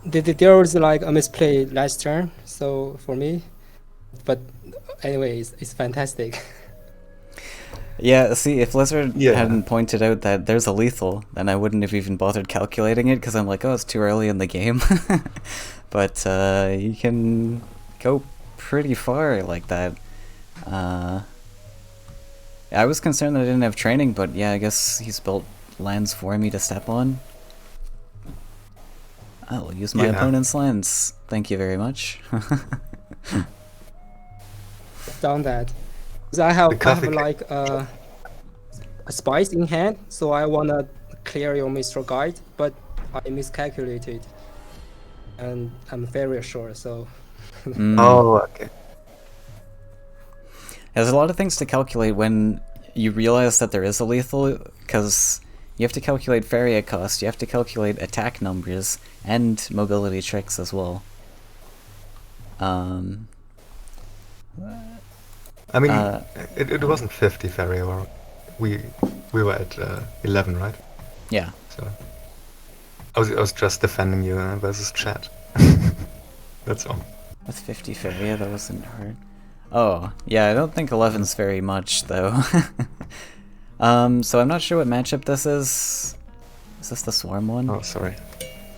There was like a misplay last turn, so for me. But anyway, it's fantastic. Yeah, see, if Lizard Yeah. hadn't pointed out that there's a lethal, then I wouldn't have even bothered calculating it, because I'm like, oh, it's too early in the game. But you can go pretty far like that. I was concerned that I didn't have training, but yeah, I guess he's built lands for me to step on. I'll use my Yeah. opponent's lands. Thank you very much. Done that. So I have classic- like a spice in hand, so I wanna clear your Mistral Guide, but I miscalculated, and I'm very short. So Oh, okay. There's a lot of things to calculate when you realize that there is a lethal, because you have to calculate Faeria cost, you have to calculate attack numbers, and mobility tricks as well. I mean, it wasn't 50 Faeria, or we were at 11, right? Yeah. So I was just defending you versus chat. That's all. With 50 Faeria, that wasn't hard. Oh, yeah, I don't think 11's very much, though. So I'm not sure what matchup this is. Is this the Swarm one? Oh, sorry.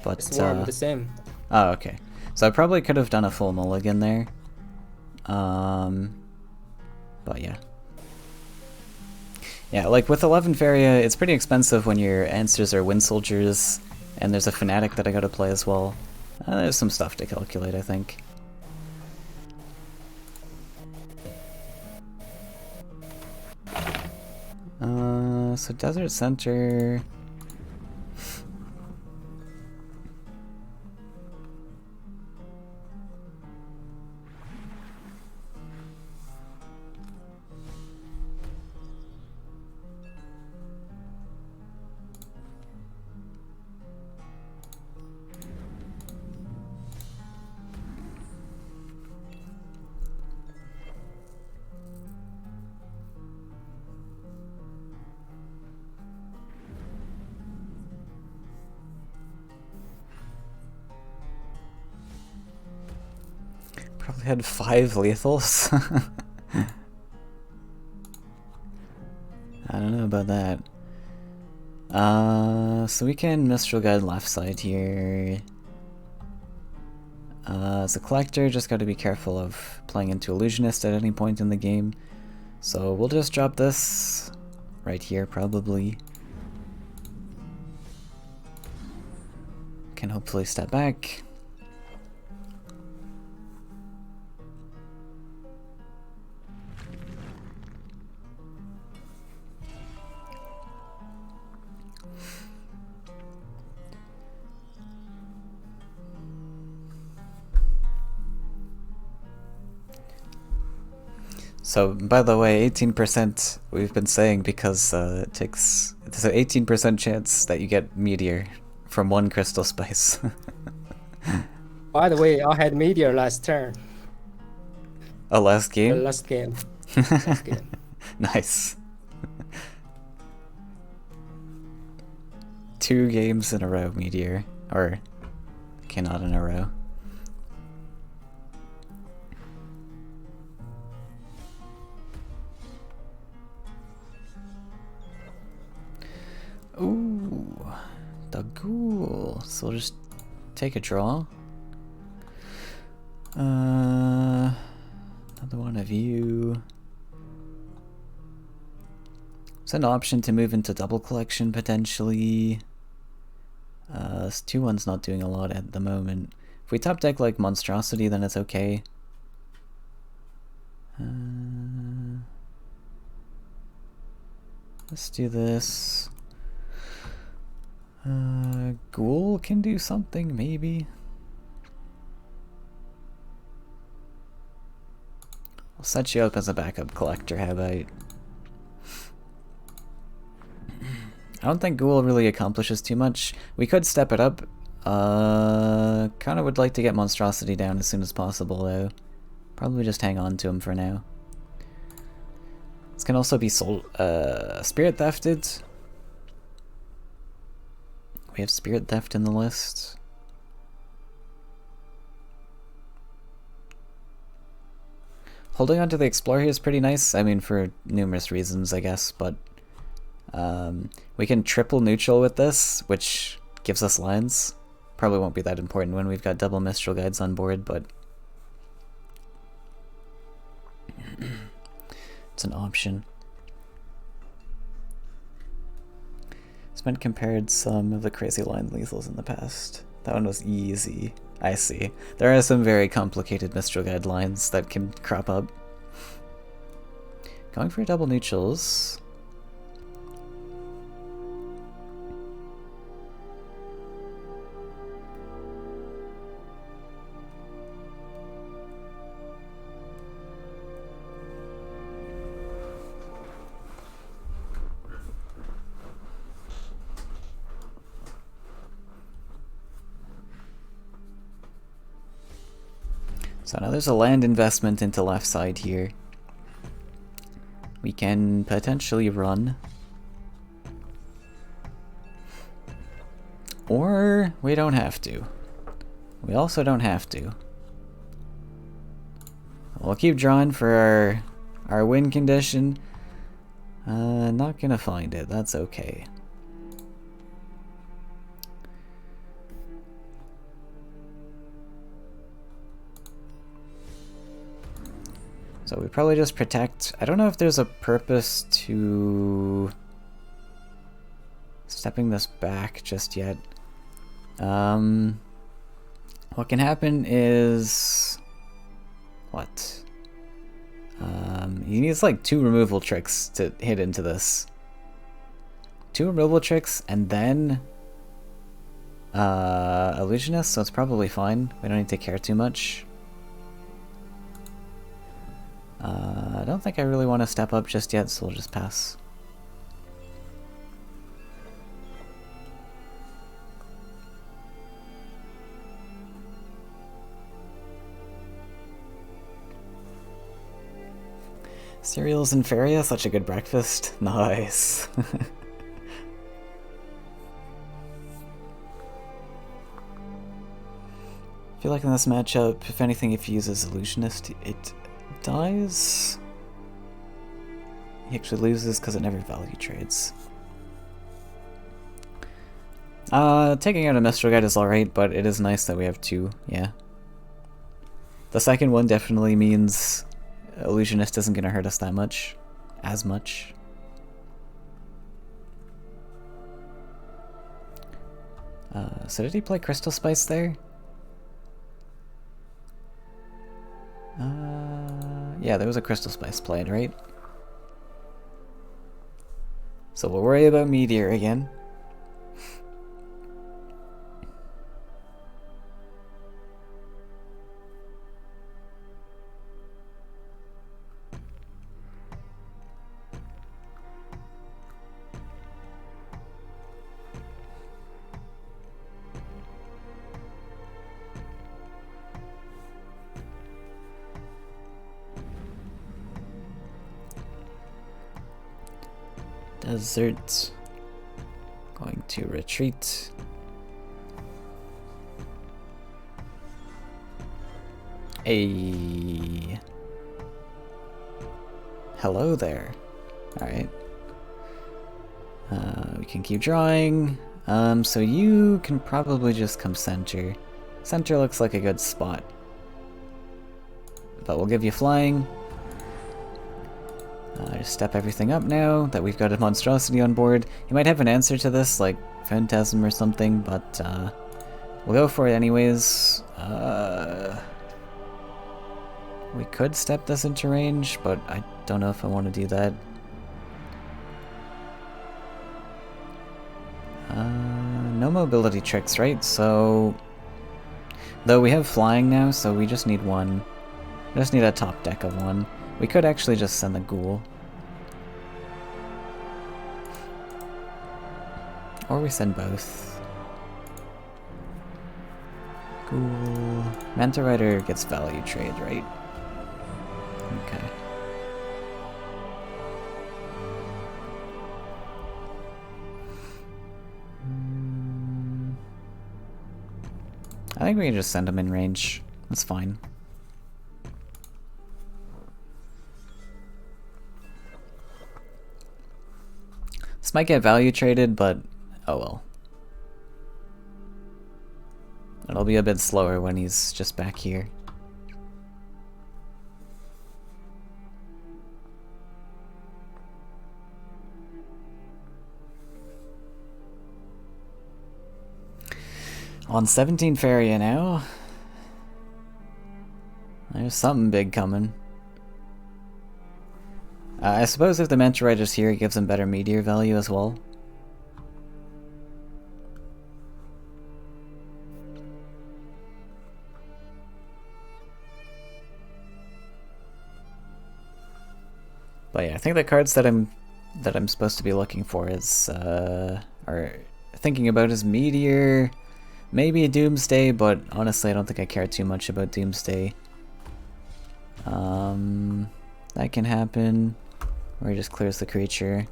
But, Swarm the same. oh, okay. So I probably could have done a full mulligan there. But yeah. Yeah, like with 11 Faeria, it's pretty expensive when your answers are Wind Soldiers, and there's a Fanatic that I gotta play as well. There's some stuff to calculate, I think. So Desert Center... Probably had 5 lethals. I don't know about that. So we can Mistral Guide left side here. As a collector, just gotta be careful of playing into Illusionist at any point in the game. So we'll just drop this right here, probably. Can hopefully step back. So, by the way, 18% we've been saying because it takes... There's an 18% chance that you get Meteor from 1 Crystal Spice. By the way, I had Meteor last turn. Oh, last game? Last game. Last game. Nice. 2 games in a row, Meteor. Or, okay, not in a row. Ooh, the ghoul. So we'll just take a draw. Another one of you. It's an option to move into double collection potentially. This 2-1's not doing a lot at the moment. If we top deck like Monstrosity, then it's okay. Let's do this. Ghoul can do something, maybe. I'll set you up as a backup collector, how about? I don't think Ghoul really accomplishes too much. We could step it up. Kinda would like to get Monstrosity down as soon as possible, though. Probably just hang on to him for now. This can also be sold, spirit thefted. We have spirit theft in the list. Holding on to the Explorer here is pretty nice. I mean, for numerous reasons, I guess, but we can triple neutral with this, which gives us lines. Probably won't be that important when we've got double Mistral Guides on board, but it's an option. Spent compared some of the crazy line lethals in the past. That one was easy. I see. There are some very complicated Mistral Guide lines that can crop up. Going for double neutrals. So now there's a land investment into left side here. We can potentially run. Or we don't have to. We also don't have to. We'll keep drawing for our win condition. Not gonna find it, that's okay. So we probably just protect. I don't know if there's a purpose to stepping this back just yet. What can happen is what? He needs like 2 removal tricks to hit into this. 2 removal tricks and then illusionist, so it's probably fine. We don't need to care too much. I don't think I really want to step up just yet, so we'll just pass. Cereals and Faeria, such a good breakfast. Nice. I feel like in this matchup, if anything, if he uses Illusionist, it dies. He actually loses because it never value trades. Taking out a Mistral Guide is alright, but it is nice that we have 2, yeah. The second one definitely means Illusionist isn't going to hurt us that much. As much. So did he play Crystal Spice there? Yeah, there was a Crystal Spice played, right? So we'll worry about Meteor again. Desert. Going to retreat. Hello there. Alright. We can keep drawing. So you can probably just come center. Center looks like a good spot. But we'll give you flying. Just step everything up now that we've got a Monstrosity on board. You might have an answer to this, like Phantasm or something, but we'll go for it anyways. We could step this into range, but I don't know if I want to do that. No mobility tricks, right? So, though we have flying now, so we just need one. We just need a top deck of one. We could actually just send the Ghoul. Or we send both. Ghoul. Manta Rider gets value trade, right? Okay. I think we can just send him in range. That's fine. This might get value traded, but oh well. It'll be a bit slower when he's just back here. On 17 Faeria now. There's something big coming. I suppose if the Mentorite is here, it gives him better meteor value as well. But yeah, I think the cards that I'm supposed to be looking for is or thinking about is Meteor, maybe a Doomsday, but honestly I don't think I care too much about Doomsday. That can happen, where he just clears the creature.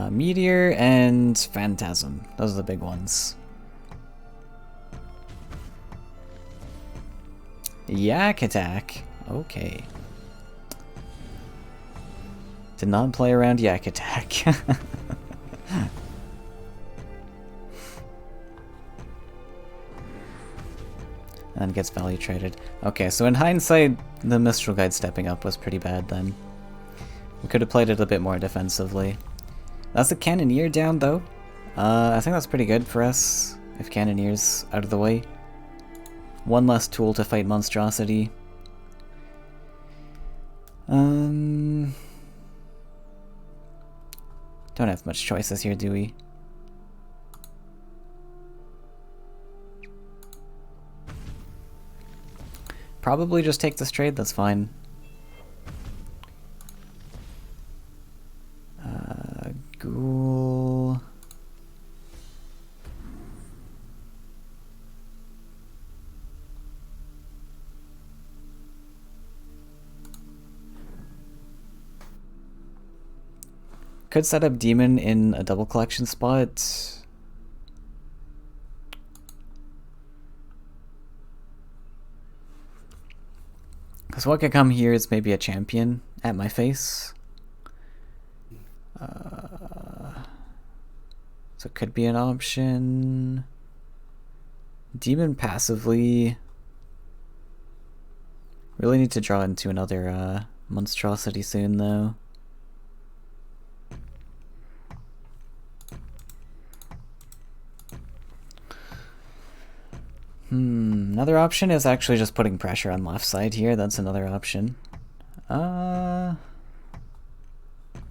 Meteor and Phantasm, those are the big ones. Yak Attack, okay. Did not play around Yak Attack. And gets value traded. Okay, so in hindsight, the Mistral Guide stepping up was pretty bad then. We could have played it a bit more defensively. That's the Cannoneer down though. I think that's pretty good for us, if Cannoneer's out of the way. One less tool to fight Monstrosity. Don't have much choices here, do we? Probably just take this trade, that's fine. Ghoul. Could set up Demon in a double collection spot. Because what could come here is maybe a champion at my face. So it could be an option. Demon passively. Really need to draw into another Monstrosity soon though. Another option is actually just putting pressure on left side here. That's another option. I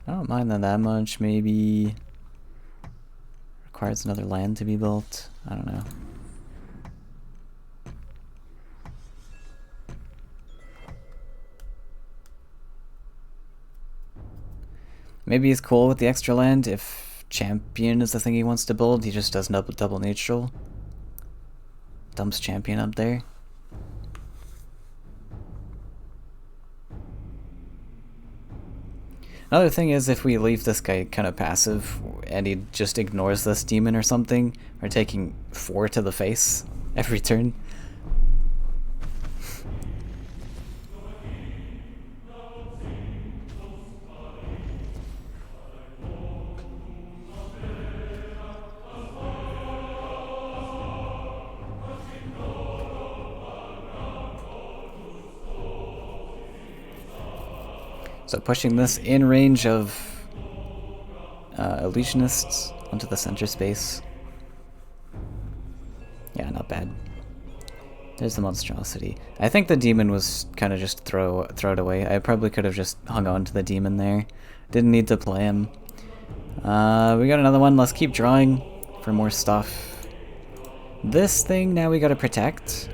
don't mind that much. Maybe requires another land to be built. I don't know. Maybe he's cool with the extra land. If champion is the thing he wants to build, he just does double neutral. Dumps champion up there. Another thing is if we leave this guy kind of passive and he just ignores this demon or something, we're taking 4 to the face every turn. So pushing this in range of illusionists onto the center space. Yeah, not bad. There's the Monstrosity. I think the demon was kind of just throw it away. I probably could have just hung on to the demon there. Didn't need to play him. We got another one. Let's keep drawing for more stuff. This thing now we gotta protect.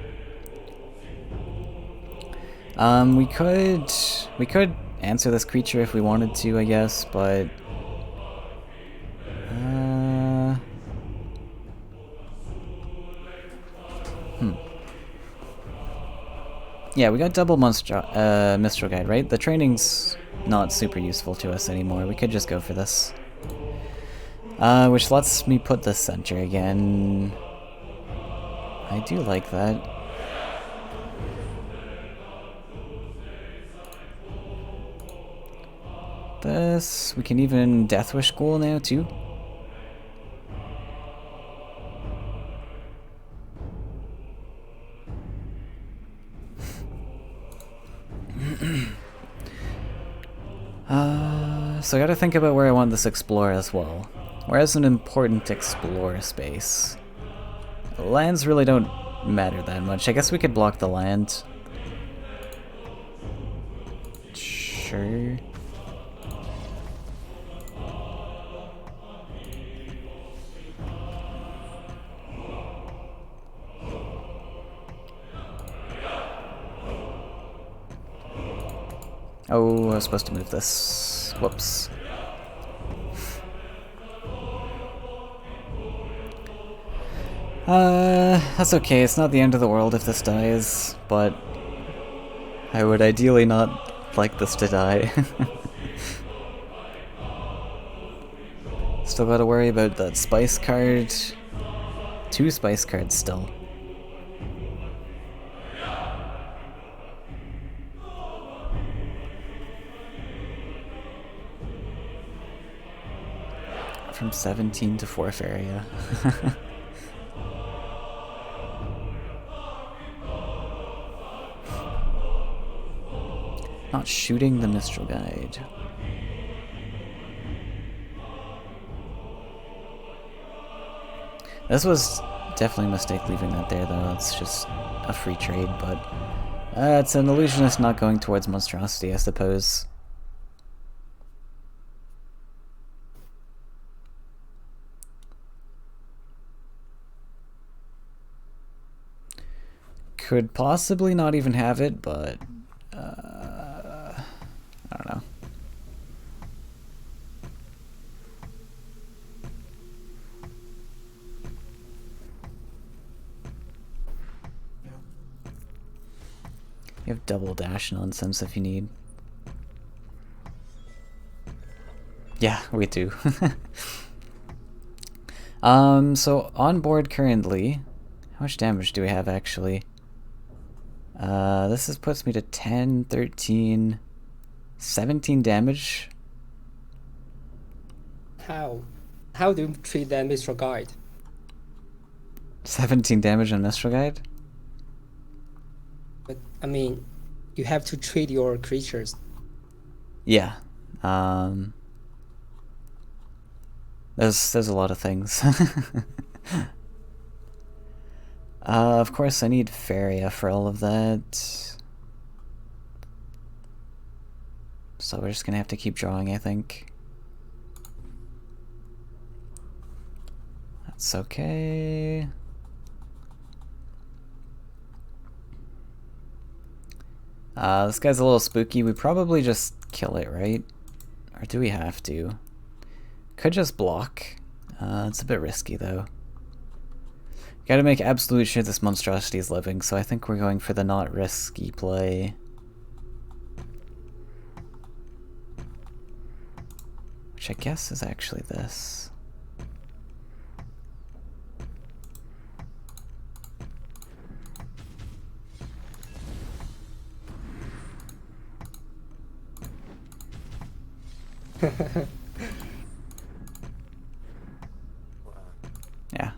We could answer this creature if we wanted to, I guess, but yeah, we got double Mistral Guide, right? The training's not super useful to us anymore. We could just go for this. Which lets me put the center again. I do like that. This, we can even Death Wish Ghoul now too. So I gotta think about where I want this explore as well. Where's an important explore space? Lands really don't matter that much. I guess we could block the land. Sure. Oh, I was supposed to move this. Whoops. That's okay. It's not the end of the world if this dies, but I would ideally not like this to die. Still gotta worry about that spice card. 2 spice cards still. From 17 to 4 Faeria. Not shooting the Mistral Guide. This was definitely a mistake leaving that there though. It's just a free trade, but it's an illusionist not going towards Monstrosity, I suppose. Could possibly not even have it, but I don't know. You have double dash nonsense if you need. Yeah, we do. So on board currently, how much damage do we have actually? This puts me to 10, 13, 17 damage. How? How do you treat that Mistral Guide? 17 damage on Mistral Guide? But I mean, you have to treat your creatures. Yeah. There's a lot of things. Of course I need Faeria for all of that. So we're just gonna have to keep drawing, I think. That's okay. This guy's a little spooky. We probably just kill it, right? Or do we have to? Could just block. It's a bit risky though. Gotta make absolute sure this monstrosity is living, so I think we're going for the not risky play. Which I guess is actually this. Yeah.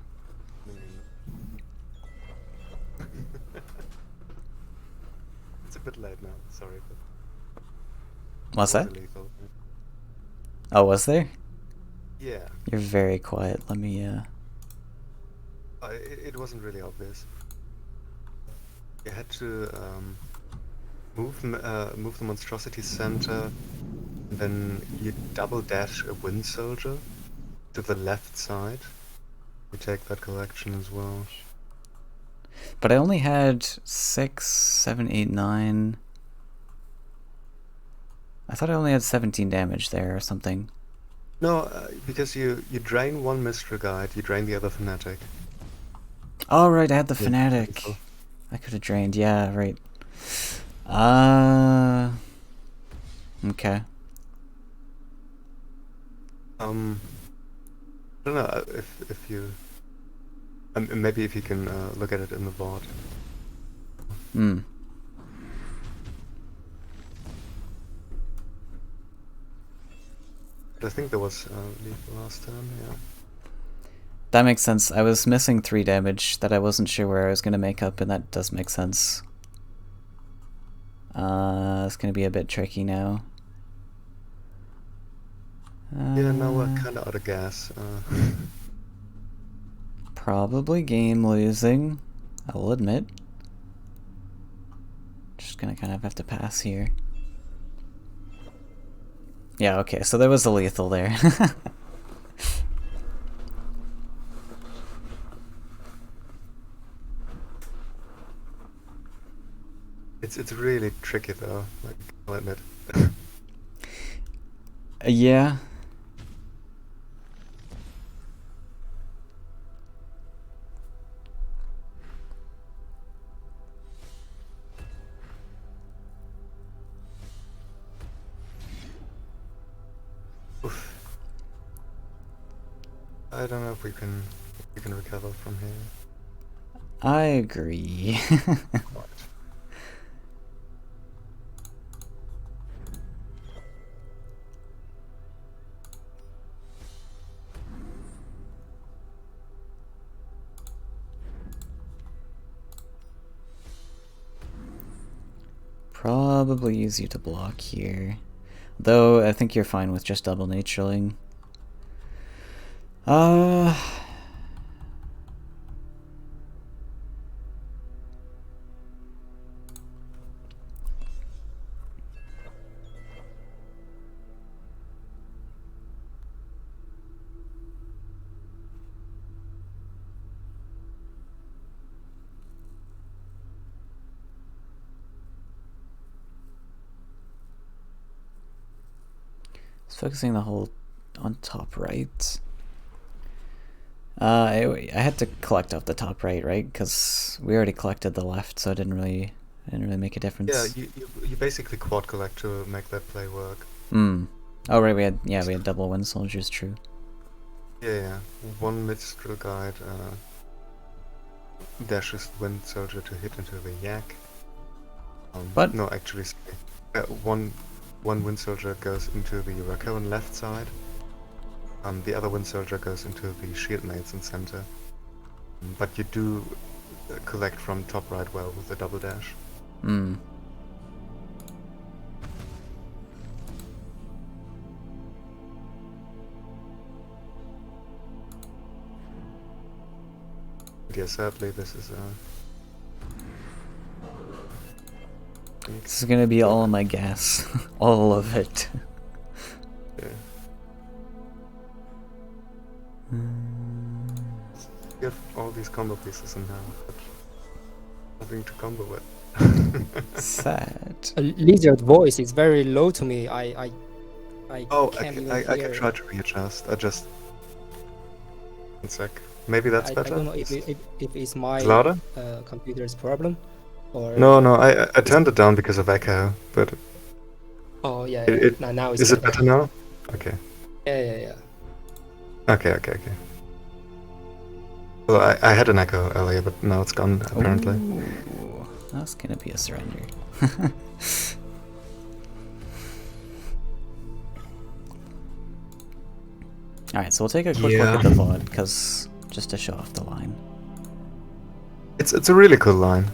It's a bit late now, sorry. But What's that? illegal. Oh, was there? Yeah, You're very quiet. Let me, it wasn't really obvious. You had to move the monstrosity center, and then you double dash a wind soldier to the left side. You take that collection as well. But I only had 6, 7, 8, 9. I thought I only had 17 damage there or something. No, because you drain one Mistral Guide, you drain the other Fanatic. Oh, right, I had the Yeah, Fanatic. simple. I could have drained, yeah, right. Okay. don't know if you... maybe if you can look at it in the board. Hmm. I think there was lethal last turn, yeah. That makes sense. I was missing 3 damage that I wasn't sure where I was going to make up, and that does make sense. It's going to be a bit tricky now. Yeah, now we're kind of out of gas. Probably game losing, I'll admit. Just gonna kind of have to pass here. Yeah, okay, so there was a lethal there. It's really tricky though, like, I'll admit. Yeah. Oof. I don't know if we can recover from here. I agree. Probably use you to block here. Though, I think you're fine with just double natureling. Focusing the whole on top right. I had to collect off the top right? Because we already collected the left, so it didn't really make a difference. Yeah, you basically quad collect to make that play work. Hmm. Oh right, we had double wind soldiers. True. Yeah. One minstrel guide dashes wind soldier to hit into the yak. What? No, actually, one wind soldier goes into the Rakaran left side. The other wind soldier goes into the shield mates in center. But you do collect from top right well with the double dash. Hmm. But yeah, sadly this is This is gonna be all my gas, all of it. yeah. You have all these combo pieces in hand, but nothing to combo with. Sad. A lizard voice is very low to me. I Oh, can't even I hear. can try to readjust. One sec. Maybe that's I better? don't know if it's my Louder? computer's problem or. No, I turned it down because of echo, but Oh yeah. It- now it's is it better now? Okay. Yeah. Okay. Well, I had an echo earlier, but now it's gone, apparently. Ooh, that's gonna be a surrender. Alright, so we'll take a quick look at the VOD, because just to show off the line. It's a really cool line.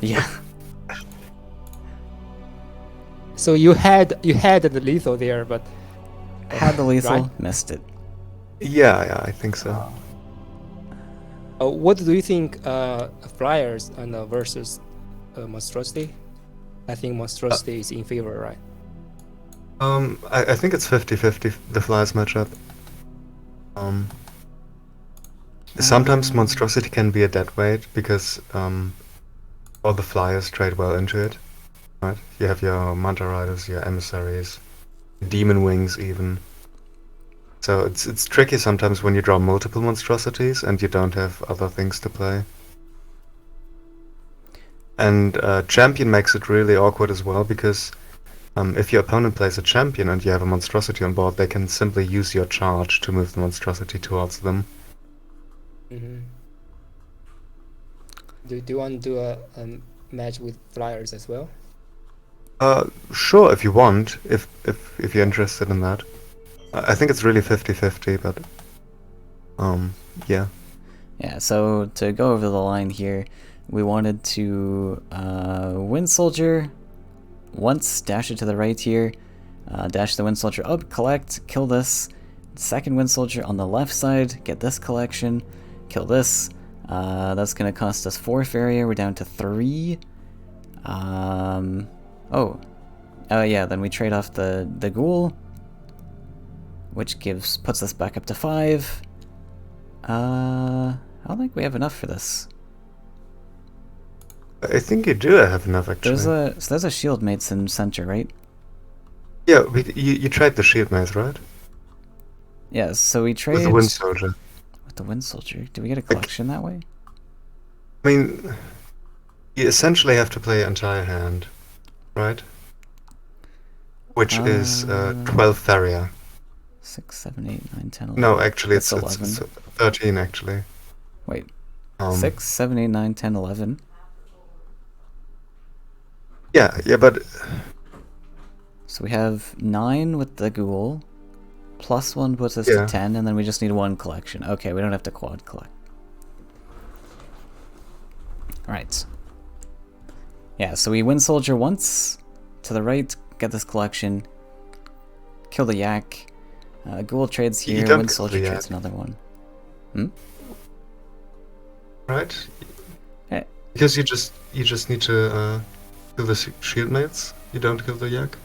Yeah. So you had the lethal there, but Had the lethal, Right. missed it. yeah, I think so. what do you think? Flyers and versus monstrosity. I think monstrosity is in favor, right? I think it's 50-50, the flyers matchup. Sometimes monstrosity can be a dead weight because all the flyers trade well into it. Right? You have your manta riders, your emissaries, demon wings even. So it's tricky sometimes when you draw multiple monstrosities and you don't have other things to play. And champion makes it really awkward as well because If your opponent plays a champion and you have a monstrosity on board, they can simply use your charge to move the monstrosity towards them. Mm-hmm. Do you want to do a match with flyers as well? Sure, if you want, if you're interested in that. I think it's really 50-50, but yeah. Yeah, so to go over the line here, we wanted to Wind Soldier once, dash it to the right here, dash the Wind Soldier up, collect, kill this. Second Wind Soldier on the left side, get this collection, kill this. That's going to cost us 4 Faeria, we're down to 3. Oh yeah, then we trade off the ghoul, which puts us back up to 5. I don't think we have enough for this. I think you do have enough, actually. There's a shield mates in center, right? Yeah, you trade the shield maze, right? Yeah, so we trade... With the Wind Soldier. With the Wind Soldier? Do we get a collection that way? I mean, you essentially have to play entire hand, right? Which is 12 Faeria. 6, 7, 8, 9, 10, 11. No, actually, it's 11. It's 13, actually. Wait. 6, 7, 8, 9, 10, 11. Yeah, but... So we have 9 with the ghoul, plus 1 puts us to 10, and then we just need 1 collection. Okay, we don't have to quad collect. Right. Yeah, so we Wind Soldier once, to the right, get this collection, kill the yak, ghoul trades here, Wind Soldier trades another one. Hmm? Right? Hey. Because you just need to kill the shield mates, you don't kill the yak.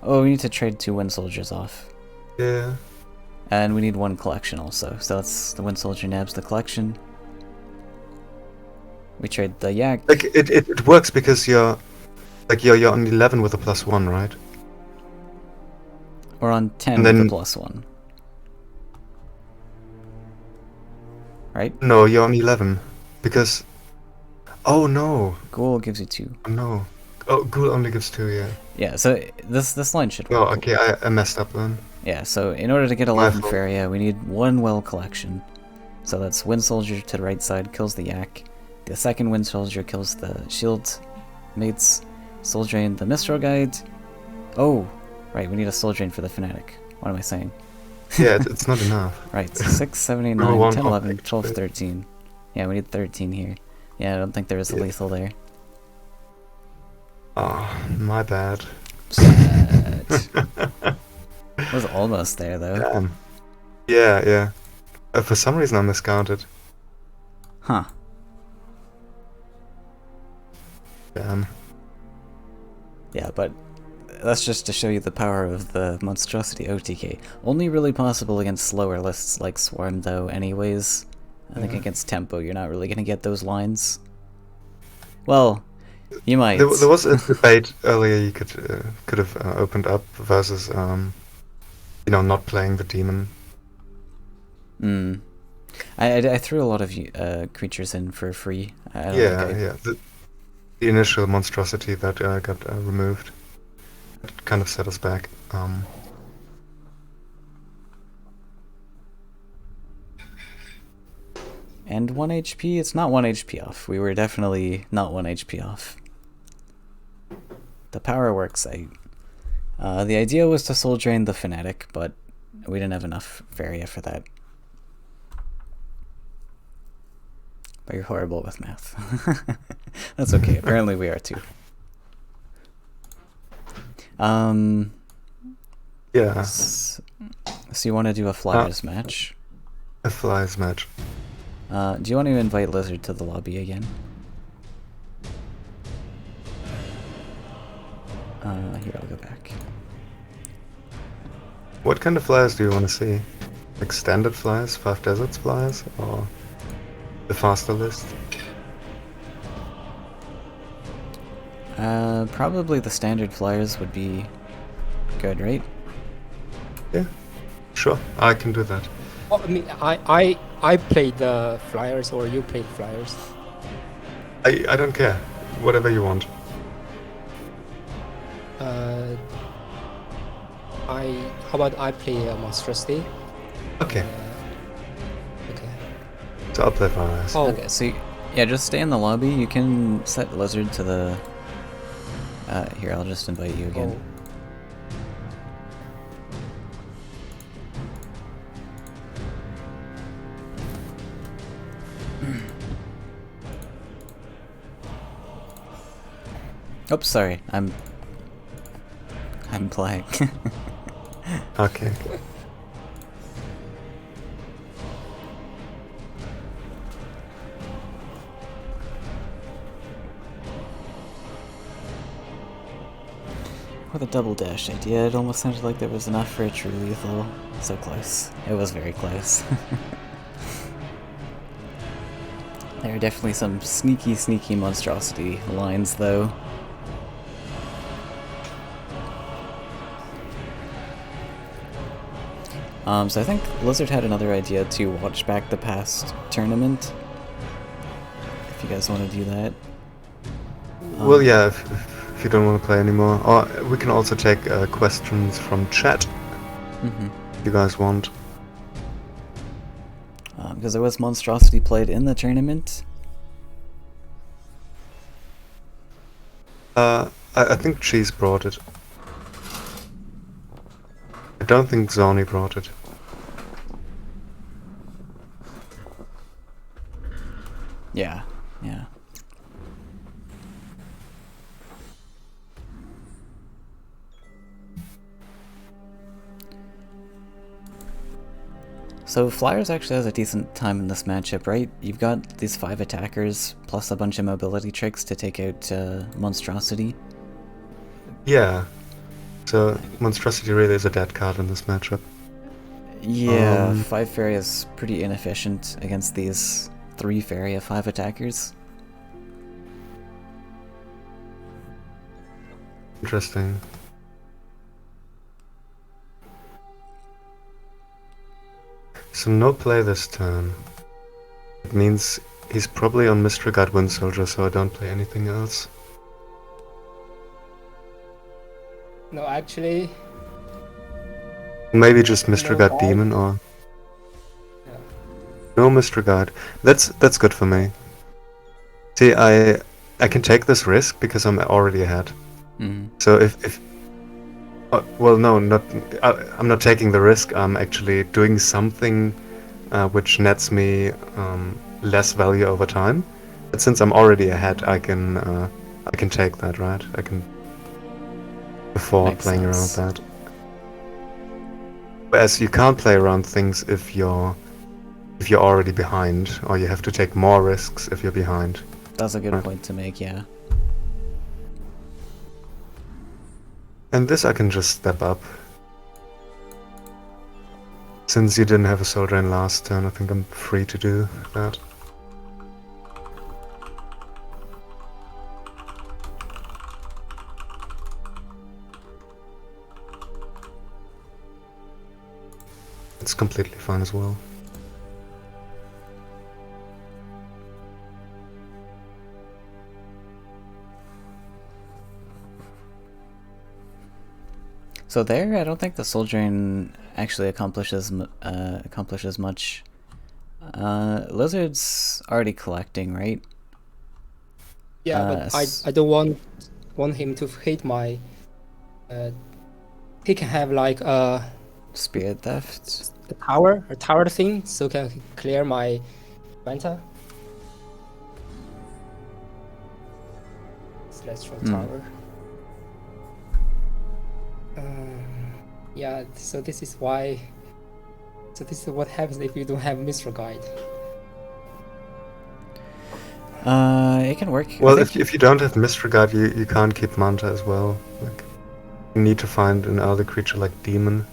Oh, we need to trade 2 Wind Soldiers off. Yeah. And we need 1 collection also, so that's the Wind Soldier nabs the collection. We trade the yak. Like it works because you're on 11 with a +1, right? Or on 10 with a +1. Right? No, you're on 11 because. Oh no. Ghoul gives you 2. Oh, no. Oh, ghoul only gives 2, yeah. Yeah, so this line should work. Oh, okay, I messed up then. Yeah, so in order to get 11 Faeria, we need 1 well collection. So that's Wind Soldier to the right side, kills the yak. The second Wind Soldier kills the shield mates. Soul Drain the Mistral Guide. Oh, right, we need a Soul Drain for the Fanatic. What am I saying? Yeah, it's not enough. Right, 6, 7, 8, 9, 10, 11, 12, 13. Yeah, we need 13 here. Yeah, I don't think there is a lethal there. Oh, my bad. Was almost there though. Damn. Yeah. For some reason I miscounted. Huh. Damn. Yeah, but that's just to show you the power of the Monstrosity OTK. Only really possible against slower lists like Swarm though anyways. I think against Tempo you're not really going to get those lines. Well, you might. There was a debate earlier you could have opened up versus not playing the demon. I threw a lot of creatures in for free. Yeah. The initial monstrosity that got removed. It kind of set us back. And 1 HP? It's not 1 HP off. We were definitely not 1 HP off. The power works. The idea was to Soul Drain the Fanatic, but we didn't have enough Faeria for that. But you're horrible with math. That's okay. Apparently we are too. Yeah. So you want to do a Flyers match? A Flyers match. Do you want to invite Lizard to the lobby again? Here, I'll go back. What kind of flyers do you want to see? Like standard flyers, 5 deserts flyers, or the faster list? Probably the standard flyers would be good, right? Yeah, sure, I can do that. Well, I mean, I played the flyers, or you played flyers. I don't care, whatever you want. How about I play Monstrosity? Okay, Okay. so I'll play Faeria. Oh, Okay, so yeah, just stay in the lobby. You can set Lizard to the... here, I'll just invite you again. oh. Oops, sorry. I'm playing. Okay. With a double dash idea, it almost sounded like there was enough for a true lethal. So close. It was very close. There are definitely some sneaky monstrosity lines, though. So I think Lizard had another idea to watch back the past tournament. If you guys want to do that. Well, yeah, if you don't want to play anymore. Or we can also take questions from chat, if you guys want. Because there was Monstrosity played in the tournament. I think Cheese brought it. I don't think Zoni brought it. Yeah, yeah. So Flyers actually has a decent time in this matchup, right? You've got these 5 attackers, plus a bunch of mobility tricks to take out Monstrosity. Yeah. So Monstrosity really is a dead card in this matchup. Yeah, 5 Faeria is pretty inefficient against these 3 Faeria 5 attackers. Interesting. So no play this turn. It means he's probably on Mystery God Wind Soldier, so I don't play anything else. No, actually, Maybe just Mystery No God all. Demon or yeah. no Mystery God. That's good for me. See, I can take this risk because I'm already ahead. So if well, no, not I'm not taking the risk. I'm actually doing something which nets me less value over time. But since I'm already ahead, I can take that, right? I can before Makes playing sense. around that. Whereas you can't play around things if you're already behind, or you have to take more risks if you're behind. That's a good Right. point to make, yeah. And this I can just step up. Since you didn't have a Soul Drain last turn, I think I'm free to do that. It's completely fine as well. So there, I don't think the Soul Drain actually accomplishes much. Lizard's already collecting, right? Yeah, but I don't want him to hit my. He can have like Spirit Theft. a tower thing, so can clear my Manta. Celestial Tower. Yeah, so this is why. So this is what happens if you don't have Mistral Guide. It can work. Well, if you don't have Mystery Guide, you can't keep Manta as well. Like, you need to find an other creature like Demon.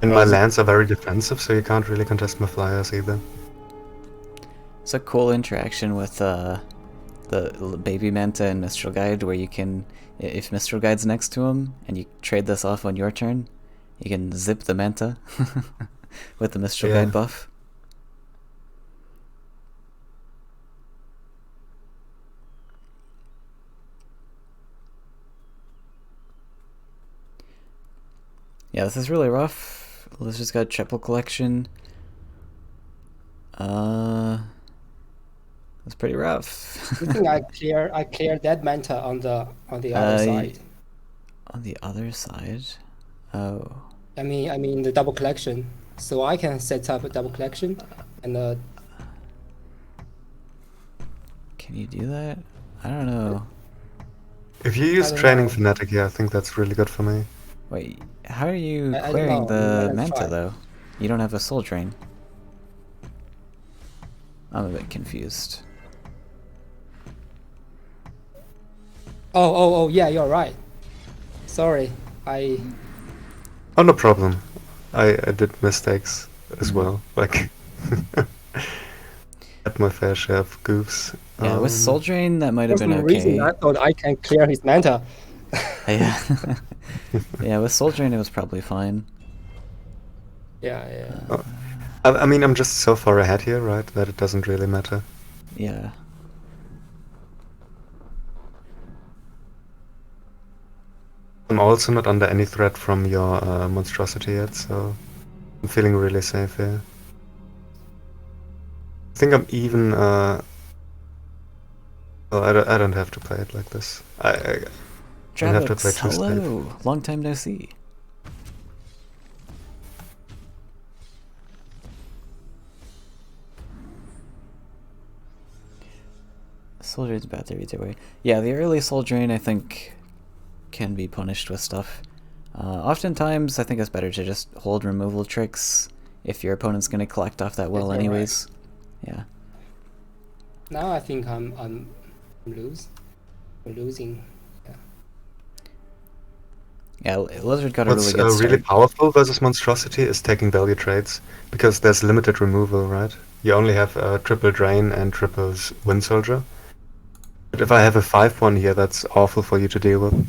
And my lands are very defensive, so you can't really contest my flyers either. It's a cool interaction with the Baby Manta and Mistral Guide, where you can, if Mistral Guide's next to him, and you trade this off on your turn, you can zip the Manta with the Mistral Yeah. Guide buff. Yeah, this is really rough. Let's just got triple collection. It's pretty rough. I think I clear that manta on the other side. On the other side? Oh. I mean the double collection. So I can set up a double collection and Can you do that? I don't know. If you use I don't Training know. Fanatic, yeah, I think that's really good for me. Wait, how are you I don't clearing know. the Let's manta try. though? You don't have a soul drain. I'm a bit confused. Oh, yeah, you're right. Sorry, Oh, no problem. I did mistakes as well. Like, had my fair share of goofs. Yeah, with soul drain that might for have been some reason okay. I thought I can clear his manta. Yeah. Yeah, with soul drain it was probably fine. Yeah. I mean, I'm just so far ahead here, right, that it doesn't really matter. Yeah. I'm also not under any threat from your monstrosity yet, so I'm feeling really safe here. I think I'm even. Well, I don't have to play it like this. I don't have to play Travix, too safe. hello! Long time no see. Soul Drain's bad there either way. Yeah, the early Soul Drain I think can be punished with stuff. Oftentimes I think it's better to just hold removal tricks if your opponent's going to collect off that well You're right. anyways. Yeah. Now I think I'm losing. Yeah, Lizard got a What's really good start. really powerful versus monstrosity is taking value trades, because there's limited removal, right? You only have triple drain and triple wind soldier. But if I have a 5-1 here, that's awful for you to deal with.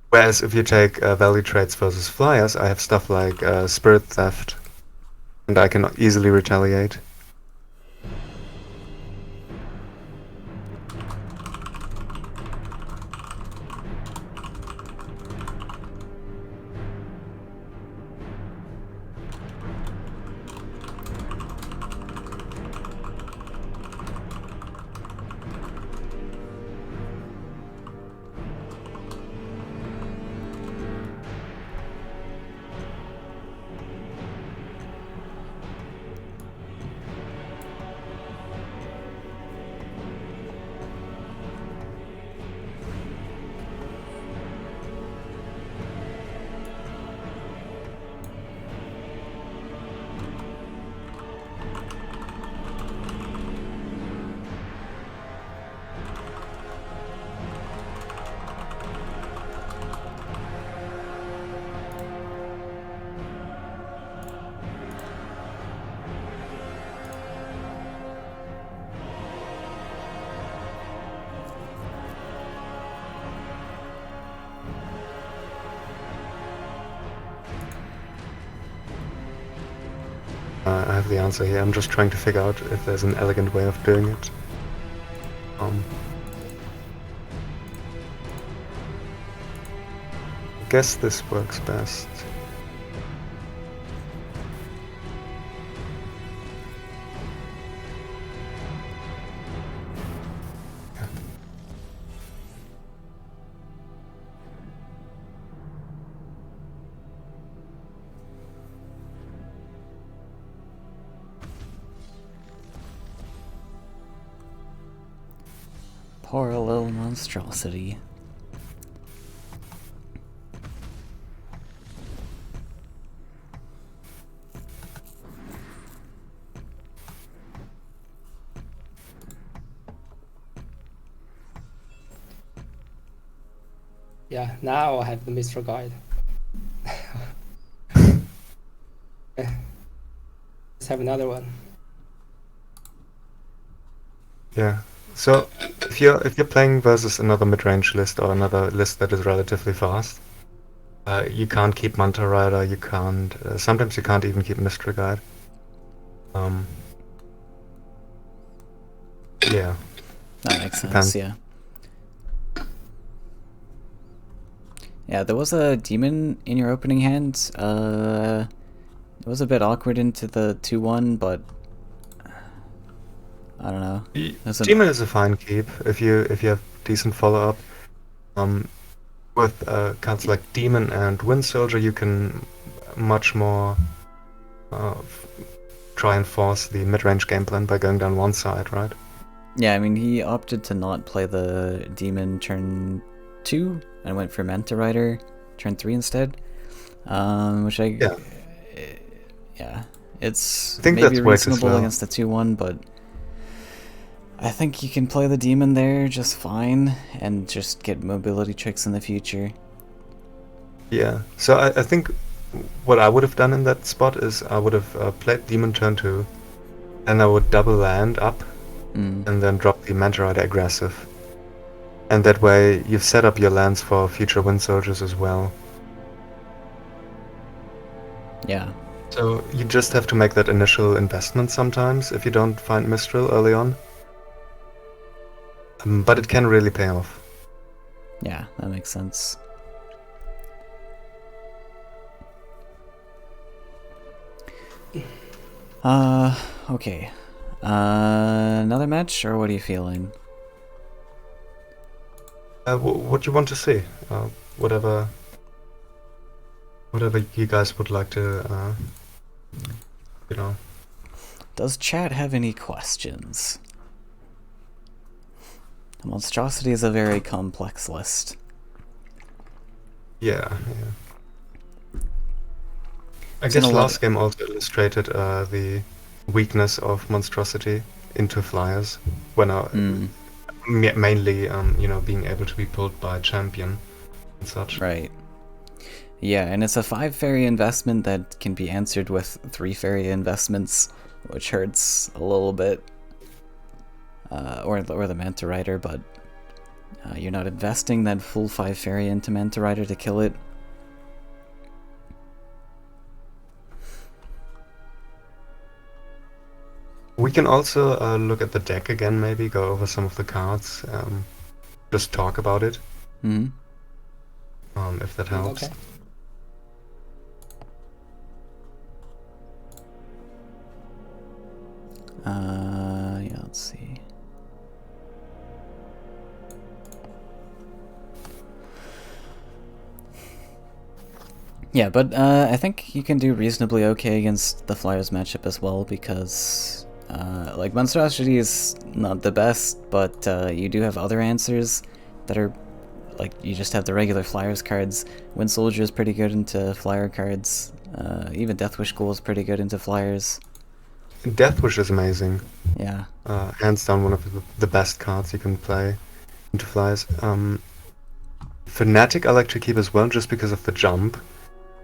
Whereas if you take value trades versus flyers, I have stuff like spirit theft, and I can easily retaliate. I have the answer here. I'm just trying to figure out if there's an elegant way of doing it. I guess this works best. Poor little monstrosity. Yeah, now I have the Mistral Guide. Let's have another one. Yeah. So if you're playing versus another mid-range list or another list that is relatively fast, you can't keep Manta Rider. You can't. Sometimes you can't even keep Mystery Guide. Yeah. That makes sense, Depends. yeah. Yeah, there was a demon in your opening hand. It was a bit awkward into the 2-1, but I don't know. Demon is a fine keep if you have decent follow up. With cards like Demon and Wind Soldier, you can much more try and force the mid-range game plan by going down one side, right? Yeah, I mean, he opted to not play the Demon turn 2 and went for Manta Rider turn 3 instead. Which yeah, it's I think maybe that's way too reasonable slow. against the 2-1, but I think you can play the Demon there just fine and just get mobility tricks in the future. Yeah, so I think what I would have done in that spot is I would have played Demon turn 2, and I would double land up, and then drop the Manta Rider aggressive. And that way you've set up your lands for future Wind Soldiers as well. Yeah. So you just have to make that initial investment sometimes if you don't find Mistral early on. But it can really pay off. Yeah, that makes sense. Okay. Another match, or what are you feeling? What do you want to see? Whatever you guys would like to, you know. Does chat have any questions? Monstrosity is a very complex list. Yeah. I It's in guess a lot last game also illustrated the weakness of Monstrosity into flyers, when mainly being able to be pulled by champion and such. Right. Yeah, and it's a 5 Faeria investment that can be answered with 3 Faeria investments, which hurts a little bit. Or the Manta Rider, but you're not investing that full 5 Faeria into Manta Rider to kill it. We can also look at the deck again, maybe go over some of the cards, just talk about it, if that helps. Okay. Yeah, let's see. Yeah, but I think you can do reasonably okay against the Flyers matchup as well, because like Monstrosity is not the best, but you do have other answers that are like, you just have the regular Flyers cards. Wind Soldier is pretty good into Flyer cards. Even Deathwish Ghoul is pretty good into Flyers. Deathwish is amazing. Yeah. Hands down one of the best cards you can play into flyers. Fnatic I like to keep as well, just because of the jump.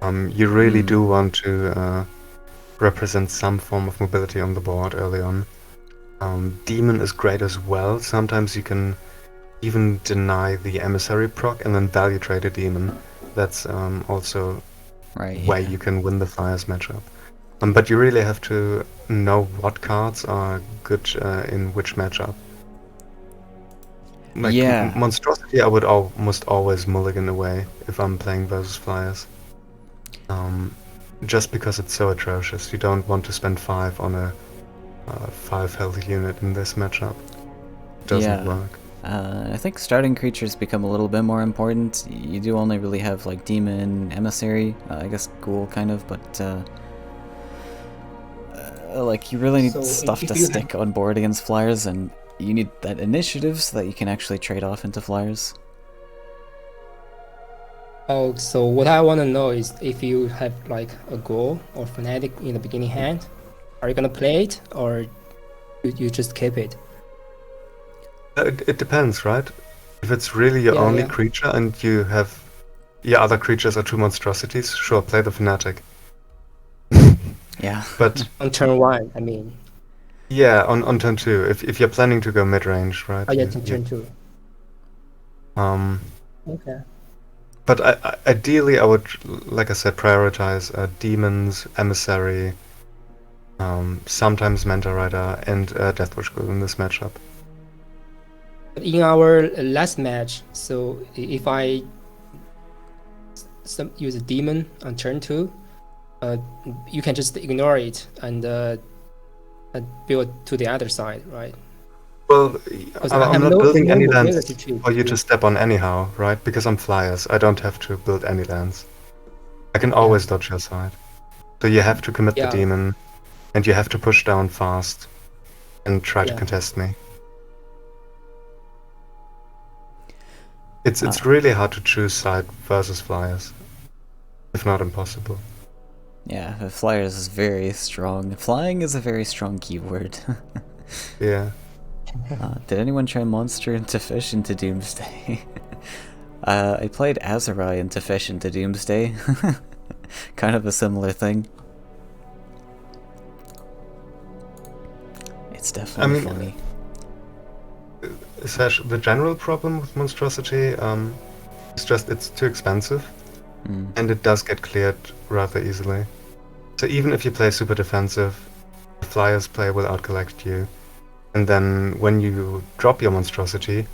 You really do want to represent some form of mobility on the board early on. Demon is great as well. Sometimes you can even deny the emissary proc and then value trade a demon. That's also Right. way you can win the flyers matchup. But you really have to know what cards are good in which matchup. Like Yeah. Monstrosity, I would almost always mulligan away if I'm playing versus flyers. Just because it's so atrocious. You don't want to spend 5 on a 5 health unit in this matchup. It doesn't work. I think starting creatures become a little bit more important. You do only really have like Demon, Emissary, I guess Ghoul kind of, but like you really need So stuff if to you stick on board against flyers, and you need that initiative so that you can actually trade off into flyers. Oh, so what I want to know is if you have like a Ghoul or Fnatic in the beginning hand, are you gonna play it or you just keep it? It depends, right? If it's really your Yeah, only yeah. creature and you have your other creatures are 2 monstrosities, sure, play the Fnatic. Yeah. But On turn 1, I mean. yeah, on turn 2, if you're planning to go mid-range, right? Oh yeah, you- turn 2. Okay. But ideally, I would, like I said, prioritize demons, emissary, sometimes Manta Rider, and Deathwish Ghoul in this matchup. In our last match, so if I use a demon on turn 2, you can just ignore it and build to the other side, right? Well, 'Cause I I'm have not no building any mobility lands tree. for you to step on anyhow, right? Because I'm flyers. I don't have to build any lands. I can always dodge your side. So you have to commit the Yeah. demon, and you have to push down fast and try to Yeah. contest me. It's really hard to choose side versus flyers, if not impossible. Yeah, flyers is very strong. Flying is a very strong keyword. Yeah. Did anyone try Monster into Fish into Doomsday? I played Azurai into Fish into Doomsday. Kind of a similar thing. It's definitely funny. Sash, the general problem with Monstrosity is just it's too expensive, and it does get cleared rather easily. So even if you play super defensive, the flyers player will outcollect you, and then when you drop your Monstrosity, it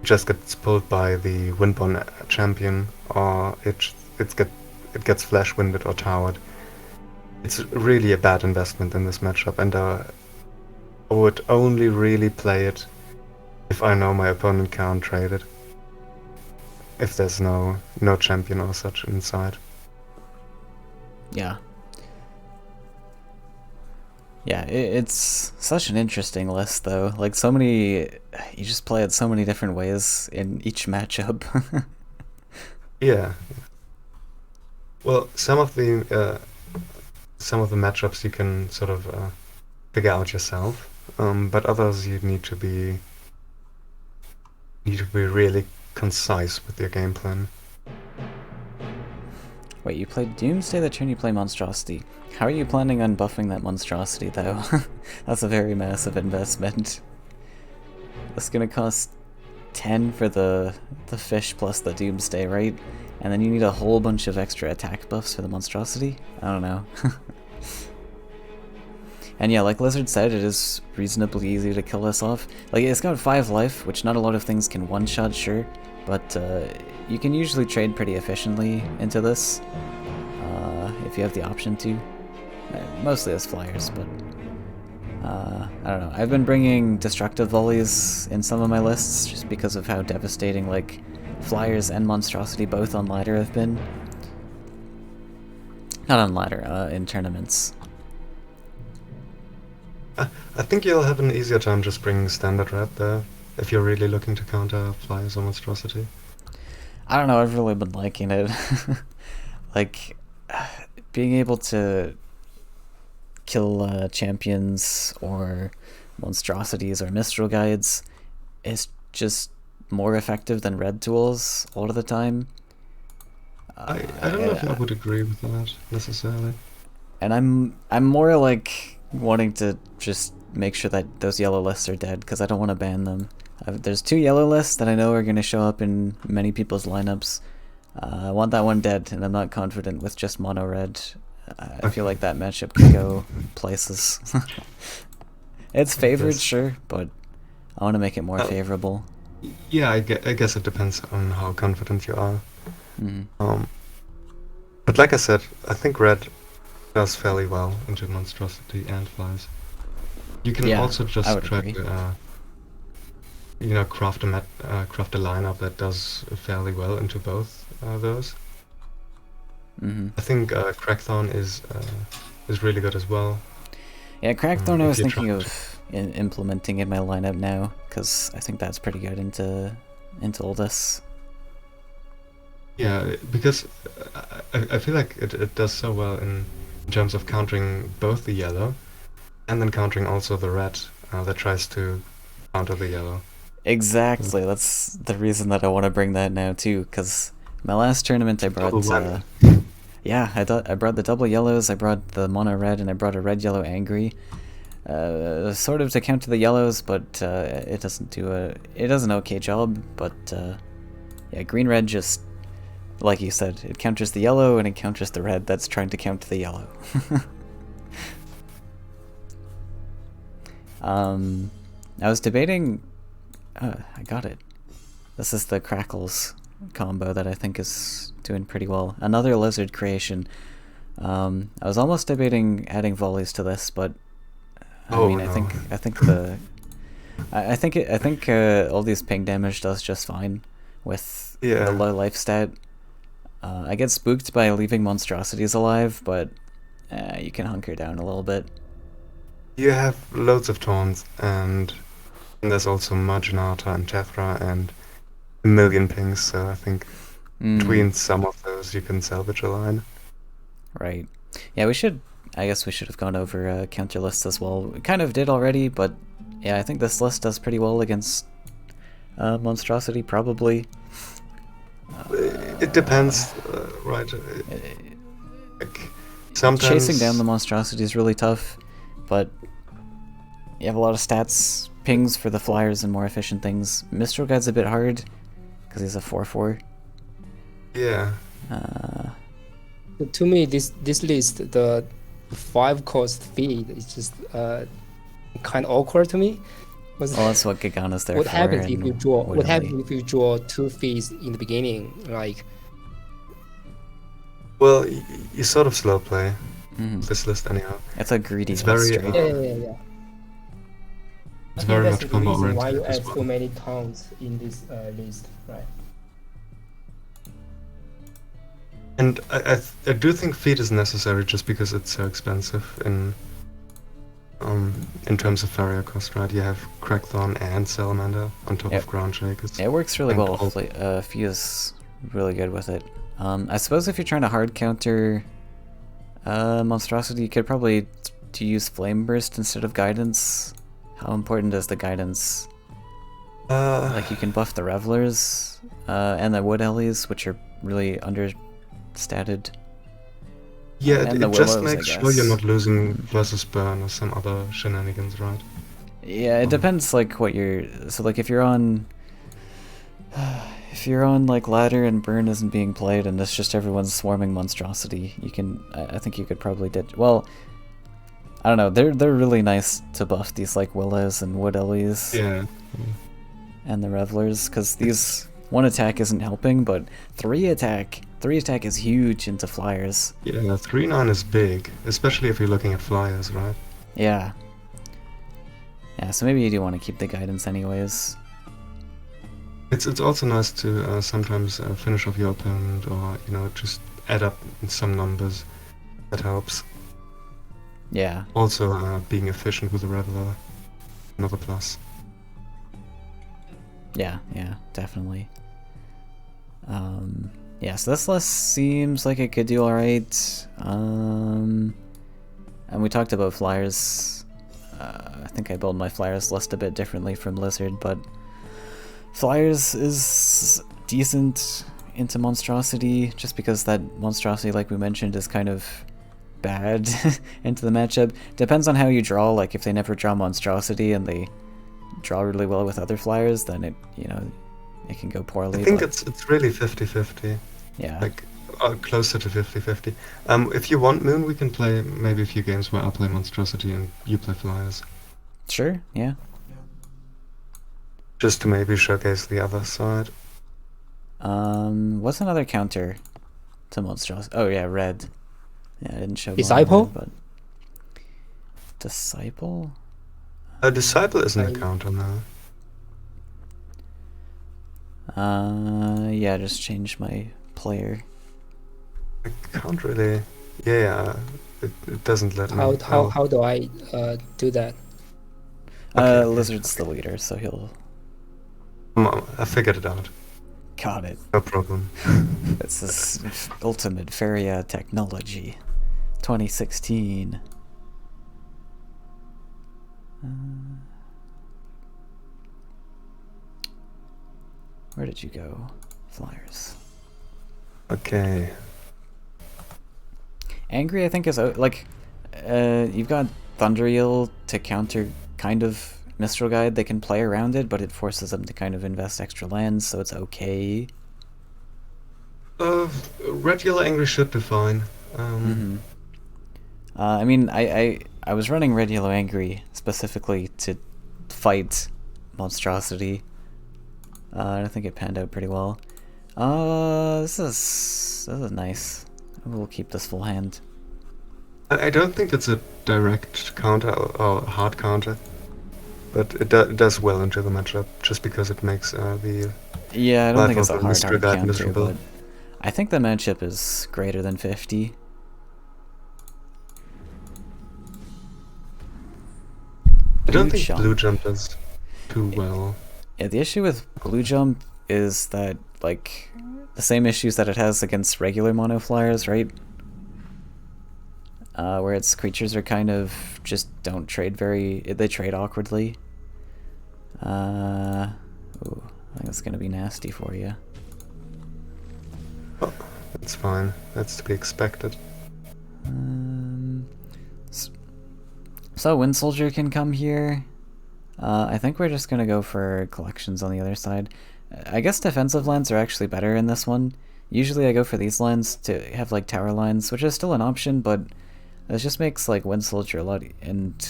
just gets pulled by the Windborn champion, or it gets flash winded or towered. It's really a bad investment in this matchup, and I would only really play it if I know my opponent can't trade it. If there's no champion or such inside. Yeah. Yeah, it's such an interesting list though. Like so many, you just play it so many different ways in each matchup. Yeah. Well, some of the matchups you can sort of figure out yourself, but others you need to be really concise with your game plan. Wait, you played Doomsday the turn you play Monstrosity. How are you planning on buffing that Monstrosity though? That's a very massive investment. That's gonna cost 10 for the fish plus the Doomsday, right? And then you need a whole bunch of extra attack buffs for the Monstrosity? I don't know. And yeah, like Lizard said, it is reasonably easy to kill this off. Like, it's got 5 life, which not a lot of things can one-shot, sure, but you can usually trade pretty efficiently into this, if you have the option to. Mostly as flyers, but I don't know. I've been bringing destructive volleys in some of my lists just because of how devastating, like, flyers and Monstrosity both on ladder have been. Not on ladder, in tournaments. I think you'll have an easier time just bringing standard red there, if you're really looking to counter flyers or Monstrosity. I don't know, I've really been liking it. Like, being able to kill champions or monstrosities or Mistral Guides is just more effective than red tools all of the time. I don't know if I would agree with that, necessarily. And I'm more like wanting to just make sure that those yellow lists are dead, because I don't want to ban them. There's 2 yellow lists that I know are going to show up in many people's lineups. I want that one dead, and I'm not confident with just mono red. I feel like that matchup could go places. It's favored, sure, but I want to make it more favorable. Yeah, I guess it depends on how confident you are. But like I said, I think red does fairly well into Monstrosity and flies. You can also just try to, craft a lineup that does fairly well into both those. I think Crackthorn is really good as well. Yeah, Crackthorn I was thinking of implementing in my lineup now, because I think that's pretty good into Oldus. Yeah, because I feel like it does so well in terms of countering both the yellow and then countering also the red that tries to counter the yellow. Exactly, that's the reason that I want to bring that now too, because my last tournament I brought yeah, I brought the double yellows, I brought the mono red, and I brought a red yellow angry. Sort of to counter the yellows, but it doesn't do it does an okay job, but yeah, green red just, like you said, it counters the yellow and it counters the red that's trying to counter the yellow. I was debating I got it. This is the Crackles combo that I think is doing pretty well. Another lizard creation. I was almost debating adding volleys to this, but I Oh, mean, no. I think all these ping damage does just fine with Yeah. the low life stat. I get spooked by leaving monstrosities alive, but you can hunker down a little bit. You have loads of taunts, and there's also Marginata and Tethra and a million pings, so I think between some of those you can salvage a line. Right. Yeah, I guess we should have gone over counter lists as well. We kind of did already, but yeah, I think this list does pretty well against Monstrosity, probably. It depends, right? Like, sometimes Chasing down the Monstrosity is really tough, but you have a lot of stats, pings for the flyers and more efficient things. Mistral Guide's a bit hard, because he's a 4/4. Yeah. To me, this list, the 5-cost feed is just kind of awkward to me. Well, that's what Gigana's there What for. happens if and you draw? would What only- happens if you draw 2 feeds in the beginning? Like, Well, you sort of slow play Mhm. this list anyhow. It's a greedy It's list, very, right? yeah. It's very that's much the combo reason why oriented you as add well. so many taunts in this list, right? And I do think feed is necessary just because it's so expensive in terms of Faeria cost, right? You have Crackthorn and Salamander on top Yep. of Ground Shakers. It works really And well. also- Fee is really good with it. I suppose if you're trying to hard counter Monstrosity, you could probably use Flame Burst instead of Guidance. How important is the Guidance? Like, you can buff the Revelers and the Wood Ellies, which are really understated. Yeah, and it the just Willows, I makes sure you're guess. not losing versus Burn or some other shenanigans, right? Yeah, it depends, like, what you're... So, like, if you're on... If you're on, like, Ladder and Burn isn't being played and it's just everyone's swarming Monstrosity, you can... I think you could probably ditch... Well, I don't know, they're really nice to buff these, like, Willows and Wood Ellies Yeah. and the Revelers, because these... 1 attack isn't helping, but 3 attack is huge into flyers. Yeah, 3/9 is big, especially if you're looking at flyers, right? Yeah. Yeah, so maybe you do want to keep the Guidance anyways. It's also nice to sometimes finish off your opponent, or just add up some numbers. That helps. Yeah. Also, being efficient with the Reveler, another plus. Yeah, definitely. Yeah, so this list seems like it could do alright. And we talked about flyers. I think I build my flyers list a bit differently from Lizard, but flyers is decent into Monstrosity, just because that Monstrosity, like we mentioned, is kind of bad into the matchup. Depends on how you draw. Like, if they never draw Monstrosity and they draw really well with other flyers, then it can go poorly. I think but it's really 50-50. yeah. Like, closer to 50-50. If you want Moon, we can play maybe a few games where I play Monstrosity and you play Flyers. Sure, yeah. Just to maybe showcase the other side. What's another counter to Monstrosity? Oh yeah, red. Yeah, I didn't show Disciple? Red, but Disciple? A Disciple isn't a counter now. Yeah, just change my player. I can't really... Yeah, it doesn't let me. How do I do that? Okay. Lizard's the leader, so he'll... I figured it out. Got it. No problem. This is ultimate Faeria technology. 2016. Where did you go? Flyers. Okay. Angry, I think, is like... you've got Thunder Eel to counter kind of Mistral Guide. They can play around it, but it forces them to kind of invest extra lands, so it's okay. Red Yellow Angry should be fine. I mean, I was running Red Yellow Angry specifically to fight Monstrosity. I think it panned out pretty well. This is nice. We'll keep this full hand. I don't think it's a direct counter or hard counter, but it does well into the matchup just because it makes the Yeah, I don't think life it's a of hard Mystery Guide counter, miserable. but I think the matchup is greater than 50. I don't think jump. blue jump does too well. Yeah, the issue with blue jump is that, like, the same issues that it has against regular mono flyers, right? Where its creatures are kind of just don't trade they trade awkwardly. Ooh, I think it's gonna be nasty for you. Oh, that's fine. That's to be expected. So Wind Soldier can come here. I think we're just gonna go for collections on the other side. I guess defensive lands are actually better in this one. Usually I go for these lands to have like tower lines, which is still an option, but it just makes like Wind Soldier a lot and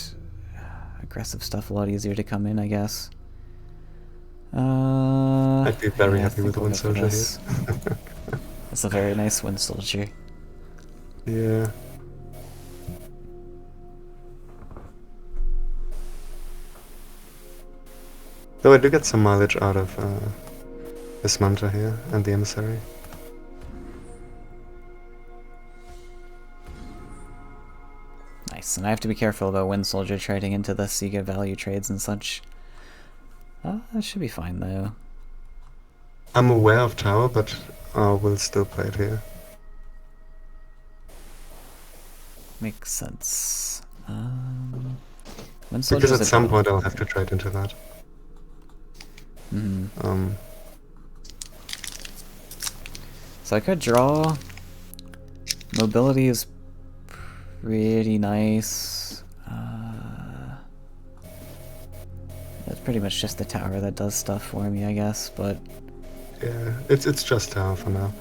aggressive stuff a lot easier to come in, I guess. I'd be very yeah, I happy think with the we'll Wind go for Soldier this. here. It's a very nice Wind Soldier. Yeah. Though I do get some mileage out of this Manta here and the Emissary. Nice, and I have to be careful about Wind Soldier trading into the Sega value trades and such. That should be fine though. I'm aware of tower, but we'll still play it here. Makes sense. Wind Because Soldier's at a some good point I'll have to trade into that. So I could draw. Mobility is pretty nice. That's pretty much just the tower that does stuff for me, I guess. But Yeah, it's just tower for now.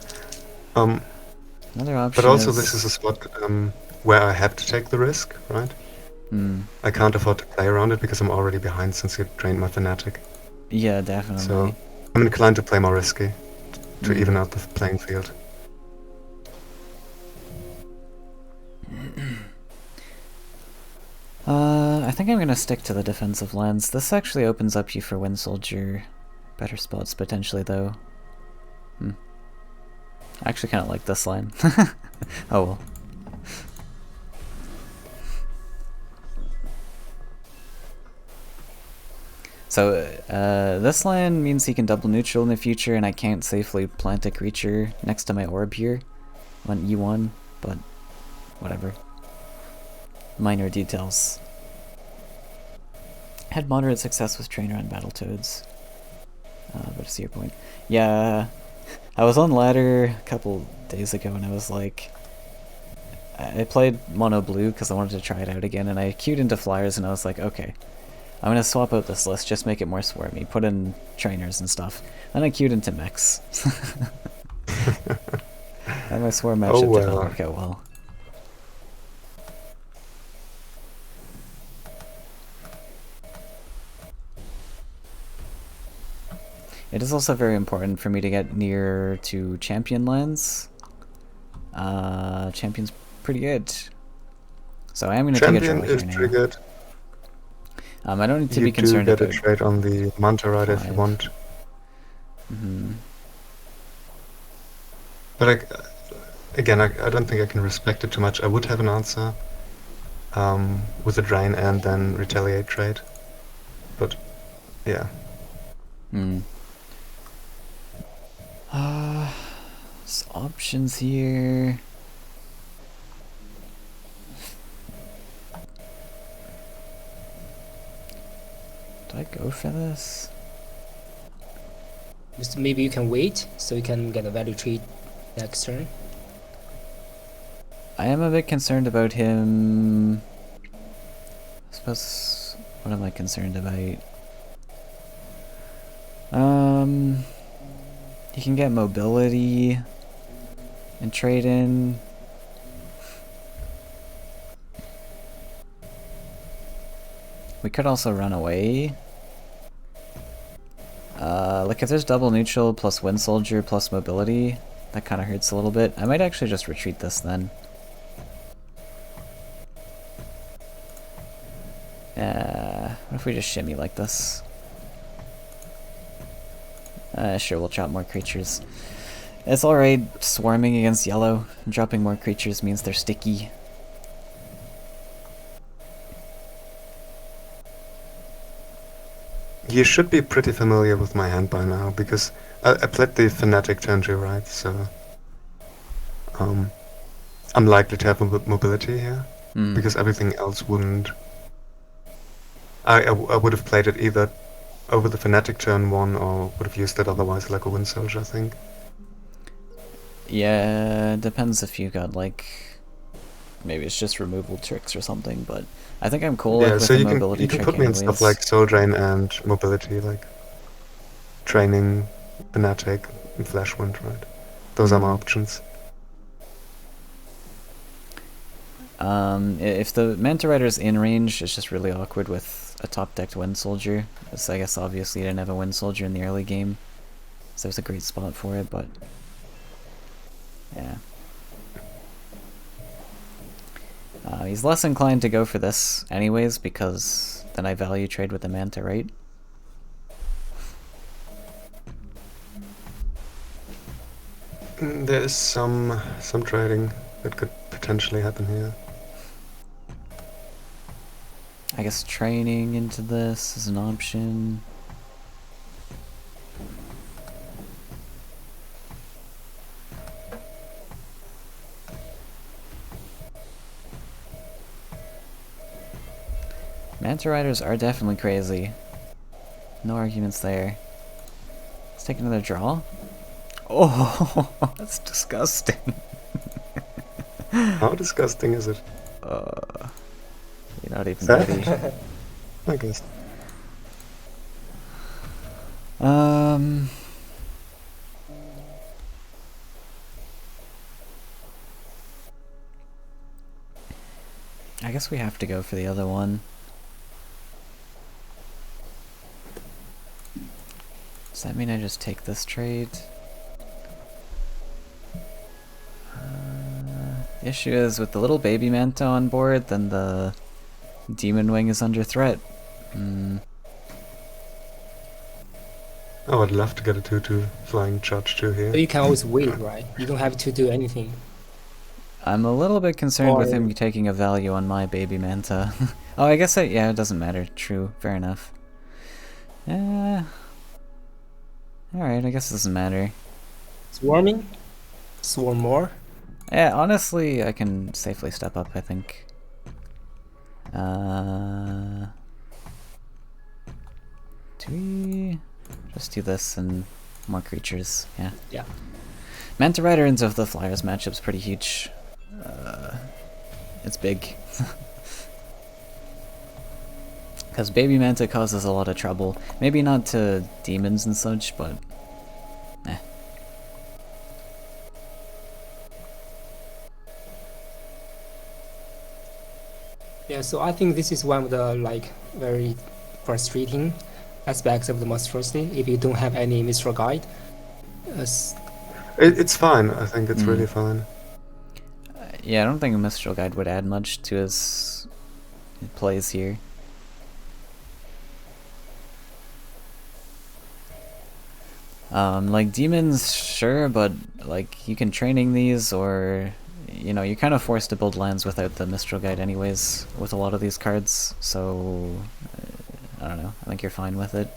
another option. But also this is a spot where I have to take the risk, right? I can't afford to play around it because I'm already behind since you drained my Fanatic. Yeah, definitely. So I'm inclined to play more risky to even out the playing field. I think I'm gonna stick to the defensive lands. This actually opens up you for Wind Soldier. Better spots potentially though. I actually kind of like this line. Oh well. So this line means he can double neutral in the future, and I can't safely plant a creature next to my orb here on E1, but whatever. Minor details. Had moderate success with Trainer on Battletoads. But I see your point. Yeah, I was on ladder a couple days ago and I was like, I played mono blue because I wanted to try it out again, and I queued into flyers and I was like, okay, I'm gonna swap out this list, just make it more swarmy, put in trainers and stuff. Then I queued into mechs. And my swarm matchup did not work out well. It is also very important for me to get near to champion lands. Champion's pretty good. So I am going to take a draw here is now. pretty good. I don't need to be concerned about... You about... do get a trade on the Manta Ride if you want. But again, I don't think I can respect it too much. I would have an answer with a drain and then retaliate trade. But, yeah. There's options here. Do I go for this? Just maybe you can wait so you can get a value trade next turn. I am a bit concerned about him. I suppose, what am I concerned about? He can get mobility and trade in. We could also run away. Like if there's double neutral plus wind soldier plus mobility, that kind of hurts a little bit. I might actually just retreat this then. What if we just shimmy like this? Sure, we'll drop more creatures. It's alright swarming against yellow. Dropping more creatures means they're sticky. You should be pretty familiar with my hand by now, because I played the Fnatic turn 2, right? So I'm likely to have mobility here, because everything else wouldn't. I would have played it either over the Fnatic turn 1 or would have used it otherwise like a Wind Soldier, I think. Yeah, depends if you got like... Maybe it's just removal tricks or something, but I think I'm cool with so the you mobility can trick put me in anyways. stuff like Soul Drain and mobility, like training, Fnatic, and Flash Wind, right? Those are my options. If the Manta Rider's in range, it's just really awkward with a top-decked Wind Soldier. So I guess obviously you didn't have a Wind Soldier in the early game, so it's a great spot for it, but... yeah. He's less inclined to go for this anyways, because then I value trade with the Manta, right? There is some trading that could potentially happen here. I guess training into this is an option. Manta Riders are definitely crazy. No arguments there. Let's take another draw. Oh, that's disgusting. How disgusting is it? You're not even Sad? ready. I guess. I guess we have to go for the other one. Does that mean I just take this trade? The issue is with the little baby Manta on board, then the Demon Wing is under threat. Oh, I'd love to get a 2/2 flying charge 2 here. So you can always wait, right? You don't have to do anything. I'm a little bit concerned with Or- him taking a value on my baby Manta. Oh, I guess yeah, it doesn't matter. True, fair enough. Alright, I guess it doesn't matter. Swarming? Swarm more? Yeah, honestly, I can safely step up, I think. Do we just do this and more creatures? Yeah. Yeah. Manta Rider into the Flyers matchup's pretty huge. It's big. Because Baby Manta causes a lot of trouble. Maybe not to demons and such, but... eh. Yeah, so I think this is one of the like very frustrating aspects of the monstrosity if you don't have any Mistral Guide. It's fine. I think it's really fine. Yeah, I don't think a Mistral Guide would add much to his plays here. Like demons, sure, but like you can training these, or you know, you're kind of forced to build lands without the Mistral Guide anyways with a lot of these cards, so I don't know, I think you're fine with it.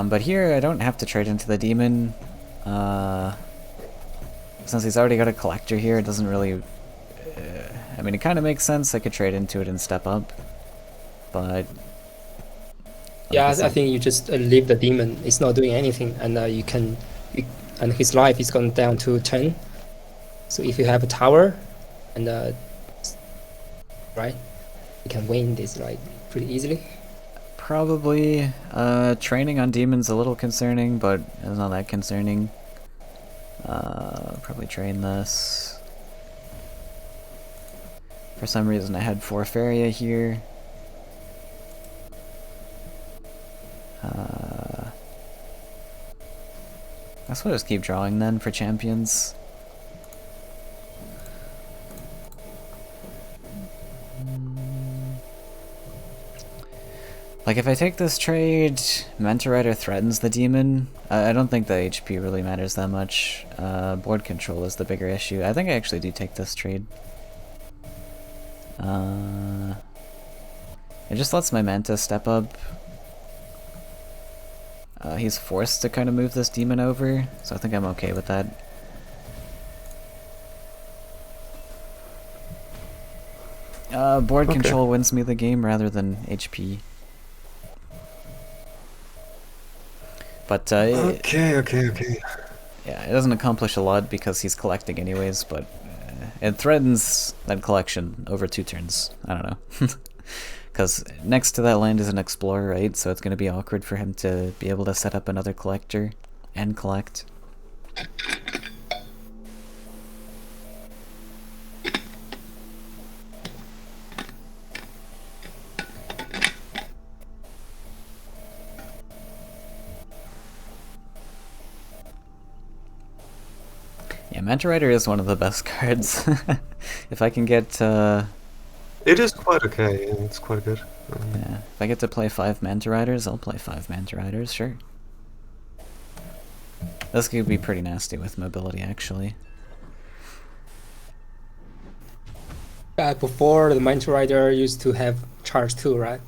But here I don't have to trade into the demon. Since he's already got a collector here, it doesn't really... I mean, it kind of makes sense. I could trade into it and step up. But... Yeah, I think you just leave the demon. It's not doing anything, and and his life is gone down to 10. So if you have a tower, and right? You can win this like pretty easily. Probably. Training on demons a little concerning, but it's not that concerning. Probably train this. For some reason I had 4 Faeria here. I guess we'll just keep drawing then for champions. Like, if I take this trade, Mentor Rider threatens the demon. I don't think the HP really matters that much. Board control is the bigger issue. I think I actually do take this trade. It just lets my Manta step up. He's forced to kind of move this demon over, so I think I'm okay with that. Board control wins me the game rather than HP. But Okay. yeah, it doesn't accomplish a lot because he's collecting anyways, but it threatens that collection over 2 turns. I don't know. Because next to that land is an explorer, right? So it's going to be awkward for him to be able to set up another collector and collect. Yeah, Manta Rider is one of the best cards. If I can get... It is quite okay, yeah, it's quite good. yeah, if I get to play 5 Manta Riders, I'll play 5 Manta Riders, sure. This could be pretty nasty with mobility, actually. Before the Manta Rider used to have charge 2, right?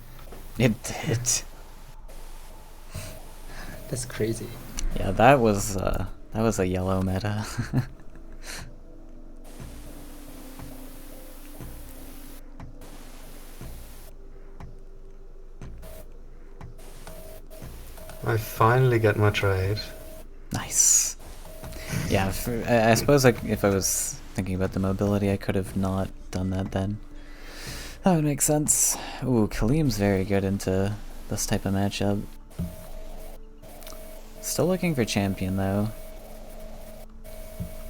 It did. That's crazy. Yeah, that was a yellow meta. I finally get my trade. Nice. Yeah, I suppose if I was thinking about the mobility, I could have not done that then. That would make sense. Ooh, Kaleem's very good into this type of matchup. Still looking for champion though.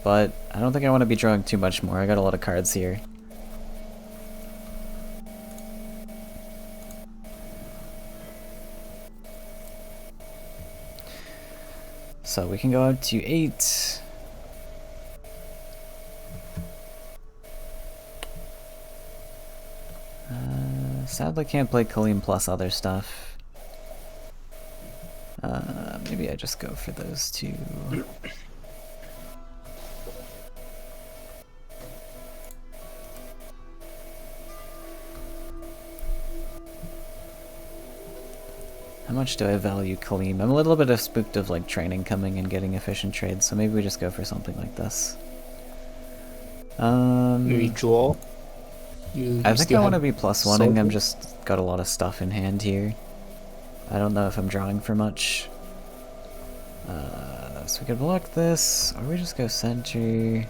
But I don't think I want to be drawing too much more. I got a lot of cards here. So we can go up to 8. Sadly can't play Kaleem plus other stuff. Maybe I just go for those 2. How much do I value Kaleem? I'm a little bit spooked of like training coming and getting efficient trades, so maybe we just go for something like this. Maybe draw. I think I want to be +1ing. I'm just got a lot of stuff in hand here. I don't know if I'm drawing for much. So we could block this, or we just go center.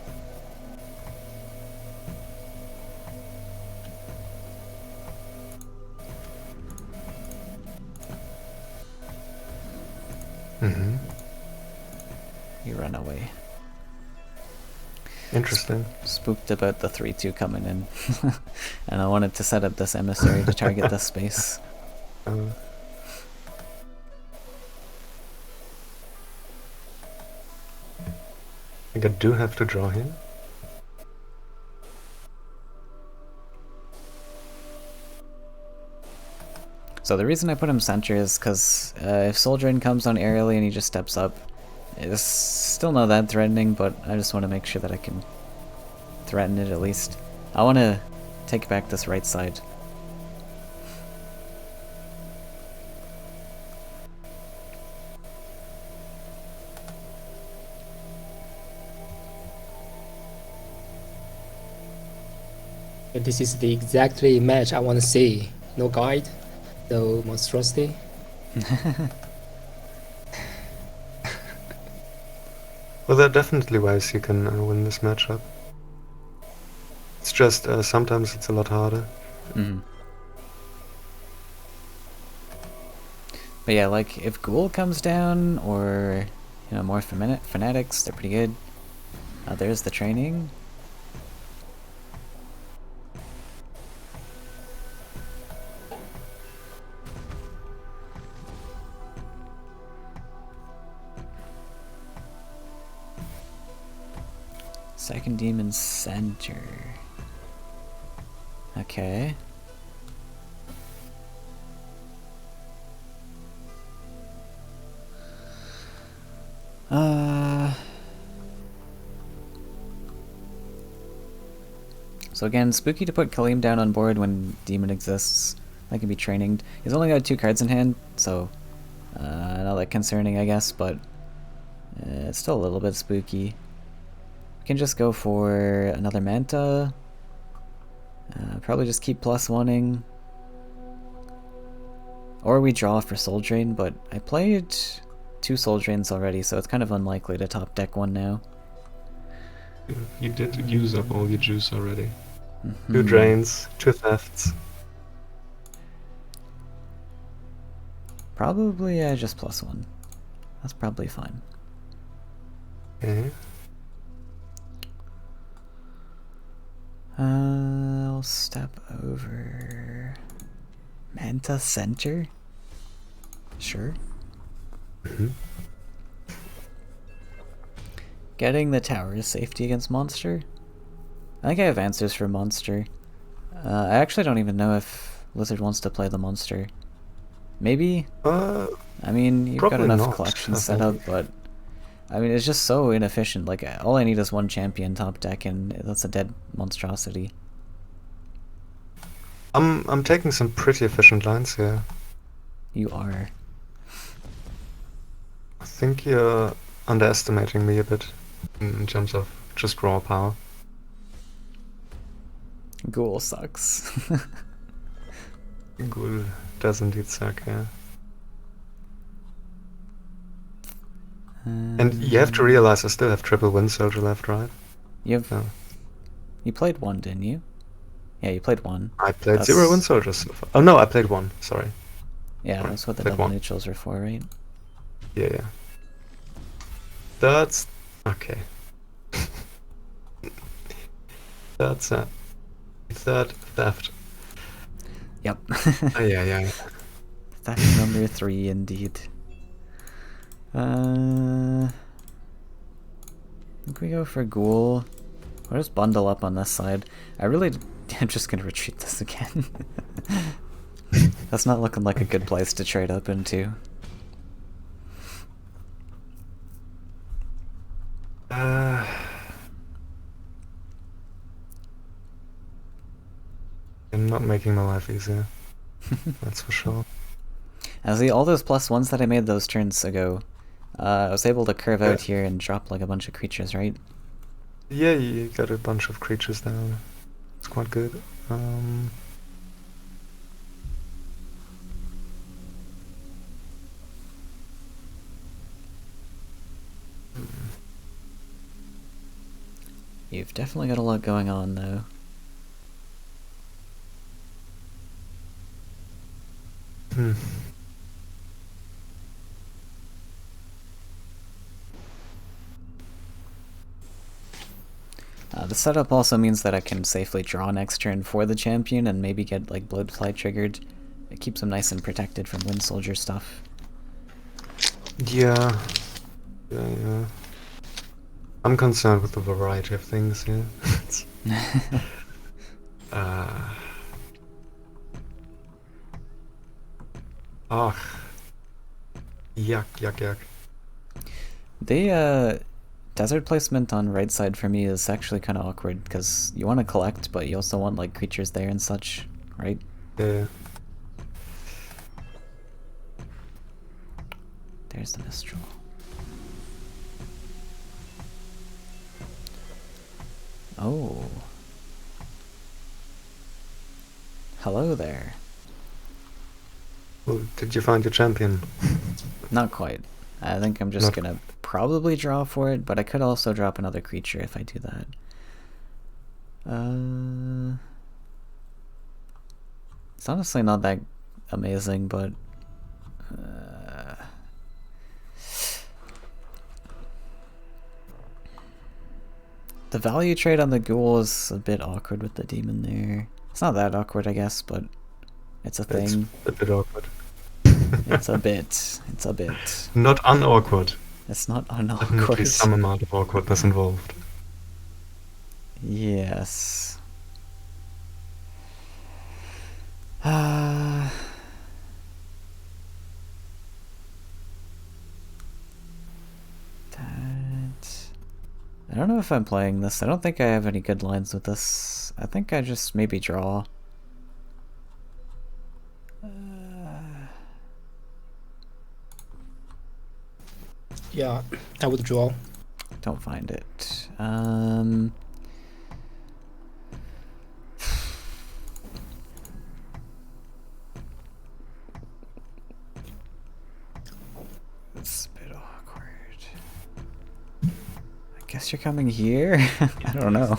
Mm-hmm. You run away. Interesting. Spooked about the 3-2 coming in. And I wanted to set up this emissary to target this space. I think I do have to draw here. So the reason I put him center is because if Soldrin comes on aerially and he just steps up, it's still not that threatening, but I just want to make sure that I can threaten it at least. I want to take back this right side. This is the exactly match I want to see. No guide, no monstrosity. Well, there are definitely ways you can win this matchup. It's just sometimes it's a lot harder. Mhm. But yeah, like if Ghoul comes down, or more fanatics, they're pretty good. There's the training. Second demon center. Okay. So again, spooky to put Kaleem down on board when demon exists. That can be trained. He's only got 2 cards in hand, so not that concerning, I guess, but it's still a little bit spooky. We can just go for another Manta. Probably just keep +1ing. Or we draw for Soul Drain, but I played 2 Soul Drains already, so it's kind of unlikely to top deck one now. You did use up all your juice already. 2 drains, 2 thefts. Probably just +1. That's probably fine. Okay. I'll step over Manta Center. Sure. Getting the tower is safety against monster. I think I have answers for monster. I actually don't even know if Lizard wants to play the monster. Maybe? I mean, you've got enough collections set up, but I mean, it's just so inefficient. Like, all I need is 1 champion top deck, and that's a dead monstrosity. I'm taking some pretty efficient lines here. You are. I think you're underestimating me a bit in terms of just raw power. Ghoul sucks. Ghoul does indeed suck, yeah. And you have to realize I still have triple Wind Soldier left, right? You played 1, didn't you? Yeah, you played 1. I played 0 Wind Soldiers so far. Oh no, I played 1, sorry. Yeah, Right, that's what the played double 1. neutrals are for, right? Yeah. That's... okay. That's a third theft. Yep. Yeah. Theft number 3, indeed. I think we go for Ghoul. We'll just bundle up on this side. I'm just gonna retreat this again. That's not looking like a good place to trade up into. I'm not making my life easier. That's for sure. And see, all those +1s that I made those turns ago, I was able to curve out here and drop like a bunch of creatures, right? Yeah, you got a bunch of creatures down. It's quite good. You've definitely got a lot going on, though. The setup also means that I can safely draw next turn for the champion and maybe get like Bloodfly triggered. It keeps him nice and protected from Wind Soldier stuff. Yeah. I'm concerned with the variety of things here. Yuck. The desert placement on right side for me is actually kind of awkward because you want to collect, but you also want like creatures there and such, right? Yeah. There's the Mistral. Oh. Hello there. Well, did you find your champion? Not quite. I think I'm just gonna probably draw for it, but I could also drop another creature if I do that. It's honestly not that amazing, but the value trade on the ghoul is a bit awkward with the demon there. It's not that awkward, I guess, but it's a thing. It's a bit awkward. It's a bit. It's a bit. Not unawkward. It's not Definitely unawkward. some amount of awkwardness involved. Yes. I don't know if I'm playing this. I don't think I have any good lines with this. I think I just maybe draw. Yeah, I would draw. Don't find it. It's a bit awkward. I guess you're coming here? I don't know.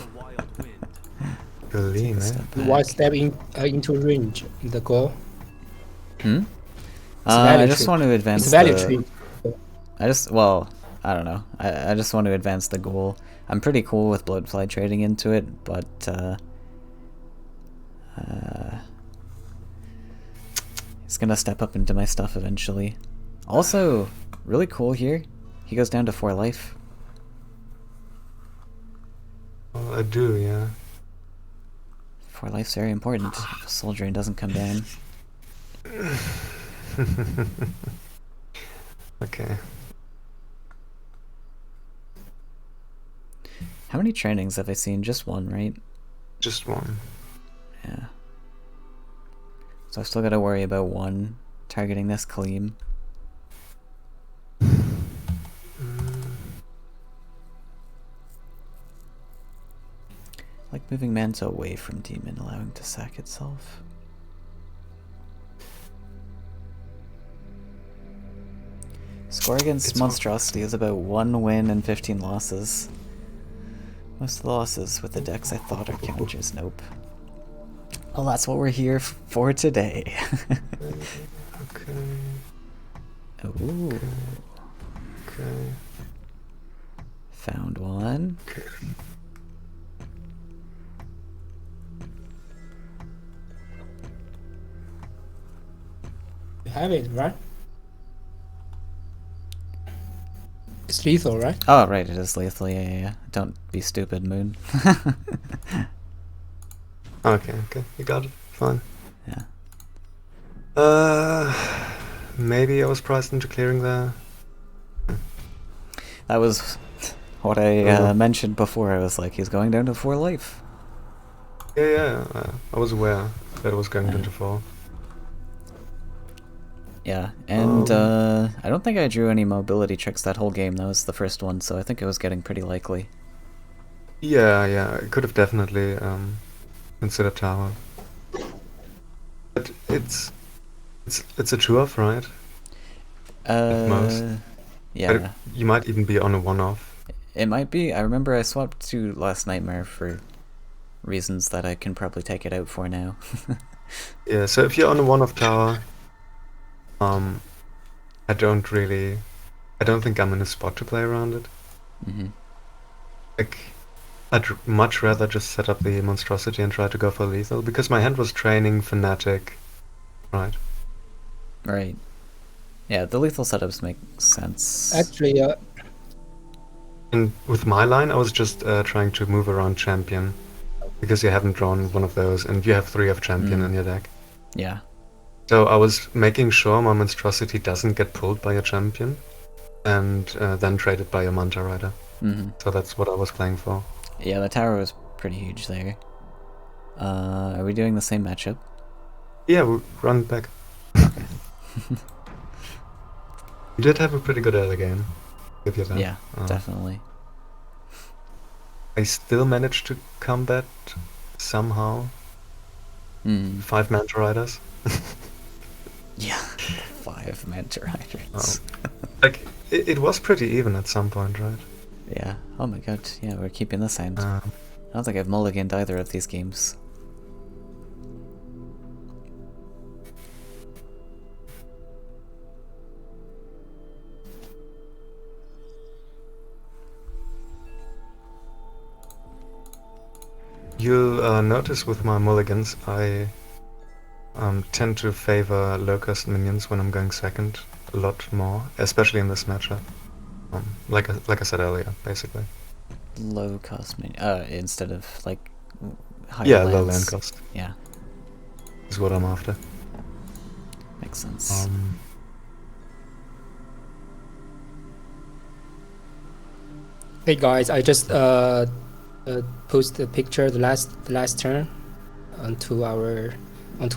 Golly, man. Step back. Why step into range? The goal. Hmm? It's I value just tree. want to advance It's value the... tree. well, I don't know. I just want to advance the goal. I'm pretty cool with Bloodfly trading into it, but he's gonna step up into my stuff eventually. Also, really cool here. He goes down to 4 life. Well, I do, yeah. 4 life's very important. If Soul Drain doesn't come down. Okay. How many trainings have I seen? Just one, right? Just one. Yeah. So I've still got to worry about one targeting this Kaleem. Like moving Manta away from Demon, allowing to sack itself. Score against Monstrosity is about 1 win and 15 losses. Most of the losses with the decks I thought are counters. Nope. Well, that's what we're here for today. Okay. Ooh. Okay. Found one. Okay. You have it, right? It's lethal, right? Oh, right, it is lethal. Yeah. Don't be stupid, Moon. Okay, you got it. Fine. Yeah. Maybe I was priced into clearing there. That was what I mentioned before. I was like, he's going down to 4 life. Yeah, I was aware that it was going into 4. Yeah, and I don't think I drew any mobility tricks that whole game. That was the first one, so I think it was getting pretty likely. Yeah, I could have definitely considered tower. But it's a 2-off, right? At most. Yeah. But you might even be on a 1-off. It might be. I remember I swapped to Last Nightmare for reasons that I can probably take it out for now. Yeah, so if you're on a 1-off tower, I don't think I'm in a spot to play around it. Mm-hmm. Like, I'd much rather just set up the Monstrosity and try to go for lethal, because my hand was training Fnatic, right? Right. Yeah, the lethal setups make sense. Actually, And with my line, I was just trying to move around champion, because you haven't drawn one of those, and you have 3 of champion in your deck. Yeah. So I was making sure my Monstrosity doesn't get pulled by a champion, and then traded by a Manta Rider. Mm-hmm. So that's what I was playing for. Yeah, the tower was pretty huge there. Are we doing the same matchup? Yeah, we'll run it back. Okay. You did have a pretty good early game. Give you that. Yeah, definitely. I still managed to combat somehow. 5 Manta Riders. Yeah, 5 Manta Riders. Like, it was pretty even at some point, right? Yeah. Oh my god. Yeah, we're keeping this hand. I don't think I've mulliganed either of these games. You'll notice with my mulligans, I tend to favor low-cost minions when I'm going second a lot more, especially in this matchup. Like I said earlier, basically. Low cost menu. Instead of like higher Yeah, lands. low land cost Yeah, is what I'm after. makes sense. Hey guys, I just post the picture the last turn onto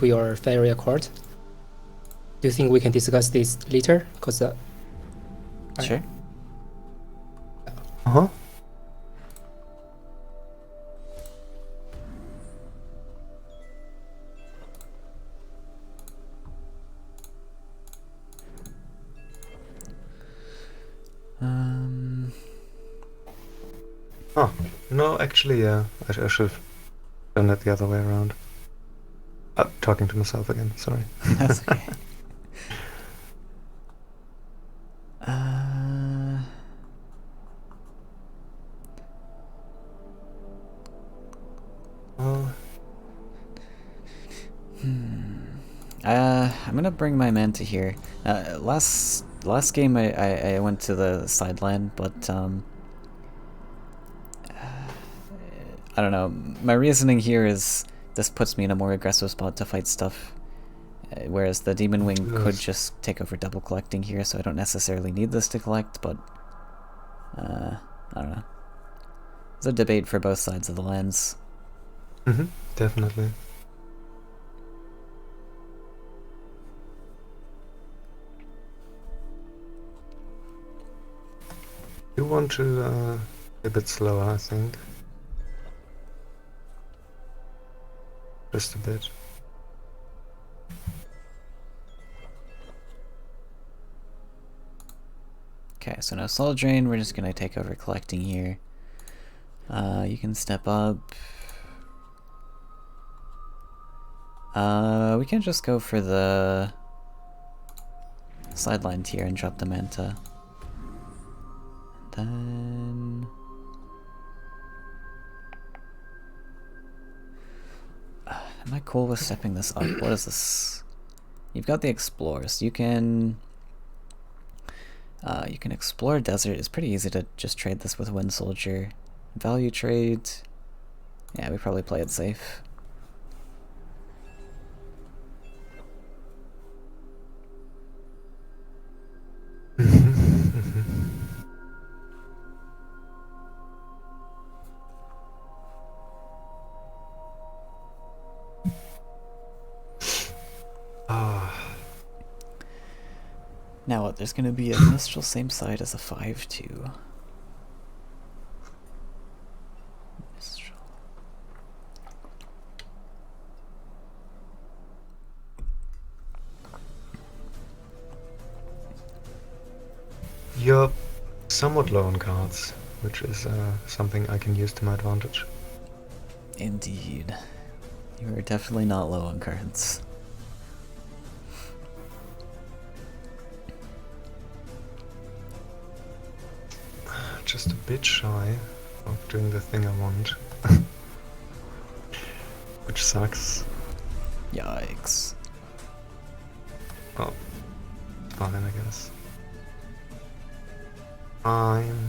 your Faeria court. Do you think we can discuss this later? Cause Sure. Uh-huh. Oh, no, actually, yeah. I should have done it the other way around. Talking to myself again, sorry. That's okay. I'm gonna bring my Manta here. Last game I went to the sideline, but I don't know. My reasoning here is this puts me in a more aggressive spot to fight stuff, whereas the Demon Wing could just take over double collecting here, so I don't necessarily need this to collect, but I don't know. There's a debate for both sides of the lens. Definitely. You want to be a bit slower, I think. Just a bit. Okay, so no Soul Drain, we're just gonna take over collecting here. You can step up. We can just go for the sideline tier and drop the Manta. Then am I cool with stepping this up? What is this? You've got the Explorers. You can explore desert. It's pretty easy to just trade this with Wind Soldier. Value trade. Yeah, we probably play it safe. Now what, there's gonna be a Mistral same side as a 5/2. Mistral. You're somewhat low on cards, which is something I can use to my advantage. Indeed. You are definitely not low on cards. Just a bit shy of doing the thing I want. Which sucks. Yikes. Oh, fine, I guess. Fine.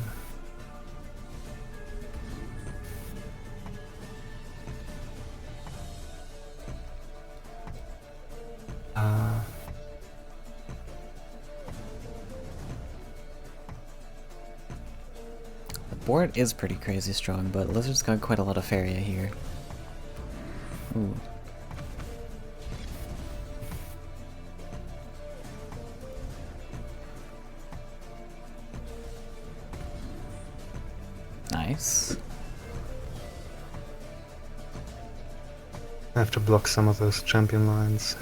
The board is pretty crazy strong, but Lizard's got quite a lot of Faeria here. Ooh. Nice. I have to block some of those champion lines.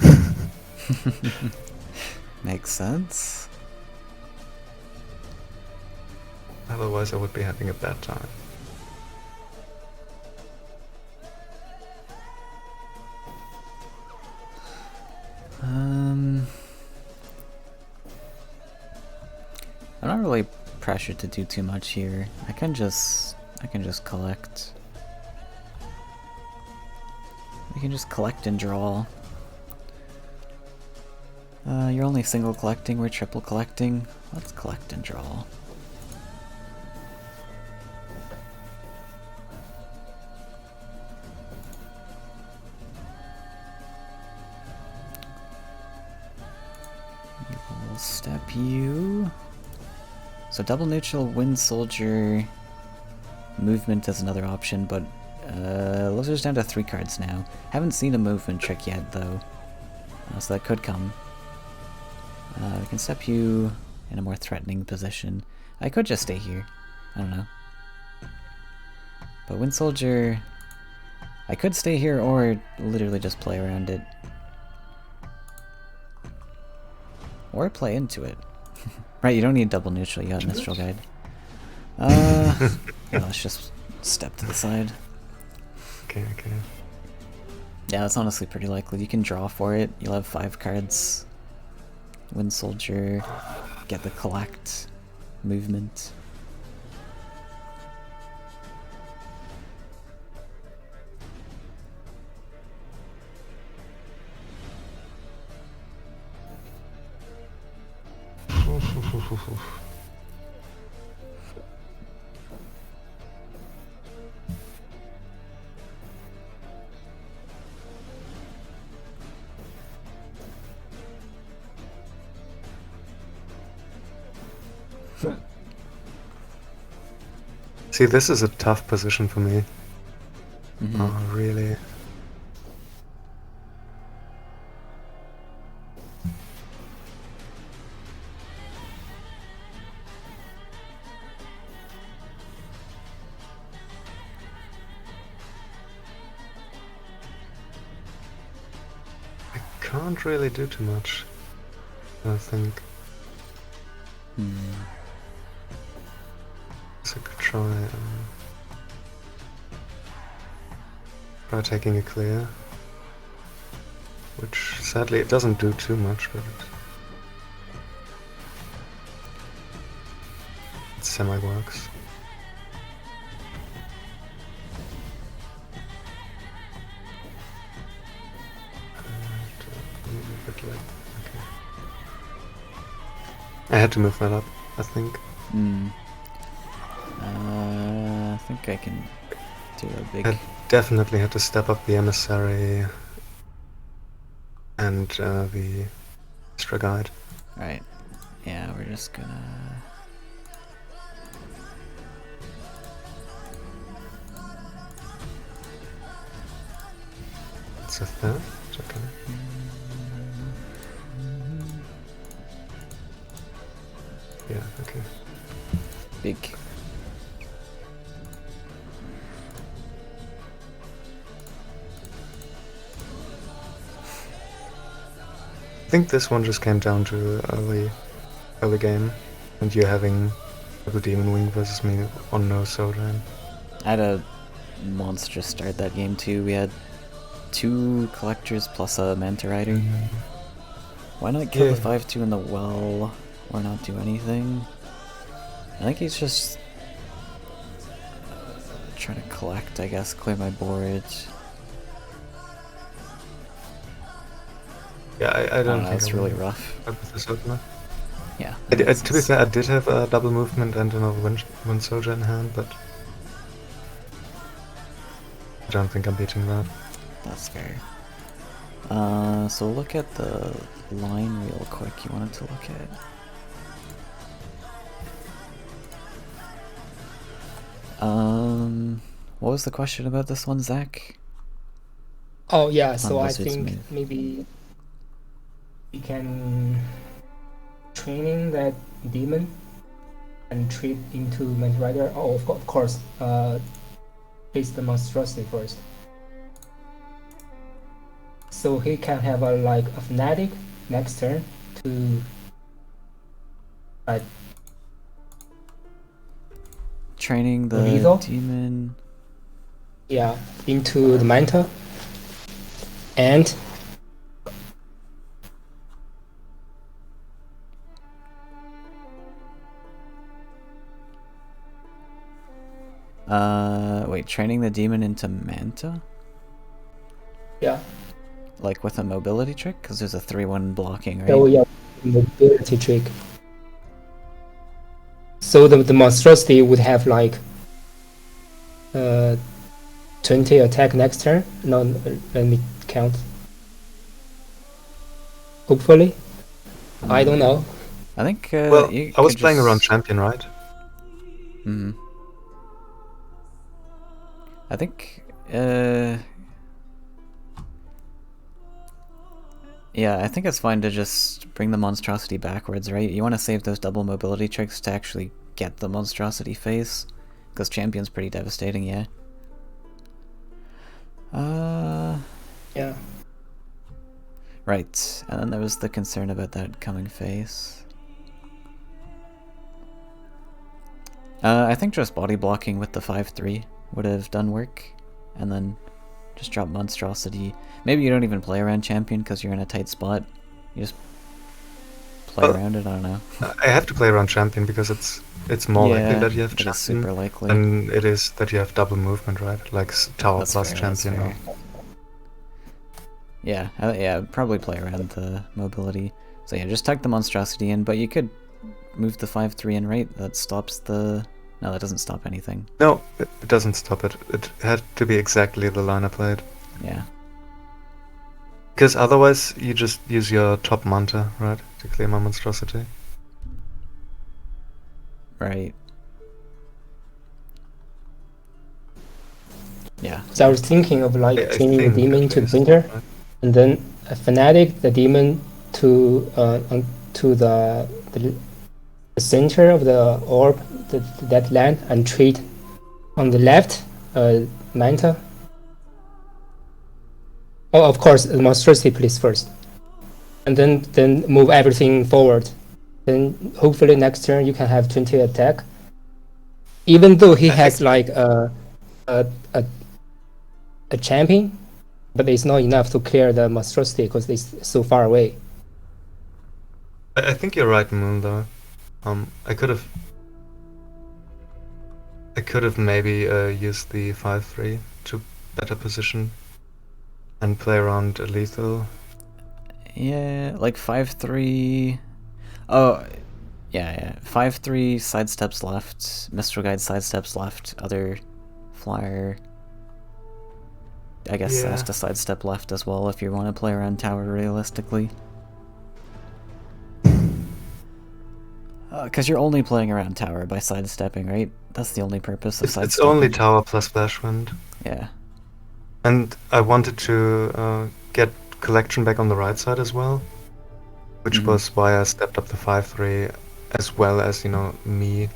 Makes sense. Otherwise I would be having a bad time. I'm not really pressured to do too much here. I can just collect. can just collect and draw. You're only single collecting, we're triple collecting. Let's collect and draw. We'll step you. So double neutral, wind soldier, movement is another option, but Lizard's down to 3 cards now. Haven't seen a movement trick yet though, so that could come. We can step you in a more threatening position. I could just stay here. I don't know. But Wind Soldier, I could stay here or literally just play around it. Or play into it. Right, you don't need double neutral, you got Mistral Guide. Yeah, let's just step to the side. Okay. Yeah, that's honestly pretty likely. You can draw for it, you'll have 5 cards. Wind Soldier, get the collect, movement. See, this is a tough position for me. Mm-hmm. Oh, really? I can't really do too much, I think. So I could try taking a clear, which sadly it doesn't do too much, but it semi-works. I had to move that up, I think. I think I can do a big... I definitely had to step up the emissary and the extra guide. Right. Yeah, we're just gonna... It's a theft, okay. Yeah, okay. Big. I think this one just came down to early game, and you having the Demon Wing versus me on no Sodan. I had a monstrous start that game too. We had 2 collectors plus a Manta Rider. Why not kill the 5-2 in the well, or not do anything? I think he's just trying to collect, I guess, clear my board. Yeah, I don't think it's really rough. With this opener. Yeah. To be fair, I did have a double movement and another wind soldier in hand, but I don't think I'm beating that. That's fair. So look at the line real quick you wanted to look at. What was the question about this one, Zach? Oh yeah, so I Lizard's think move. maybe we can training that demon and treat into Manta Rider. Oh, of course, face the monstrosity first. So he can have a fanatic next turn to Training the Lethal? demon. yeah, into the Manta. And Wait, training the demon into Manta? yeah, like with a mobility trick? Because there's a 3/1 blocking, right? Oh yeah, mobility trick. So the monstrosity would have like 20 attack next turn. No, let me count. Hopefully, I don't know. I think. Well, you I was could playing just... around champion, right? Hmm. I think. Yeah, I think it's fine to just bring the monstrosity backwards, right? You want to save those double mobility tricks to actually get the monstrosity face, because champion's pretty devastating, yeah. Yeah. Right, and then there was the concern about that coming face. I think just body blocking with the 5/3 would have done work, and then just drop monstrosity. Maybe you don't even play around champion because you're in a tight spot. You just play around it. I don't know. I have to play around champion because it's more likely that you have it is champion super likely. than it is that you have double movement, right? Like tower That's plus fair, champion. that's fair. Yeah, yeah, probably play around the mobility. So yeah, just tuck the monstrosity in, but you could move the 5/3 in, right? That stops the... No, that doesn't stop anything. No, it doesn't stop it. It had to be exactly the line I played. Yeah. Because otherwise, you just use your top manta, right, to clear my monstrosity. Right. Yeah. So I was thinking of like I changing the think demon at to the least, center, right? and then a fanatic the demon to the center of the orb, that land, and treat on the left manta. Oh, of course, the monstrosity please first, and then move everything forward. Then hopefully next turn you can have 20 attack. Even though he has like a champion, but it's not enough to clear the monstrosity because it's so far away. I think you're right, Moon, though. I could have maybe used the 5/3 to better position and play around a lethal. Yeah, like 5/3... Oh, yeah. 5/3 sidesteps left, Mistral Guide sidesteps left, other flyer... I guess Yeah. has to sidestep left as well if you want to play around tower realistically. Because you're only playing around tower by sidestepping, right? That's the only purpose of It's sidestepping. only tower plus flashwind. Yeah. And I wanted to get collection back on the right side as well, which was why I stepped up the 5/3, as well as, you know, me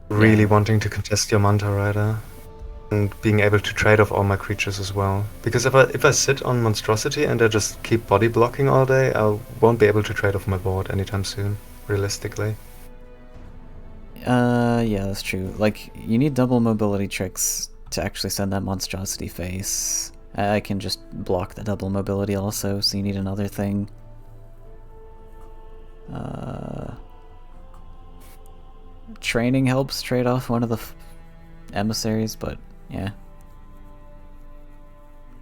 really wanting to contest your Manta Rider and being able to trade off all my creatures as well. Because if I sit on Monstrosity and I just keep body blocking all day, I won't be able to trade off my board anytime soon, realistically. Yeah, that's true. Like, you need double mobility tricks to actually send that monstrosity face. I can just block the double mobility also, so you need another thing. Training helps trade off one of the emissaries, but yeah.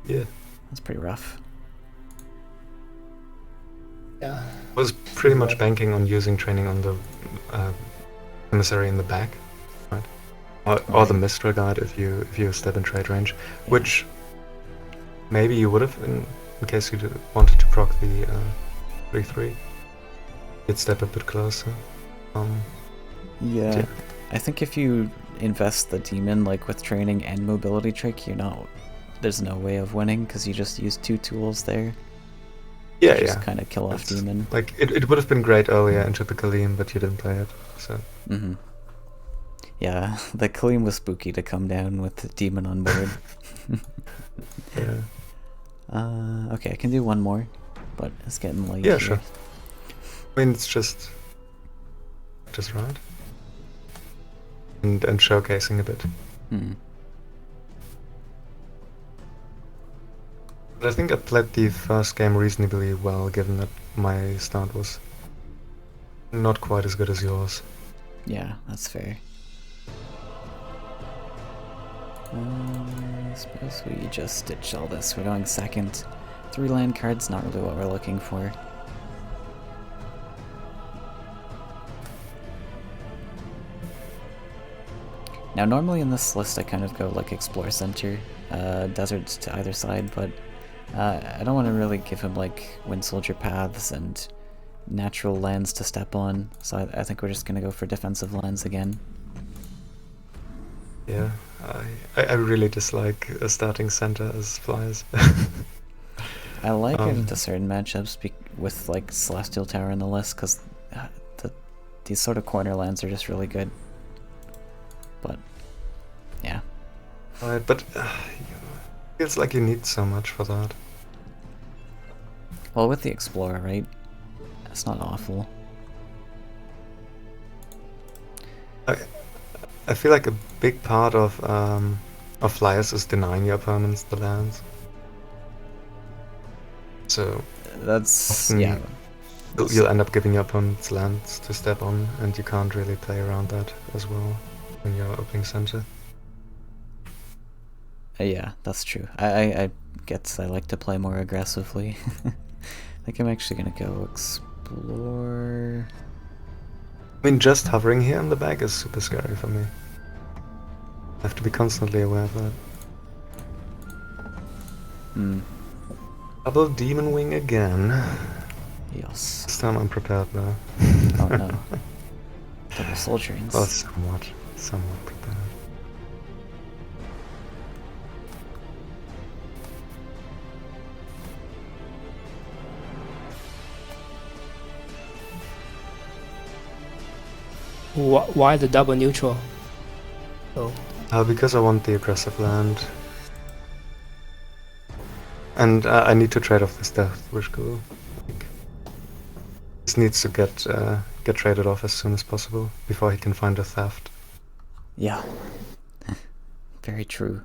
Yeah. That's pretty rough. Yeah. I was pretty much banking on using training on the emissary in the back, right? Or the Mistral Guide if you step in trade range, which maybe you would have in case you wanted to proc the 3/3. You'd step a bit closer. Yeah. I think if you invest the demon like with training and mobility trick, there's no way of winning because you just use two tools there. Yeah, just kind of kill off demon. Like it would have been great earlier into the Kaleem, but you didn't play it, so. Yeah, the Kaleem was spooky to come down with the demon on board. Yeah. Okay, I can do one more, but it's getting late. Yeah, here. sure. I mean, it's just right. And showcasing a bit. But I think I played the first game reasonably well, given that my start was not quite as good as yours. Yeah, that's fair. I suppose we just ditch all this. We're going second. 3 land cards, not really what we're looking for. Now normally in this list I kind of go like Explore Center, deserts to either side, but I don't want to really give him like Wind Soldier paths and natural lands to step on, so I think we're just going to go for defensive lands again. Yeah, I really dislike starting center as flyers. I like it into certain matchups with like Celestial Tower in the list, because these sort of corner lands are just really good. But yeah. Right, but feels like you need so much for that. Well, with the Explorer, right? That's not awful. I feel like a big part of flyers is denying your opponents the lands. So that's often yeah. You'll end up giving your opponents lands to step on, and you can't really play around that as well when you're opening center. Yeah, that's true. I guess I like to play more aggressively. I think I'm actually gonna go explore. I mean, just hovering here in the back is super scary for me. I have to be constantly aware of that. Hmm. Double Demon Wing again. Yes. This time I'm prepared though. Oh no. Double Soldierings. Well, somewhat prepared. Why the double neutral? Oh, Because I want the aggressive land. And I need to trade off this Death Wish Ghoul. This needs to get traded off as soon as possible before he can find a theft. Yeah. Very true.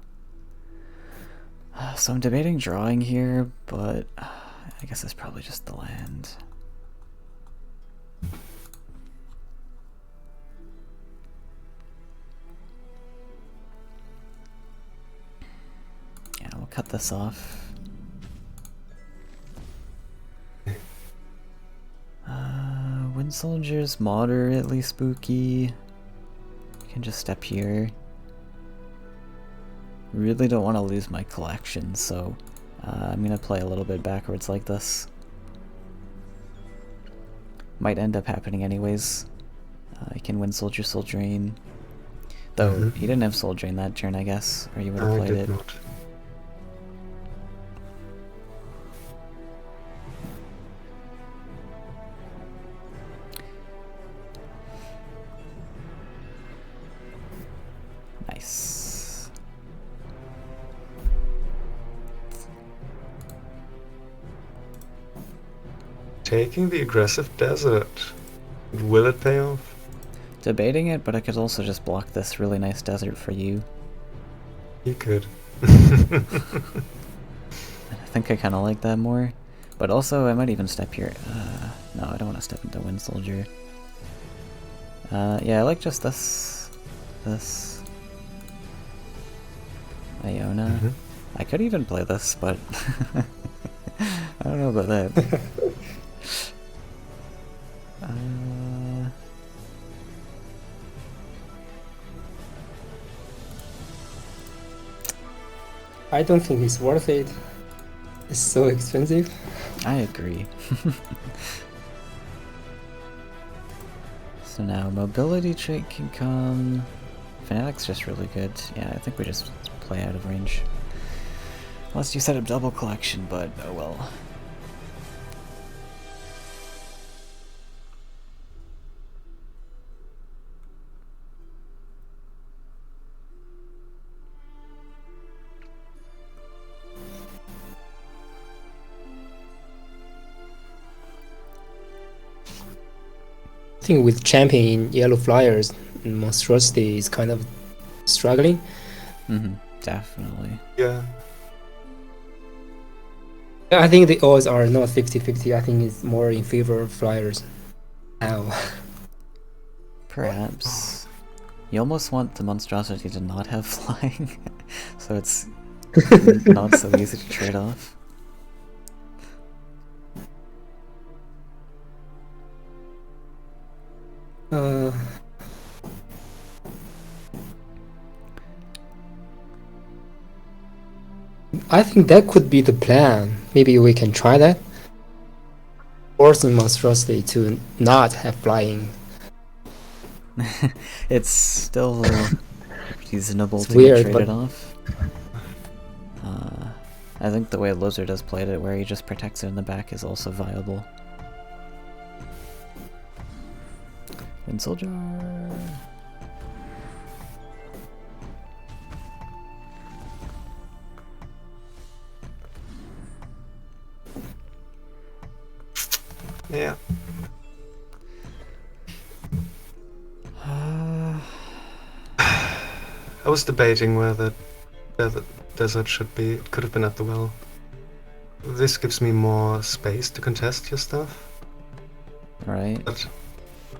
So I'm debating drawing here, but I guess it's probably just the land. Yeah, we'll cut this off. Wind Soldier's moderately spooky. I can just step here. Really don't want to lose my collection, so I'm gonna play a little bit backwards like this. Might end up happening anyways. I can Wind Soldier Soul Drain. Though he didn't have Soul Drain that turn, I guess, or you would have played it. Not. Nice. Taking the aggressive desert. Will it pay off? Debating it, but I could also just block this really nice desert for you. You could. I think I kind of like that more. But also, I might even step here. No, I don't want to step into Wind Soldier. Yeah, I like just this. This. Iona. I could even play this, but I don't know about that. I don't think it's worth it. It's so expensive. I agree. So now mobility trait can come. Fanatic's just really good. Yeah, I think we just play out of range. Unless you set up double collection, but oh well. I think with champion in yellow flyers, Monstrosity is kind of struggling. Definitely. Yeah. I think the odds are not 50-50. I think it's more in favor of flyers now. Perhaps. You almost want the Monstrosity to not have flying, so it's not so easy to trade off. Uh, I think that could be the plan. Maybe we can try that. Forcing Monstrosity to not have flying. It's still reasonable It's to weird, get traded but- off. I think the way Lizard has played it, where he just protects it in the back, is also viable. Wind Soldier. Yeah. I was debating where the desert should be. It could have been at the well. This gives me more space to contest your stuff, Right. but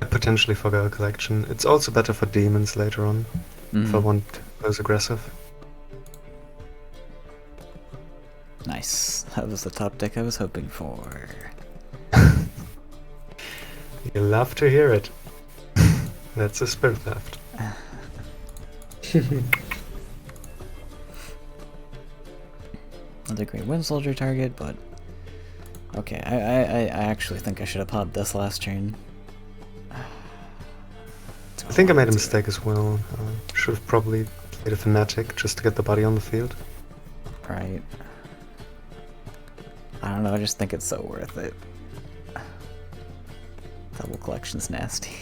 I potentially forgo a collection. It's also better for demons later on, if I want those aggressive. Nice. That was the top deck I was hoping for. You love to hear it. That's a spirit theft. Another great Wind Soldier target, but okay. I actually think I should have popped this last turn. I think I made a mistake as well. Should have probably played a Fanatic just to get the body on the field. Right. I don't know. I just think it's so worth it. Double collection's nasty.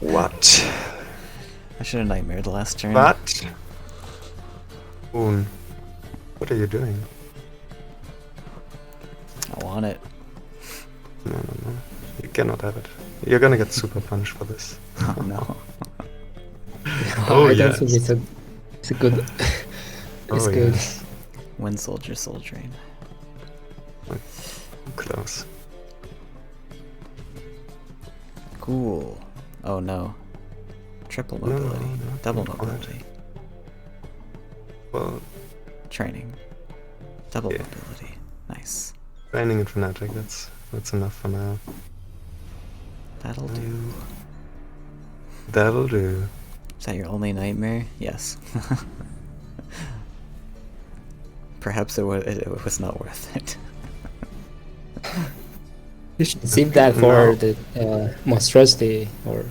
What? I should have nightmared last turn. What? Boon, what are you doing? I want it. No. You cannot have it. You're gonna get super punished for this. Oh no. Oh, I don't yes. think it's a good. It's Oh, good. yes. Wind Soldier, Soul Drain. Close. Cool. Oh no. Triple No, mobility. no, Double not quite. mobility. Well, Training. Double Yeah. mobility. Nice. training and Fanatic, that's enough for now. That'll do. That'll do. Is that your only nightmare? Yes. Perhaps it was not worth it. You should save that for the Monstrosity or.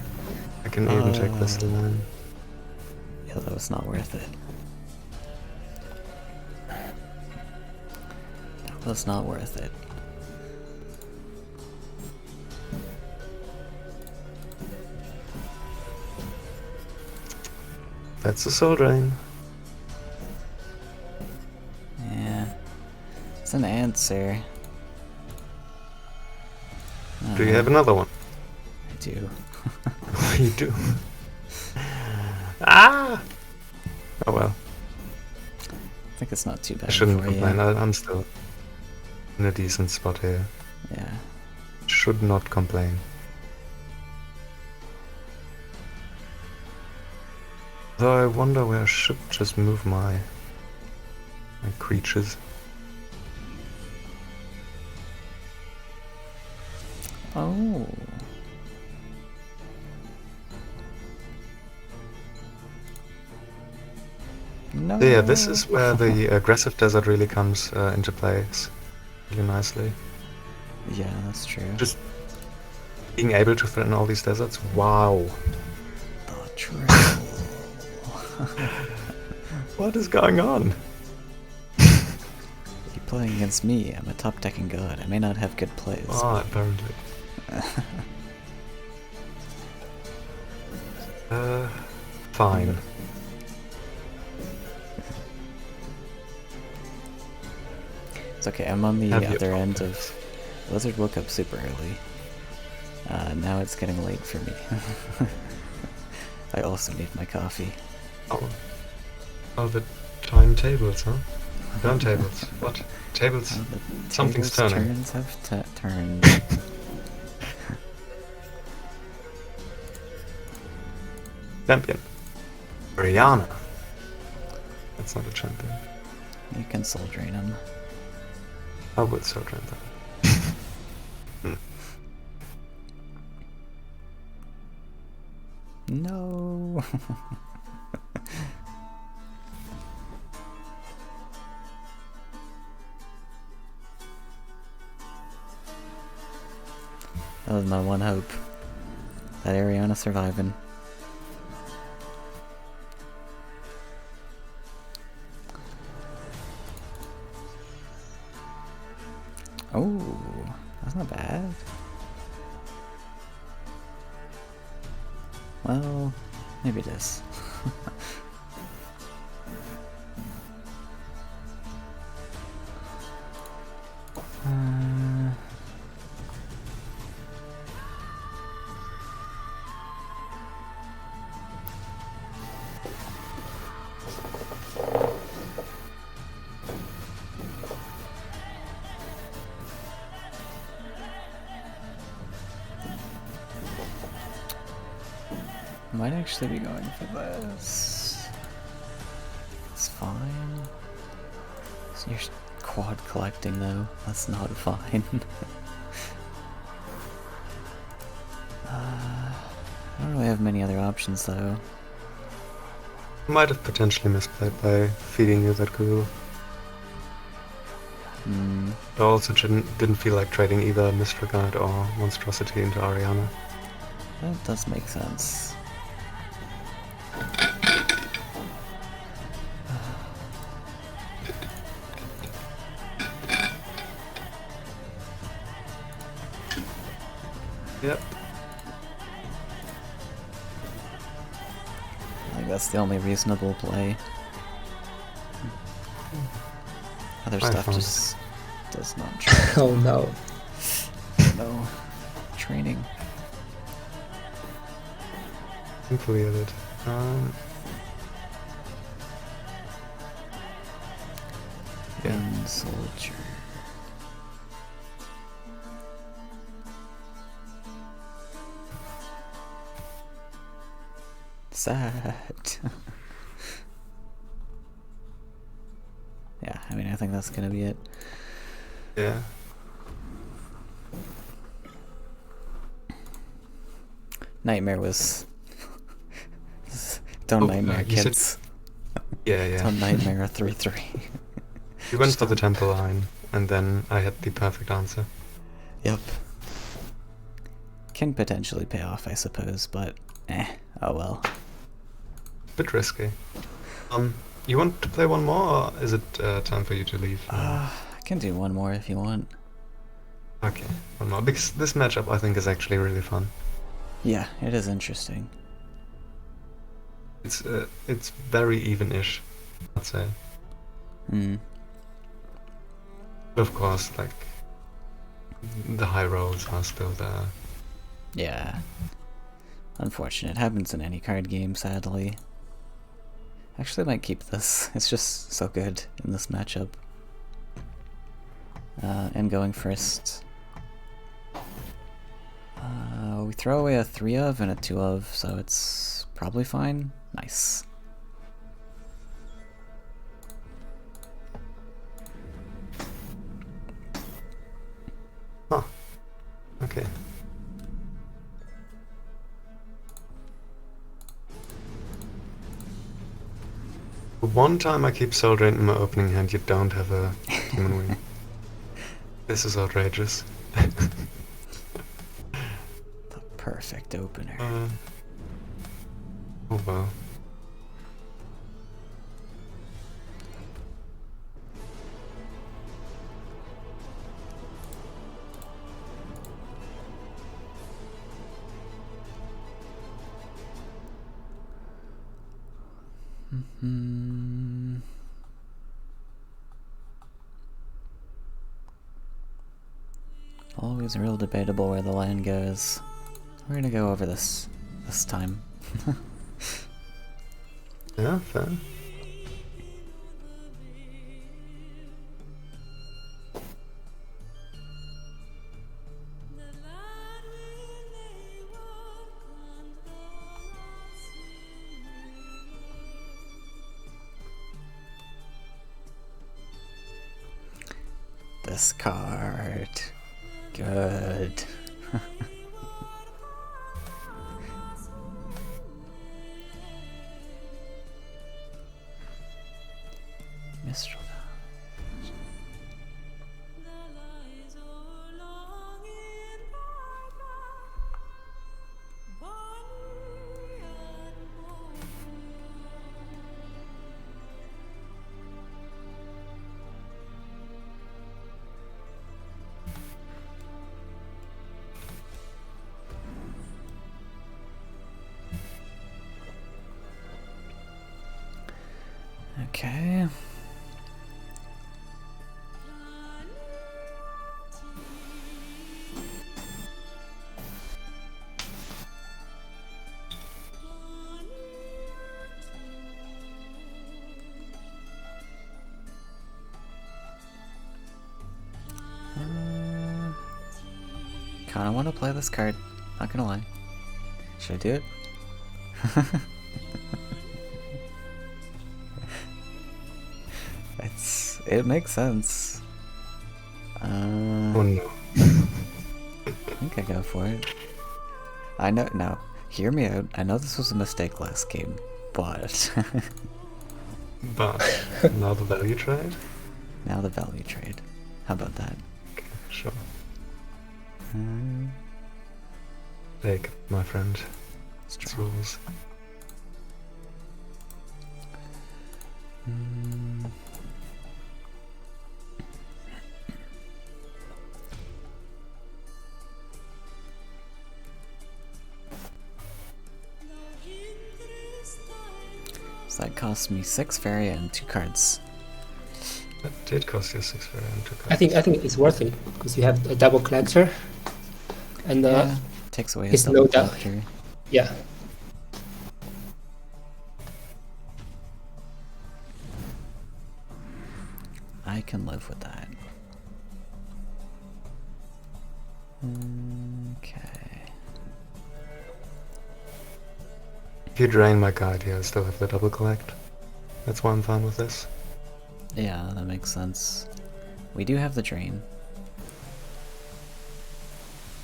I can even check this line. Yeah, that was not worth it. That was not worth it. That's a Soul Drain. Yeah. It's an answer. Do you have another one? I do. You do. Ah! Oh well. I think it's not too bad I shouldn't for you. complain. I'm still in a decent spot here. Yeah. Should not complain. Though I wonder where I should just move my creatures. Oh. No. So yeah, this is where the aggressive desert really comes into place really nicely. Yeah, that's true. Just being able to threaten all these deserts. Wow. The triple. What is going on? You're playing against me. I'm a top decking god. I may not have good plays. Oh, apparently. Fine. It's okay. I'm on the Have you other end opted? of. Lizard woke up super early. Now it's getting late for me. I also need my coffee. Oh, the timetables, huh? Turntables. What? Tables? Oh, the Something's tables' turning. turns have turned. Champion. Brianna. That's not a champion. You can soul drain him. I would so drain that. No. That was my one hope. That Ariana surviving. Oh, that's not bad. Well, maybe it is. Might actually be going for this. It's fine. So you're quad collecting though. That's not fine. I don't really have many other options though. Might have potentially misplayed by feeding you that ghoul. I also didn't feel like trading either Mystery Guide or Monstrosity into Ariana. That does make sense. Yep. I think that's the only reasonable play. Other stuff found just does not try. Oh no. No. Training. Completed. Wind Soldier. Sad. Yeah, I mean, I think that's gonna be it. Yeah. Nightmare was... Don't Oh, Nightmare, you said- kids. Yeah. Don't Nightmare 3-3. We went for the temple line, and then I had the perfect answer. Yep. Can potentially pay off, I suppose, but oh well. Bit risky. You want to play one more, or is it time for you to leave? I can do one more if you want. Okay, one more, because this matchup I think is actually really fun. Yeah, it is interesting. It's very even-ish, I'd say. Of course, like, the high rolls are still there. Yeah. Unfortunate. Happens in any card game, sadly. Actually, I might keep this. It's just so good in this matchup. And going first. We throw away a 3 of and a 2 of, so it's probably fine. Nice. Huh. Okay. One time I keep Soul Drain in my opening hand, you don't have a Demon Wing. This is outrageous. The perfect opener. Oh wow. Always real debatable where the line goes. We're gonna go over this time. Yeah, fair. Discard. Good. Okay. Kinda wanna play this card, not gonna lie. Should I do it? It makes sense. Oh no. I think I go for it. I know, no, hear me out. I know this was a mistake last game, but... But now the value trade? Now the value trade. How about that? Okay, sure. Take it, my friend. It's rules. So that cost me 6 Faeria and 2 cards. That did cost you 6 Faeria and 2 cards. I think it's worth it because you have a double collector, and Yeah, takes away his it's double no doubt. collector. Yeah. I can live with that. Okay. If you drain my card here, I still have the double collect. That's why I'm fine with this. Yeah, that makes sense. We do have the drain.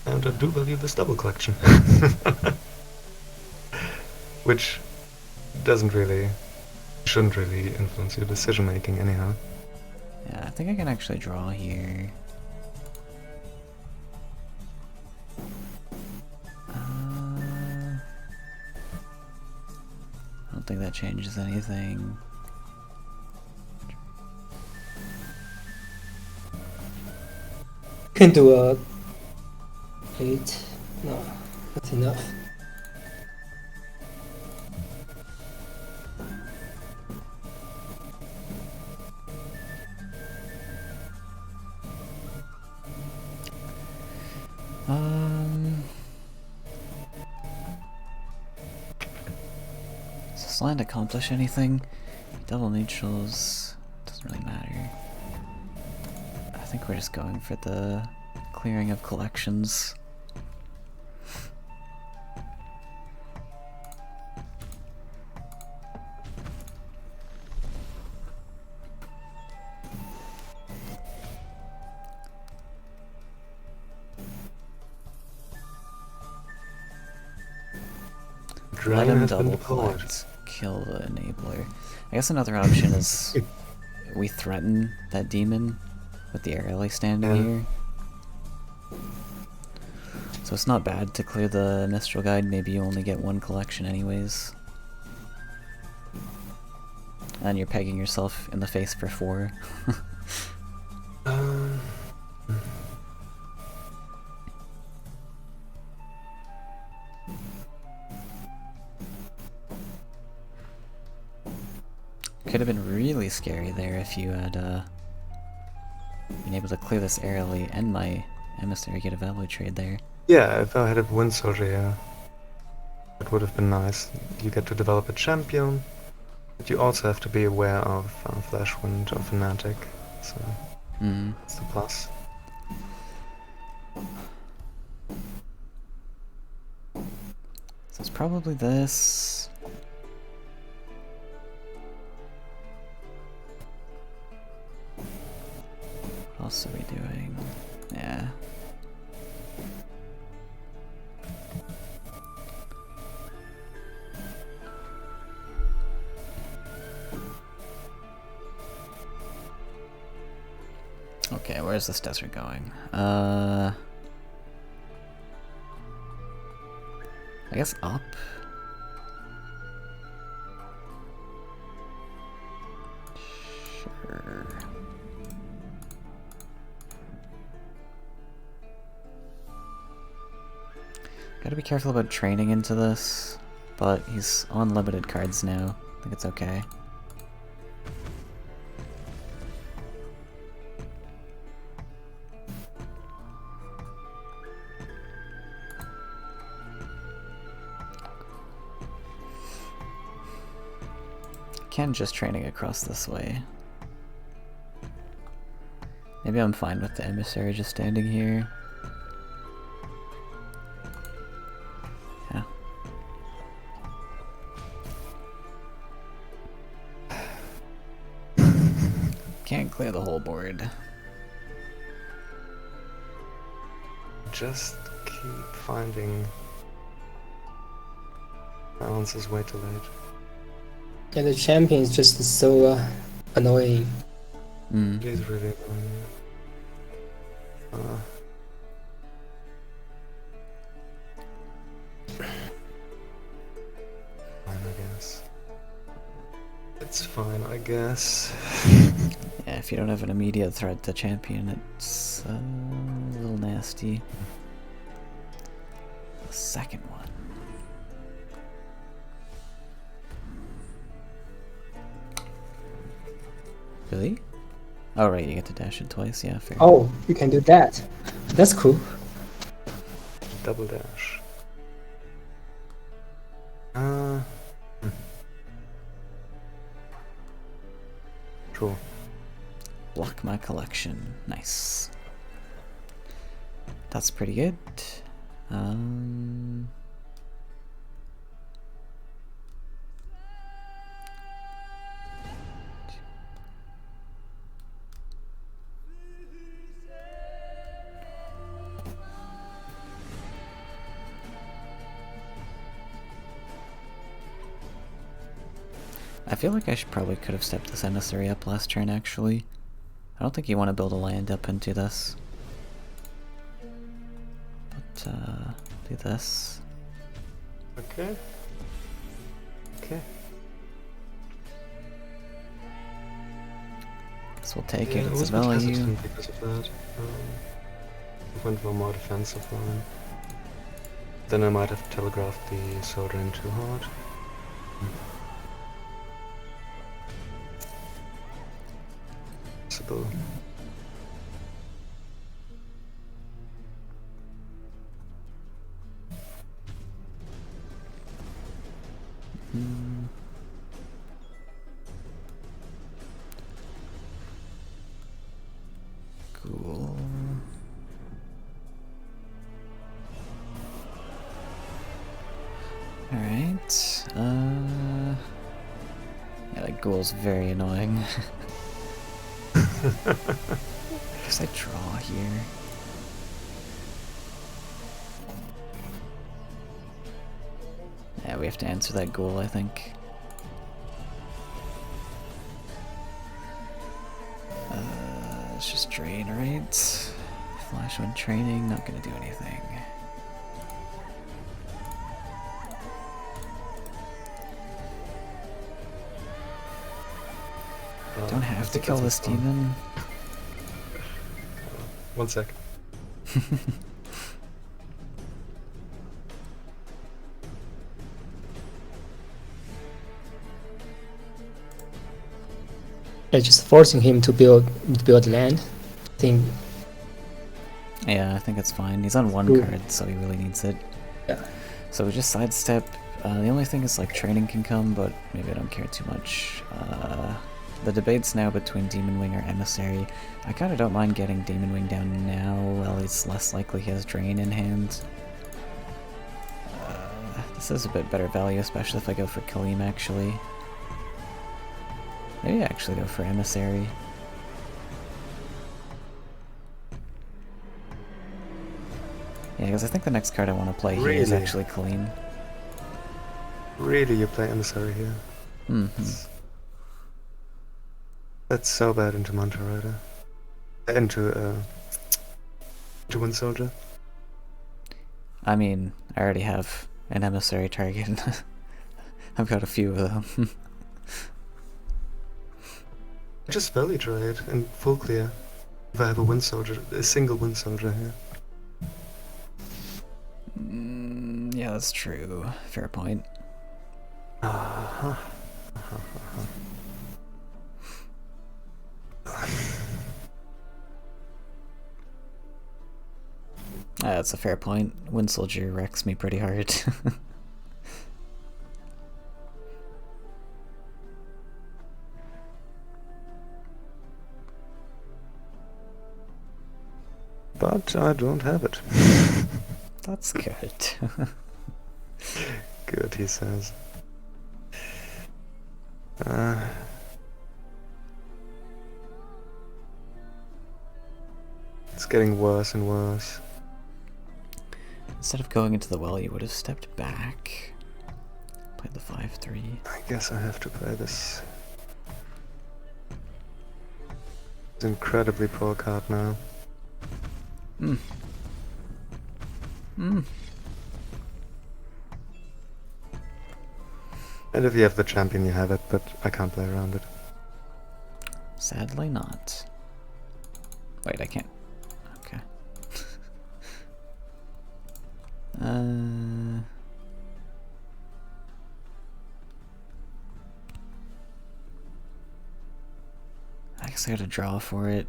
And I do value this double collection. Which shouldn't really influence your decision making anyhow. Yeah, I think I can actually draw here. I don't think that changes anything. Can do a 8. No, that's enough. Does this land accomplish anything? Double neutrals doesn't really matter. I think we're just going for the clearing of collections. Let him double collect, kill the enabler. I guess another option is we threaten that demon with the air standing here. So it's not bad to clear the Mistral Guide, maybe you only get 1 collection anyways. And you're pegging yourself in the face for 4. Could have been really scary there if you had been able to clear this aerially and my emissary get a value trade there. Yeah, if I had a Wind Soldier, yeah. That would have been nice. You get to develop a champion, but you also have to be aware of Flashwind or Fnatic, so that's the plus. So it's probably this. What else are we doing? Yeah. Okay, where's this desert going? I guess up? Sure. Gotta be careful about training into this, but he's on limited cards now. I think it's okay. Ken just training across this way. Maybe I'm fine with the emissary just standing here. Yeah. Can't clear the whole board. Just keep finding balances way too late. Yeah, the champion is just so annoying. It is really annoying. Fine, I guess. It's fine, I guess. Yeah, if you don't have an immediate threat to champion, it's a little nasty. The second one. Really? Oh right, you get to dash it twice, yeah, fair. Oh, you can do that. That's cool. Double dash. Sure. Block my collection. Nice. That's pretty good. I feel like I probably could have stepped this emissary up last turn, actually. I don't think you want to build a land up into this. But, do this. Okay. Okay. Guess we'll take Yeah, it, I it's a was a bit value. hesitant because of that. I went for a more defensive line. Then I might have telegraphed the soda in too hard. Possible. Cool. Alright, yeah, that ghoul's very annoying. Guess I draw here. Yeah, we have to answer that ghoul, I think. It's just drain, right? Flash when training, not gonna do anything. Don't have to kill this demon. 1 sec. Yeah, just forcing him to build land. I think. Yeah, I think it's fine. He's on one Cool. card, so he really needs it. Yeah. So we just sidestep. The only thing is like training can come, but maybe I don't care too much. The debate's now between Demon Wing or Emissary. I kind of don't mind getting Demon Wing down now, while it's less likely he has Drain in hand. This is a bit better value, especially if I go for Kaleem, actually. Maybe I actually go for Emissary. Yeah, because I think the next card I want to play here is Really? actually Kaleem. Really, you play emissary here? That's so bad into Manta Rider. Into Wind Soldier. I mean, I already have an emissary target. I've got a few of them. Just Valley Trade and full clear. If I have a Wind Soldier, a single Wind Soldier here. Yeah, that's true. Fair point. That's a fair point. Wind Soldier wrecks me pretty hard. but I don't have it. That's good. Good, he says. It's getting worse and worse. Instead of going into the well, you would have stepped back. Played the 5-3. I guess I have to play this. It's an incredibly poor card now. Hmm. Hmm. And if you have the champion, you have it, but I can't play around it. Sadly not. Wait, I can't. Okay. I guess I gotta draw for it.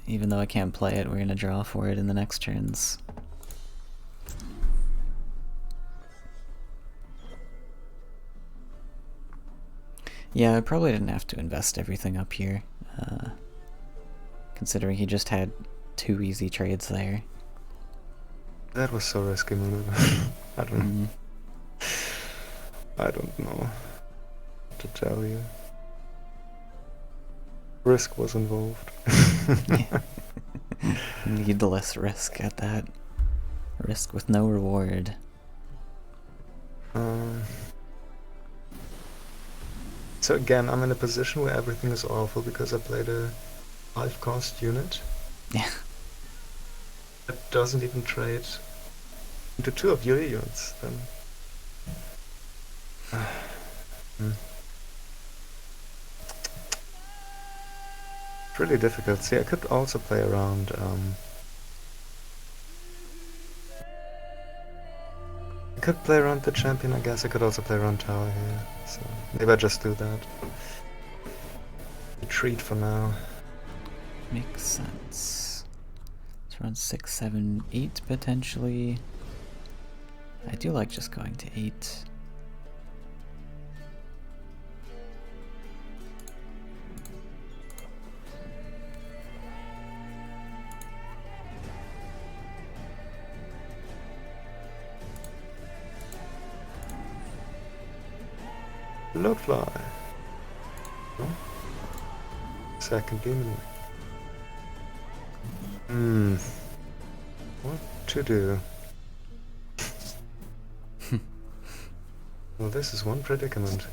Even though I can't play it, we're gonna draw for it in the next turns. Yeah, I probably didn't have to invest everything up here, considering he just had 2 easy trades there. That was so risky maneuver. I don't know what to tell you. Risk was involved. Needless risk at that. Risk with no reward. So again, I'm in a position where everything is awful because I played a 5-cost unit. Yeah. That doesn't even trade into 2 of your units, then. Pretty difficult. See, I could also play around I could play around the champion, I guess. I could also play around tower here. So maybe I just do that. Retreat for now. Makes sense. It's around 6, 7, 8 potentially. I do like just going to 8. Load fly. No? Second demon. What to do? Well, this is one predicament.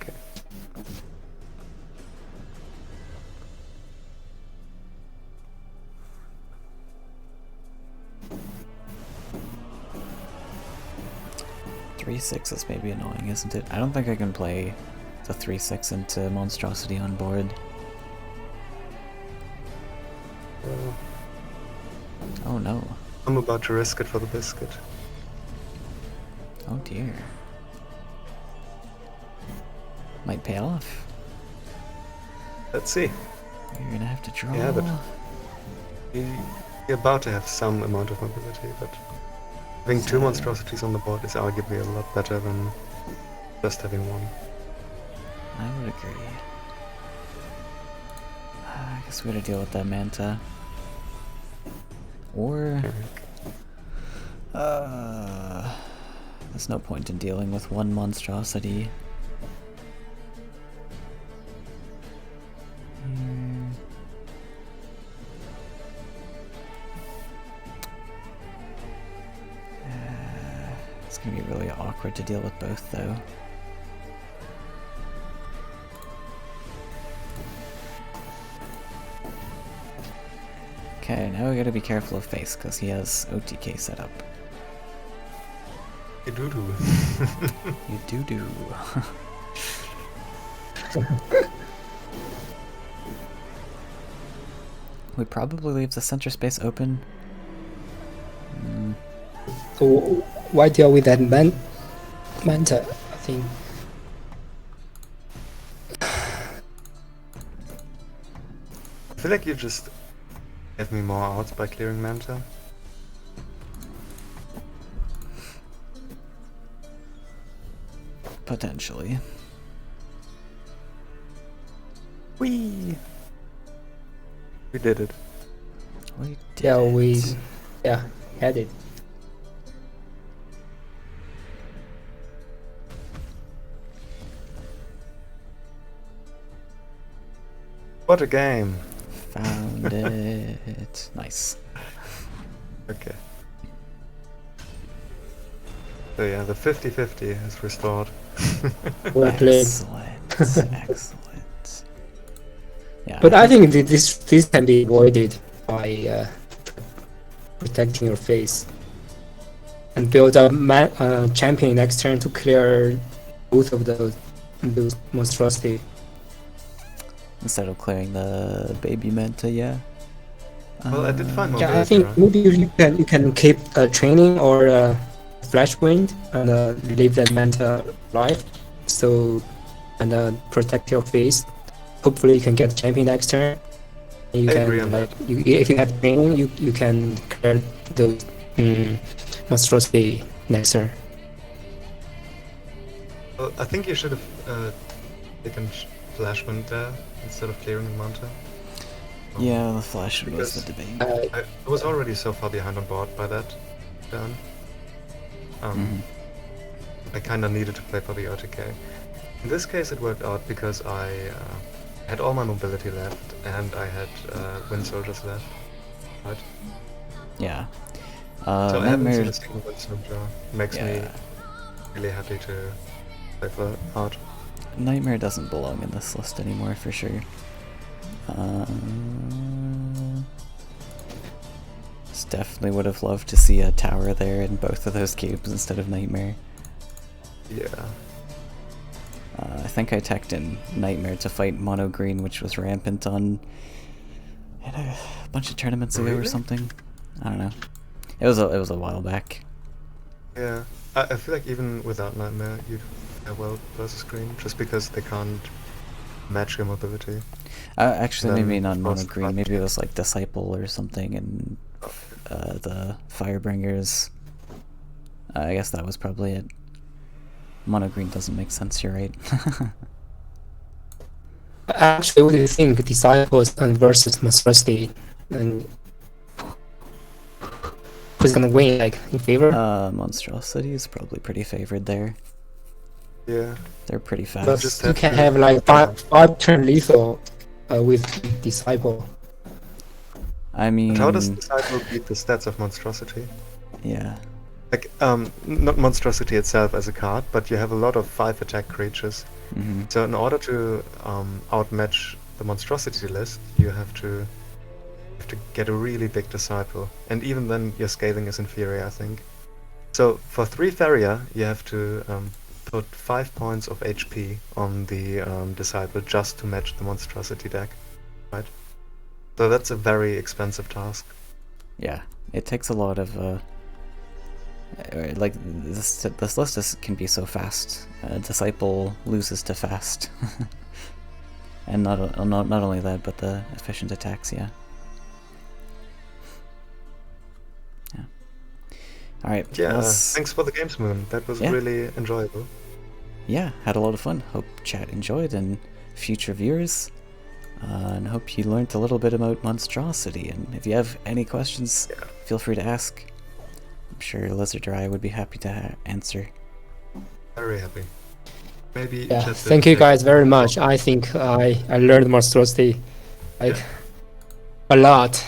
Okay. Three 6 may be annoying, isn't it? I don't think I can play the 3-6 into Monstrosity on board. Oh no. I'm about to risk it for the biscuit. Oh dear. Might pay off. Let's see. You're gonna have to draw. Yeah, but you're about to have some amount of mobility, but having 2 monstrosities on the board is arguably a lot better than just having 1. I would agree. I guess we gotta deal with that Manta. Or... there's no point in dealing with 1 monstrosity. It's gonna be really awkward to deal with both, though. Okay, now we gotta be careful of Face, because he has OTK set up. You do. You do. We probably leave the center space open. So why deal with that Manta? I think. I feel like you just have me more outs by clearing Manta. Potentially. Whee! We did it. We did Yeah, we it. had it. What a game. Found it. Nice. Okay. So yeah, the 50-50 is restored. Well played. Excellent. Excellent. Yeah. But I think this can be avoided by protecting your face and build a champion next turn to clear both of those monstrosity. Instead of clearing the baby menta, yeah. Well, I did find Yeah, I mobility, think right? maybe you can keep training or flash wind and leave that manta alive, so and protect your face. Hopefully, you can get champion next turn. You I can agree on if you have training, you can clear those monstrosity next turn. Well, I think you should have taken Flash Wind there instead of clearing the Manta. Yeah, the flash was Because- the debate. I was already so far behind on board by that turn. I kinda needed to play for the OTK. In this case it worked out because I had all my mobility left and I had Wind Soldiers left. Right? Yeah. So having Nightmare. seen a single Wind Soldier makes me Yeah. really happy to play for art. Nightmare doesn't belong in this list anymore for sure. Just definitely would have loved to see a tower there in both of those cubes instead of Nightmare. Yeah. I think I teched in Nightmare to fight Mono Green, which was rampant on a bunch of tournaments ago or Really? something. I don't know. It was a while back. Yeah. I feel like even without Nightmare you'd have well versus Green, just because they can't match your mobility. Actually, Then, maybe not of Mono course, Green. but- Maybe it was like Disciple or something, and the Firebringers. I guess that was probably it. Mono Green doesn't make sense. You're right. Actually, what do you think, Disciples and versus monstrosity, and who's gonna win? Like in favor? Monstrosity is probably pretty favored there. Yeah. They're pretty But fast. just you have can to- have like five turn lethal with Disciple. I mean, But how does Disciple beat the stats of Monstrosity? yeah, Like, not Monstrosity itself as a card, but you have a lot of 5 attack creatures. hmm So in order to outmatch the Monstrosity list, you have to get a really big Disciple. And even then, your scaling is inferior, I think. So for 3 Faeria, you have to put 5 points of HP on the Disciple just to match the Monstrosity deck, right? So that's a very expensive task. yeah. It takes a lot of like this list can be so fast. Disciple loses to fast, and not only that, but the efficient attacks. Yeah. Yeah. All right. Yeah, let's- thanks for the games, Moon. That was Yeah. really enjoyable. yeah, had a lot of fun. Hope chat enjoyed and future viewers. And hope you learned a little bit about Monstrosity. And if you have any questions, Yeah. feel free to ask. I'm sure Lizard or I would be happy to answer. Very happy. Maybe Yeah, chat thank didn't you take- guys very much. I think I learned monstrosity like Yeah. a lot.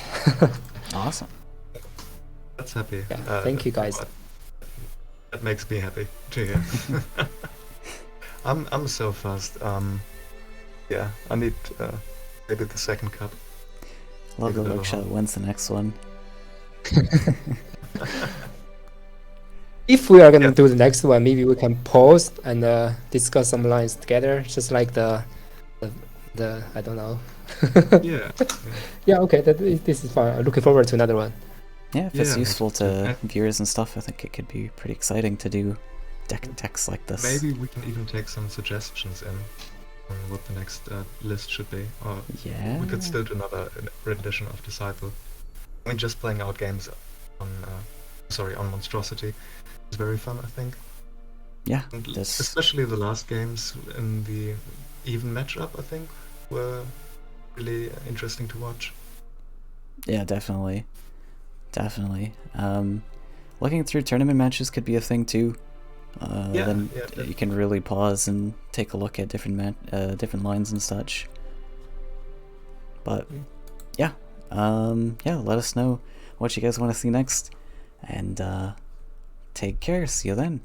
Awesome. That's happy. Yeah, thank you guys. That makes me happy to hear. I'm so fast. Yeah, I need maybe the second cup. Love the Maybe workshop. another When's the next one? If we are gonna Yeah. do the next one, maybe we can pause and discuss some lines together, just like the I don't know. Yeah. Yeah, okay, this is fine. I'm looking forward to another one. Yeah, if it's Yeah, useful me too. to viewers and stuff, I think it could be pretty exciting to do deck decks like this. Maybe we can even take some suggestions in on what the next list should be, or Yeah. we could still do another rendition of Disciple. I mean, just playing out games on on Monstrosity is very fun, I think. Yeah. And This. especially the last games in the even matchup, I think, were really interesting to watch. Yeah, definitely. Definitely. Looking through tournament matches could be a thing too. Then you can really pause and take a look at different lines and such. But yeah, yeah, let us know what you guys want to see next, and take care. See you then.